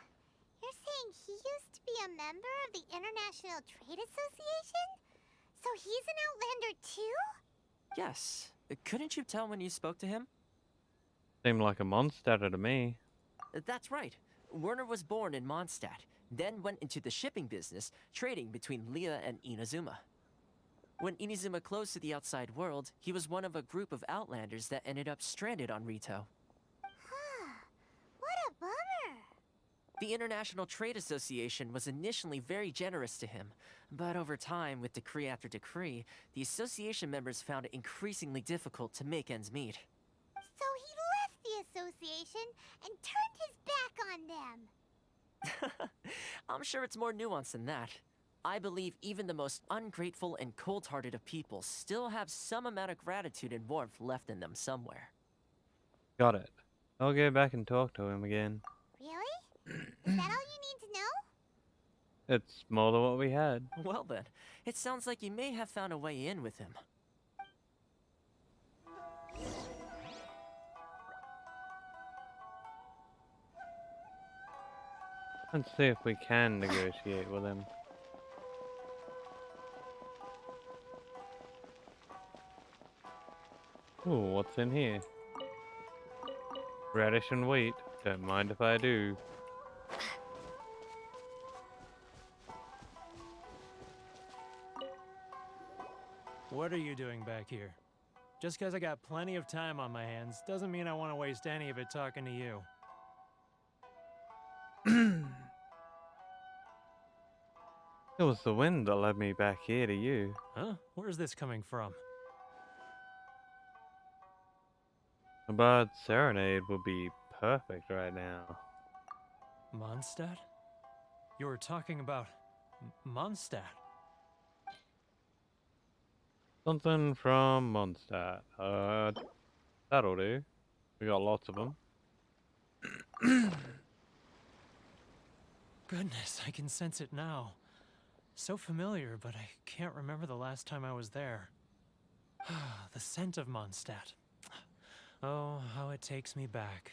You're saying he used to be a member of the International Trade Association? So he's an Outlander too? Yes. Couldn't you tell when you spoke to him? Seemed like a monster to me. That's right. Werner was born in Mondstadt, then went into the shipping business, trading between Leah and Inazuma. When Inazuma closed to the outside world, he was one of a group of Outlanders that ended up stranded on Rito. Huh. What a bummer. The International Trade Association was initially very generous to him, but over time, with decree after decree, the association members found it increasingly difficult to make ends meet. So he left the association and turned his back on them. I'm sure it's more nuanced than that. I believe even the most ungrateful and cold-hearted of people still have some amount of gratitude and warmth left in them somewhere. Got it. I'll go back and talk to him again. Really? Is that all you need to know? It's more than what we had. Well then, it sounds like you may have found a way in with him. Let's see if we can negotiate with him. Ooh, what's in here? Radish and wheat. Don't mind if I do. What are you doing back here? Just because I got plenty of time on my hands doesn't mean I want to waste any of it talking to you. It was the wind that led me back here to you. Huh? Where's this coming from? A bird's serenade would be perfect right now. Mondstadt? You were talking about Mondstadt. Something from Mondstadt. That'll do. We got lots of them. Goodness, I can sense it now. So familiar, but I can't remember the last time I was there. The scent of Mondstadt. Oh, how it takes me back.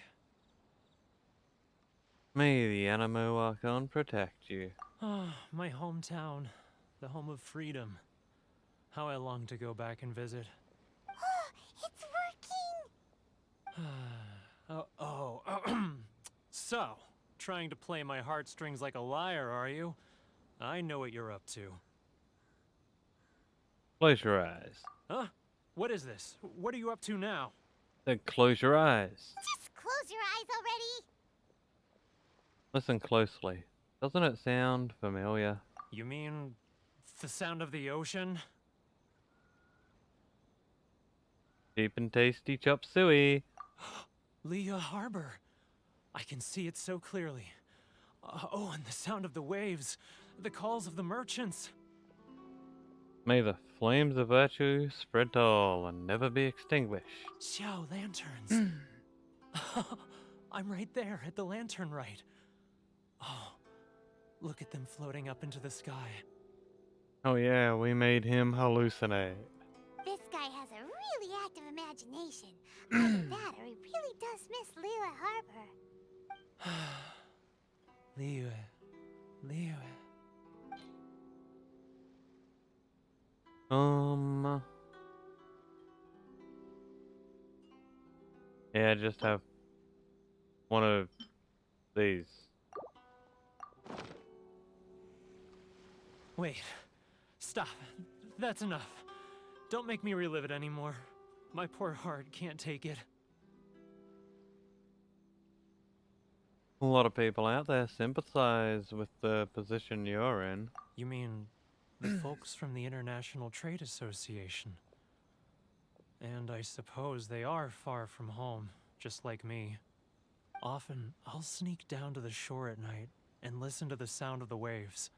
May the Animo Archon protect you. Ah, my hometown. The home of freedom. How I long to go back and visit. It's working! So, trying to play my heartstrings like a liar, are you? I know what you're up to. Close your eyes. Huh? What is this? What are you up to now? Then close your eyes. Just close your eyes already. Listen closely. Doesn't it sound familiar? You mean the sound of the ocean? Cheap and tasty chop suey. Leah Harbor. I can see it so clearly. Oh, and the sound of the waves. The calls of the merchants. May the flames of virtue spread to all and never be extinguished. Xiao lanterns. I'm right there at the lantern right. Oh, look at them floating up into the sky. Oh yeah, we made him hallucinate. This guy has a really active imagination. Either that or he really does miss Liyue Harbor. Liyue. Yeah, just have one of these. Wait. Stop. That's enough. Don't make me relive it anymore. My poor heart can't take it. A lot of people out there sympathize with the position you're in. You mean the folks from the International Trade Association? And I suppose they are far from home, just like me. Often, I'll sneak down to the shore at night and listen to the sound of the waves.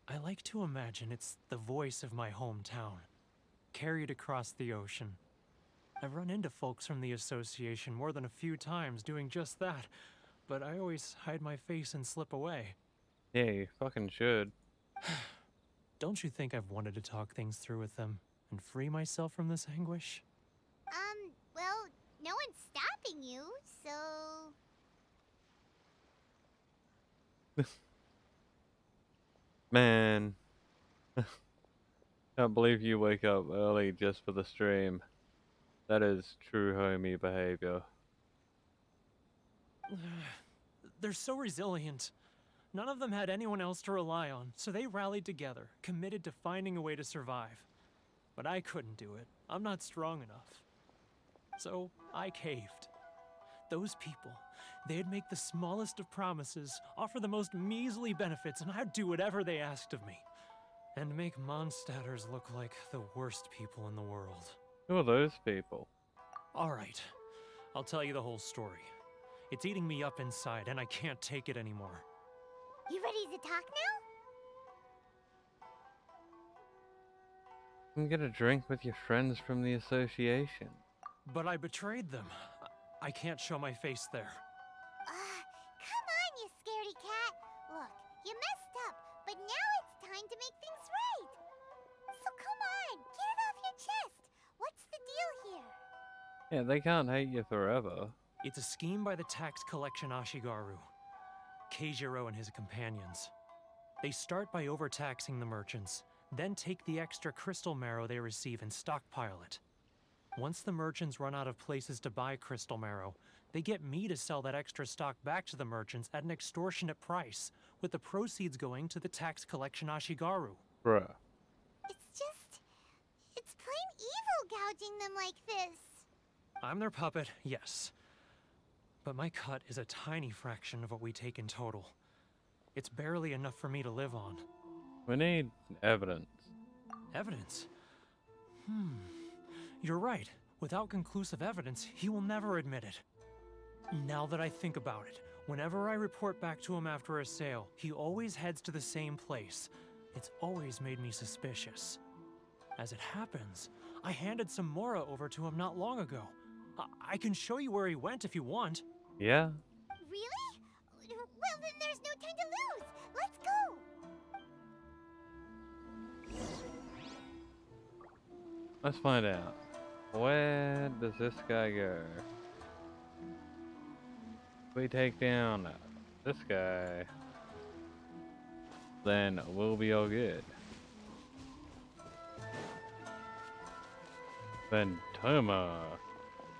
I like to imagine it's the voice of my hometown, carried across the ocean. I've run into folks from the association more than a few times doing just that, but I always hide my face and slip away. Yeah, you fucking should. Don't you think I've wanted to talk things through with them and free myself from this anguish? Well, no one's stopping you, so... Man. Can't believe you wake up early just for the stream. That is true homie behavior. They're so resilient. None of them had anyone else to rely on, so they rallied together, committed to finding a way to survive. But I couldn't do it. I'm not strong enough. So I caved. Those people, they'd make the smallest of promises, offer the most measly benefits, and I'd do whatever they asked of me. And make Mondstadters look like the worst people in the world. Who are those people? Alright, I'll tell you the whole story. It's eating me up inside, and I can't take it anymore. You ready to talk now? You can get a drink with your friends from the association. But I betrayed them. I can't show my face there. Come on, you scaredy cat. Look, you messed up, but now it's time to make things right. So come on, get it off your chest. What's the deal here? Yeah, they can't hate you forever. It's a scheme by the tax collection Ashigaru, Keijiro and his companions. They start by overtaxing the merchants, then take the extra crystal marrow they receive and stockpile it. Once the merchants run out of places to buy crystal marrow, they get me to sell that extra stock back to the merchants at an extortionate price, with the proceeds going to the tax collection Ashigaru. Bruh. It's plain evil gouging them like this. I'm their puppet, yes. But my cut is a tiny fraction of what we take in total. It's barely enough for me to live on. We need evidence. Evidence? You're right. Without conclusive evidence, he will never admit it. Now that I think about it, whenever I report back to him after a sale, he always heads to the same place. It's always made me suspicious. As it happens, I handed some Mora over to him not long ago. I can show you where he went if you want. Yeah? Really? Well, then there's no time to lose. Let's go. Let's find out. Where does this guy go? If we take down this guy, then we'll be all good. Phantoma.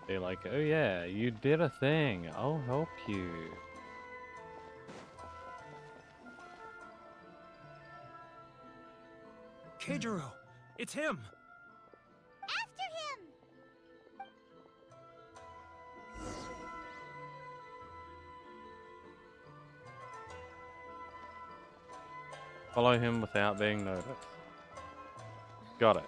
They're like, oh yeah, you did a thing. I'll help you. Keijiro! It's him! After him! Follow him without being noticed. Got it.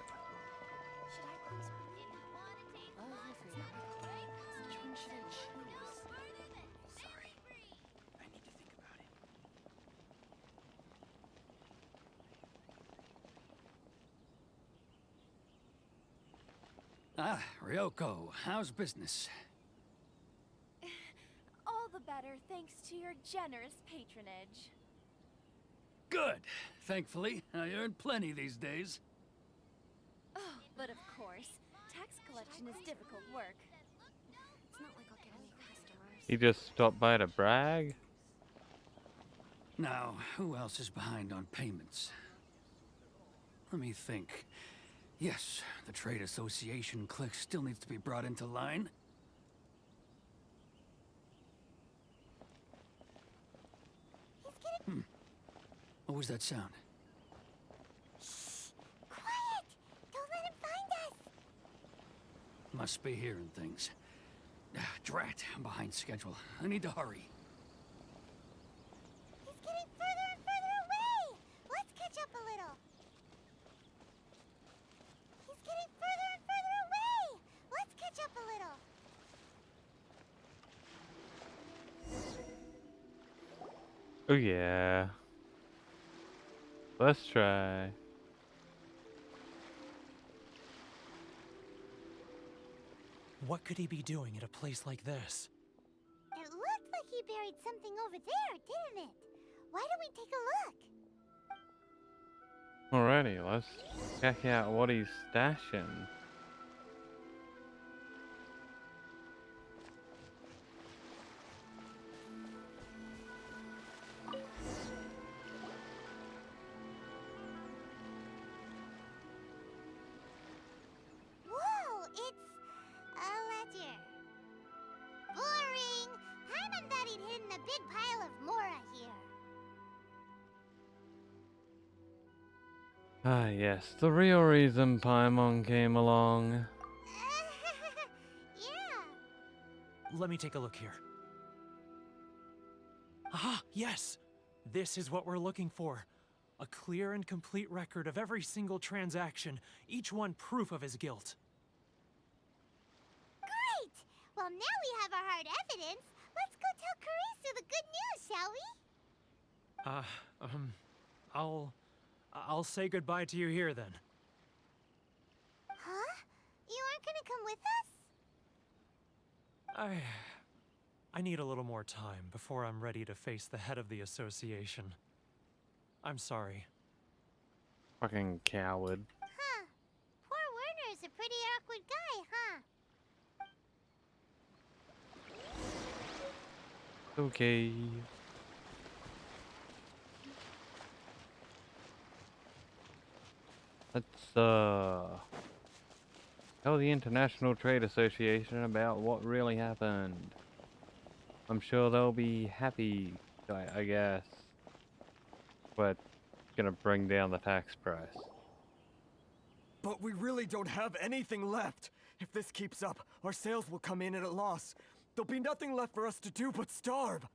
Ah, Ryoko, how's business? All the better thanks to your generous patronage. Good. Thankfully, I earn plenty these days. Oh, but of course, tax collection is difficult work. It's not like I'll get any customers. He just stopped by to brag? Now, who else is behind on payments? Let me think. Yes, the Trade Association clique still needs to be brought into line. What was that sound? Shh! Quiet! Don't let him find us! Must be hearing things. Drat, I'm behind schedule. I need to hurry. He's getting further and further away! Let's catch up a little. He's getting further and further away! Let's catch up a little. Oh yeah. Let's try. What could he be doing at a place like this? It looked like he buried something over there, didn't it? Why don't we take a look? Alrighty, let's check out what he's stashing. Whoa, it's a ledger. Boring! Paimon thought he'd hidden a big pile of Mora here. Ah yes, the real reason Paimon came along. Yeah. Let me take a look here. Ah, yes! This is what we're looking for. A clear and complete record of every single transaction, each one proof of his guilt. Great! Well, now we have our hard evidence. Let's go tell Karisu the good news, shall we? I'll say goodbye to you here then. Huh? You aren't gonna come with us? I need a little more time before I'm ready to face the head of the association. I'm sorry. Fucking coward. Huh. Poor Werner's a pretty awkward guy, huh? Okay. Let's tell the International Trade Association about what really happened. I'm sure they'll be happy, I guess. But it's gonna bring down the tax price. But we really don't have anything left. If this keeps up, our sales will come in at a loss. There'll be nothing left for us to do but starve.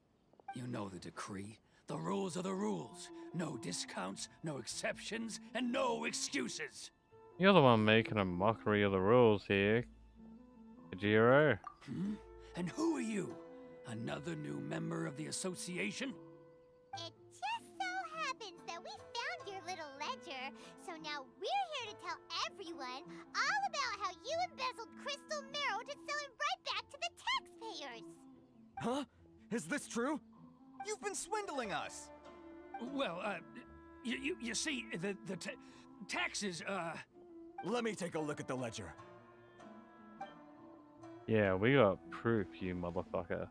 You know the decree. The rules are the rules. No discounts, no exceptions, and no excuses. You're the one making a mockery of the rules here, Kajiro. And who are you? Another new member of the association? It just so happens that we found your little ledger, so now we're here to tell everyone all about how you embezzled crystal marrow to sell it right back to the taxpayers. Huh? Is this true? You've been swindling us! Well, you see, the taxes, Let me take a look at the ledger. Yeah, we got proof, you motherfucker.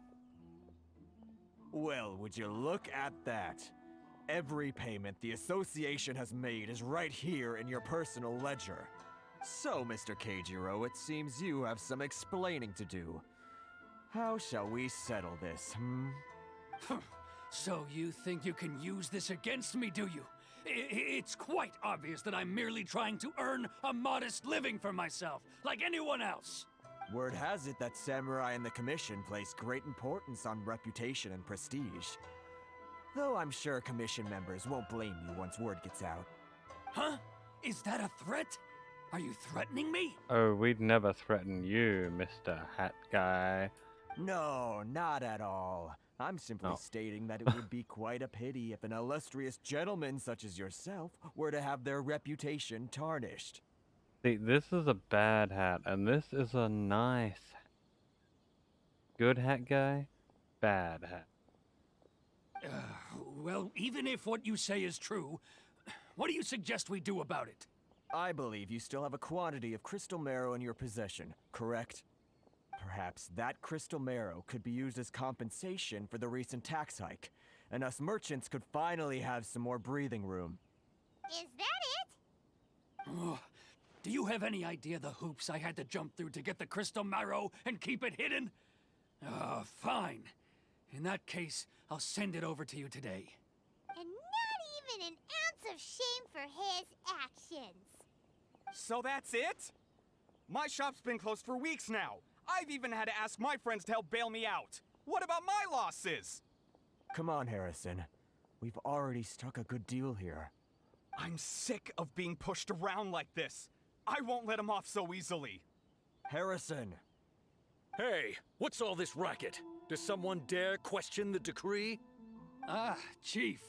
Well, would you look at that? Every payment the association has made is right here in your personal ledger. So, Mr. Keijiro, it seems you have some explaining to do. How shall we settle this, So you think you can use this against me, do you? It's quite obvious that I'm merely trying to earn a modest living for myself, like anyone else. Word has it that samurai in the commission place great importance on reputation and prestige. Though I'm sure commission members won't blame you once word gets out. Huh? Is that a threat? Are you threatening me? Oh, we'd never threaten you, Mr. Hat Guy. No, not at all. I'm simply Oh. stating that it would be quite a pity if an illustrious gentleman such as yourself were to have their reputation tarnished. See, this is a bad hat, and this is a nice hat. Good hat guy, bad hat. Well, even if what you say is true, what do you suggest we do about it? I believe you still have a quantity of crystal marrow in your possession, correct? Perhaps that crystal marrow could be used as compensation for the recent tax hike, and us merchants could finally have some more breathing room. Is that it? Oh, do you have any idea the hoops I had to jump through to get the crystal marrow and keep it hidden? Fine. In that case, I'll send it over to you today. And not even an ounce of shame for his actions. So that's it? My shop's been closed for weeks now. I've even had to ask my friends to help bail me out. What about my losses? Come on, Harrison. We've already struck a good deal here. I'm sick of being pushed around like this. I won't let him off so easily. Harrison! Hey, what's all this racket? Does someone dare question the decree? Ah, Chief,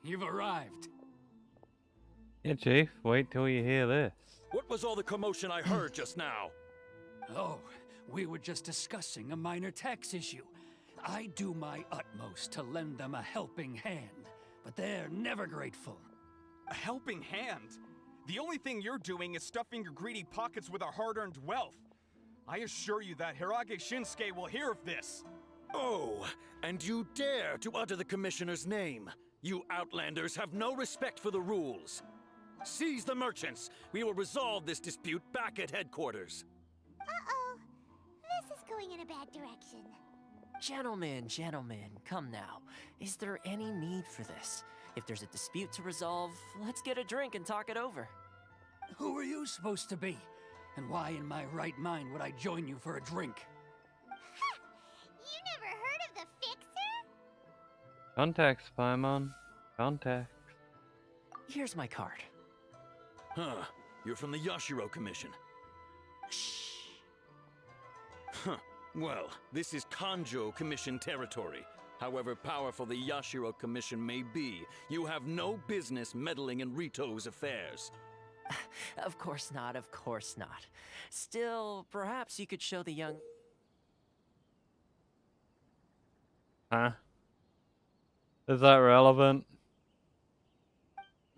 you've arrived. Yeah, Chief, wait till you hear this. What was all the commotion I heard just now? Oh, we were just discussing a minor tax issue. I do my utmost to lend them a helping hand, but they're never grateful. A helping hand? The only thing you're doing is stuffing your greedy pockets with our hard-earned wealth. I assure you that Hirage Shinsuke will hear of this. Oh, and you dare to utter the Commissioner's name. You Outlanders have no respect for the rules. Seize the merchants. We will resolve this dispute back at headquarters. Uh-oh. This is going in a bad direction. Gentlemen, come now. Is there any need for this? If there's a dispute to resolve, let's get a drink and talk it over. Who are you supposed to be? And why in my right mind would I join you for a drink? Ha! You never heard of the Fixer? Contacts, Paimon. Contacts. Here's my card. Huh. You're from the Yashiro Commission. Shh. Huh. Well, this is Kanjo Commission territory. However powerful the Yashiro Commission may be, you have no business meddling in Rito's affairs. Of course not, of course not. Still, perhaps you could show the young... Huh? Is that relevant?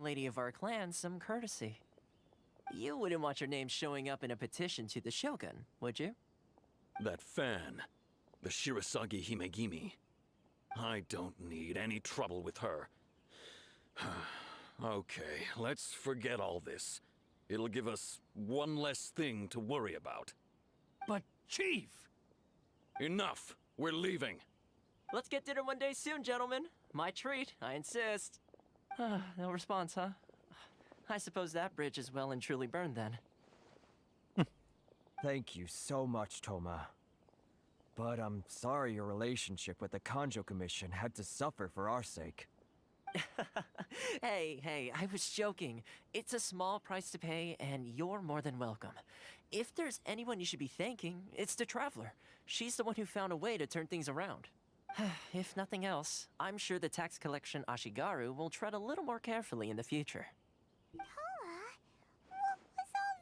lady of our clan some courtesy. You wouldn't want your name showing up in a petition to the Shogun, would you? That fan, the Shirasagi Himegimi. I don't need any trouble with her. Okay, let's forget all this. It'll give us one less thing to worry about. But, Chief! Enough! We're leaving. Let's get dinner one day soon, gentlemen. My treat, I insist. No response, huh? I suppose that bridge is well and truly burned then. Thank you so much, Toma. But I'm sorry your relationship with the Kanjo Commission had to suffer for our sake. Hey, I was joking. It's a small price to pay, and you're more than welcome. If there's anyone you should be thanking, it's the Traveler. She's the one who found a way to turn things around. If nothing else, I'm sure the tax collection Ashigaru will tread a little more carefully in the future. Toma, what was all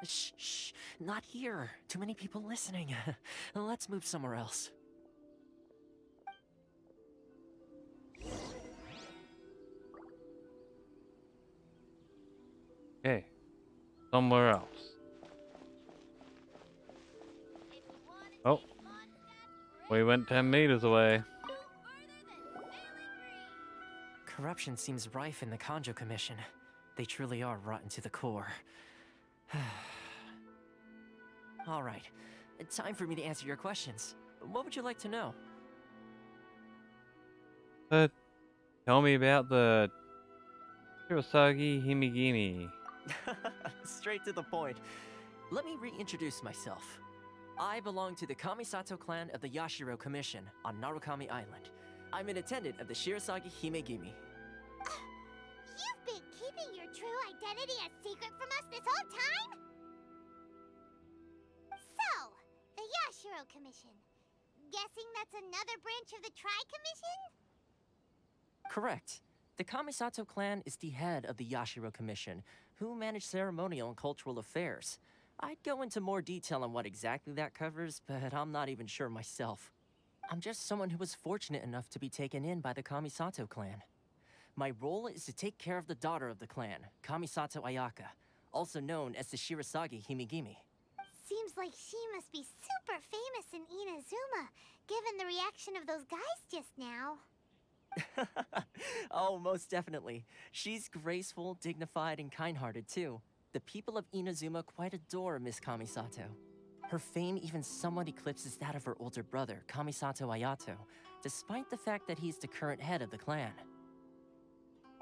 that? Shh, not here. Too many people listening. Let's move somewhere else. Okay. Somewhere else. Oh. We went 10 meters away. Corruption seems rife in the Kanjo Commission. They truly are rotten to the core. All right. Time for me to answer your questions. What would you like to know? Tell me about the Shirosagi Himigimi. Straight to the point. Let me reintroduce myself. I belong to the Kamisato clan of the Yashiro Commission on Narukami Island. I'm an attendant of the Shirosagi Himegimi. You've been keeping your true identity a secret from us this whole time? So, the Yashiro Commission. Guessing that's another branch of the Tri-Commission? Correct. The Kamisato clan is the head of the Yashiro Commission, who manage ceremonial and cultural affairs. I'd go into more detail on what exactly that covers, but I'm not even sure myself. I'm just someone who was fortunate enough to be taken in by the Kamisato clan. My role is to take care of the daughter of the clan, Kamisato Ayaka, also known as the Shirosagi Himigimi. Seems like she must be super famous in Inazuma, given the reaction of those guys just now. Oh, most definitely. She's graceful, dignified, and kind-hearted too. The people of Inazuma quite adore Miss Kamisato. Her fame even somewhat eclipses that of her older brother, Kamisato Ayato, despite the fact that he's the current head of the clan.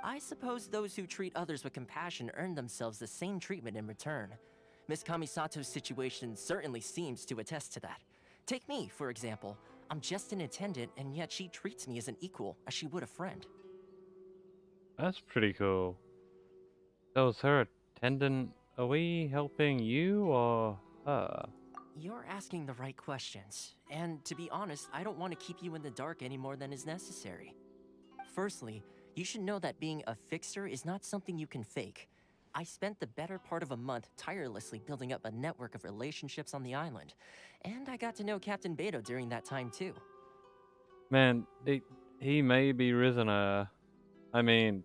I suppose those who treat others with compassion earn themselves the same treatment in return. Miss Kamisato's situation certainly seems to attest to that. Take me, for example. I'm just an attendant, and yet she treats me as an equal, as she would a friend. That's pretty cool. So is her attendant, are we helping you or her? You're asking the right questions, and to be honest, I don't want to keep you in the dark any more than is necessary. Firstly, you should know that being a fixer is not something you can fake. I spent the better part of a month tirelessly building up a network of relationships on the island, and I got to know Captain Beto during that time too. Man, he may be risen a... I mean,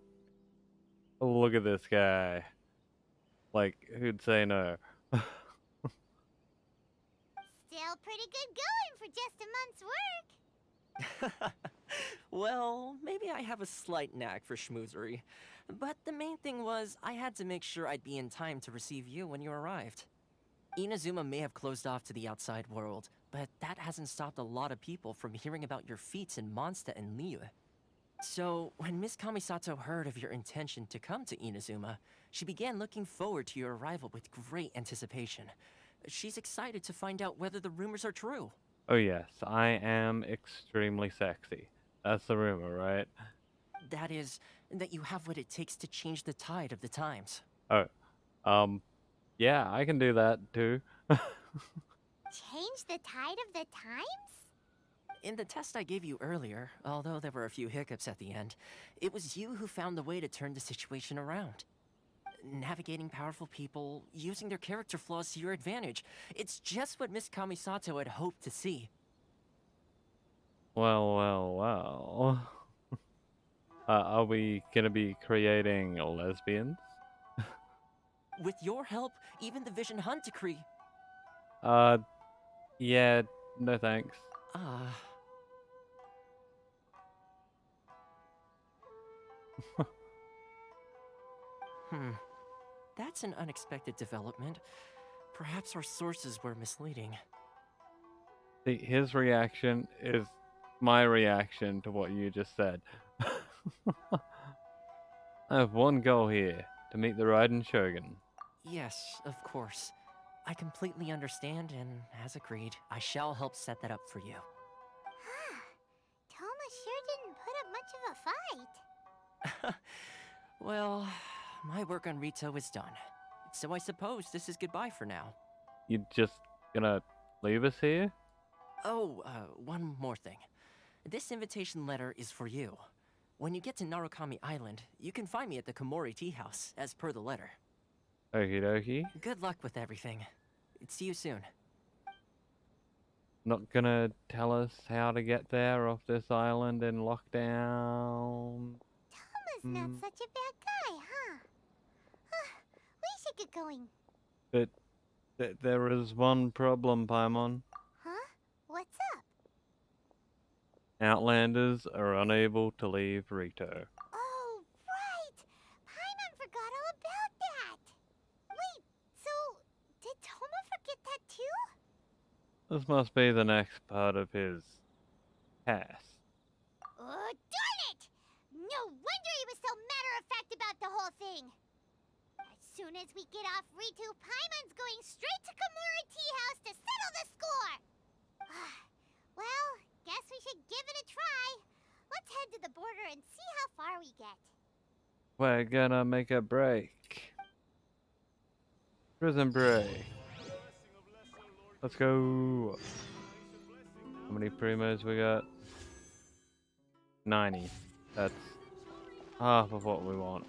look at this guy. Like, who'd say no? Still pretty good going for just a month's work. Well, maybe I have a slight knack for schmoozery. But the main thing was, I had to make sure I'd be in time to receive you when you arrived. Inazuma may have closed off to the outside world, but that hasn't stopped a lot of people from hearing about your feats in Mondstadt and Liyue. So, when Miss Kamisato heard of your intention to come to Inazuma, she began looking forward to your arrival with great anticipation. She's excited to find out whether the rumors are true. Oh yes, I am extremely sexy. That's the rumor, right? That is, that you have what it takes to change the tide of the times. Oh, yeah, I can do that too. Change the tide of the times? In the test I gave you earlier, although there were a few hiccups at the end, it was you who found the way to turn the situation around. Navigating powerful people, using their character flaws to your advantage. It's just what Miss Kamisato had hoped to see. Well. Are we gonna be creating lesbians? With your help, even the Vision Hunt decree. Yeah, no thanks. That's an unexpected development. Perhaps our sources were misleading. See, his reaction is my reaction to what you just said. I have one goal here, to meet the Raiden Shogun. Yes, of course. I completely understand, and as agreed, I shall help set that up for you. Toma sure didn't put up much of a fight. Well, my work on Rito is done. So I suppose this is goodbye for now. You just gonna leave us here? Oh, one more thing. This invitation letter is for you. When you get to Narukami Island, you can find me at the Komori Tea House, as per the letter. Okie dokie. Good luck with everything. See you soon. Not gonna tell us how to get there off this island in lockdown? Toma's not such a bad guy, huh? We should get going. But there is one problem, Paimon. Huh? What's up? Outlanders are unable to leave Rito. Oh, right! Paimon forgot all about that! Wait, so did Toma forget that too? This must be the next part of his past. Oh, darn it! No wonder he was so matter-of-fact about the whole soon as we get off Ritu, Paimon's going straight to Kamura Tea House to settle the score! Well, guess we should give it a try. Let's head to the border and see how far we get. We're gonna make a break. Prison break. Let's go. How many primos we got? 90. That's half of what we want.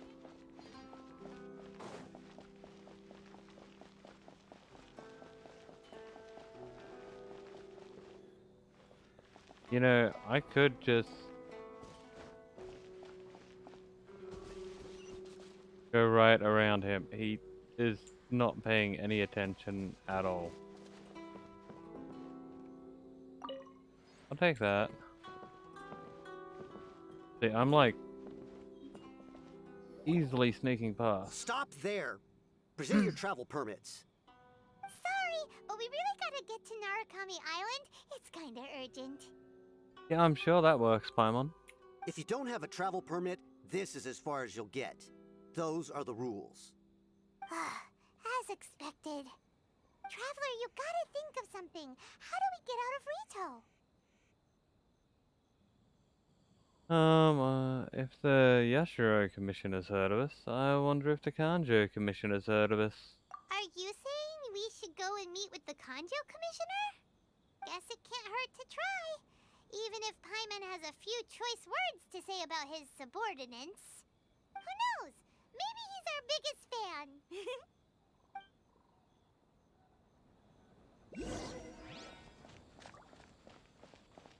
You know, I could just go right around him. He is not paying any attention at all. I'll take that. See, I'm like easily sneaking past. Stop there. Present your travel permits. Sorry, but we really gotta get to Narukami Island. It's kinda urgent. Yeah, I'm sure that works, Paimon. If you don't have a travel permit, this is as far as you'll get. Those are the rules. As expected. Traveler, you gotta think of something. How do we get out of Rito? If the Yashiro Commission has heard of us, I wonder if the Kanjo Commission has heard of us. Are you saying we should go and meet with the Kanjo Commissioner? Guess it can't hurt to try. Even if Paimon has a few choice words to say about his subordinates. Who knows? Maybe he's our biggest fan.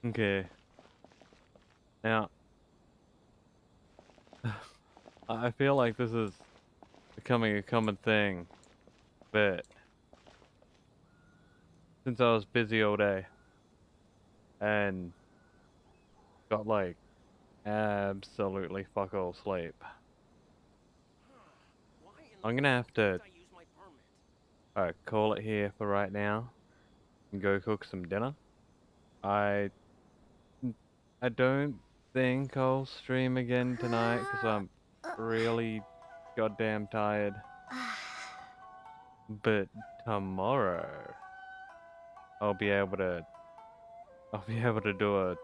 Okay. Now, I feel like this is becoming a common thing, but since I was busy all day and got like absolutely fuck all sleep, I'm gonna have to call it here for right now and go cook some dinner. I don't think I'll stream again tonight because I'm really goddamn tired. But tomorrow I'll be able to do a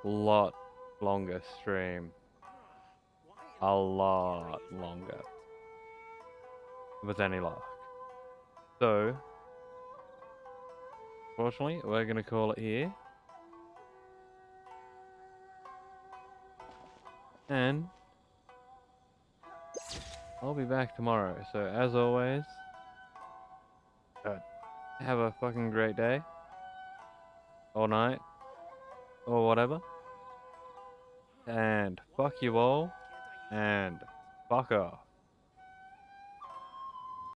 lot longer stream. A lot longer. With any luck. So fortunately we're gonna call it here. And I'll be back tomorrow. So as always, have a fucking great day. Or night. Or whatever. And fuck you all. And fuck off.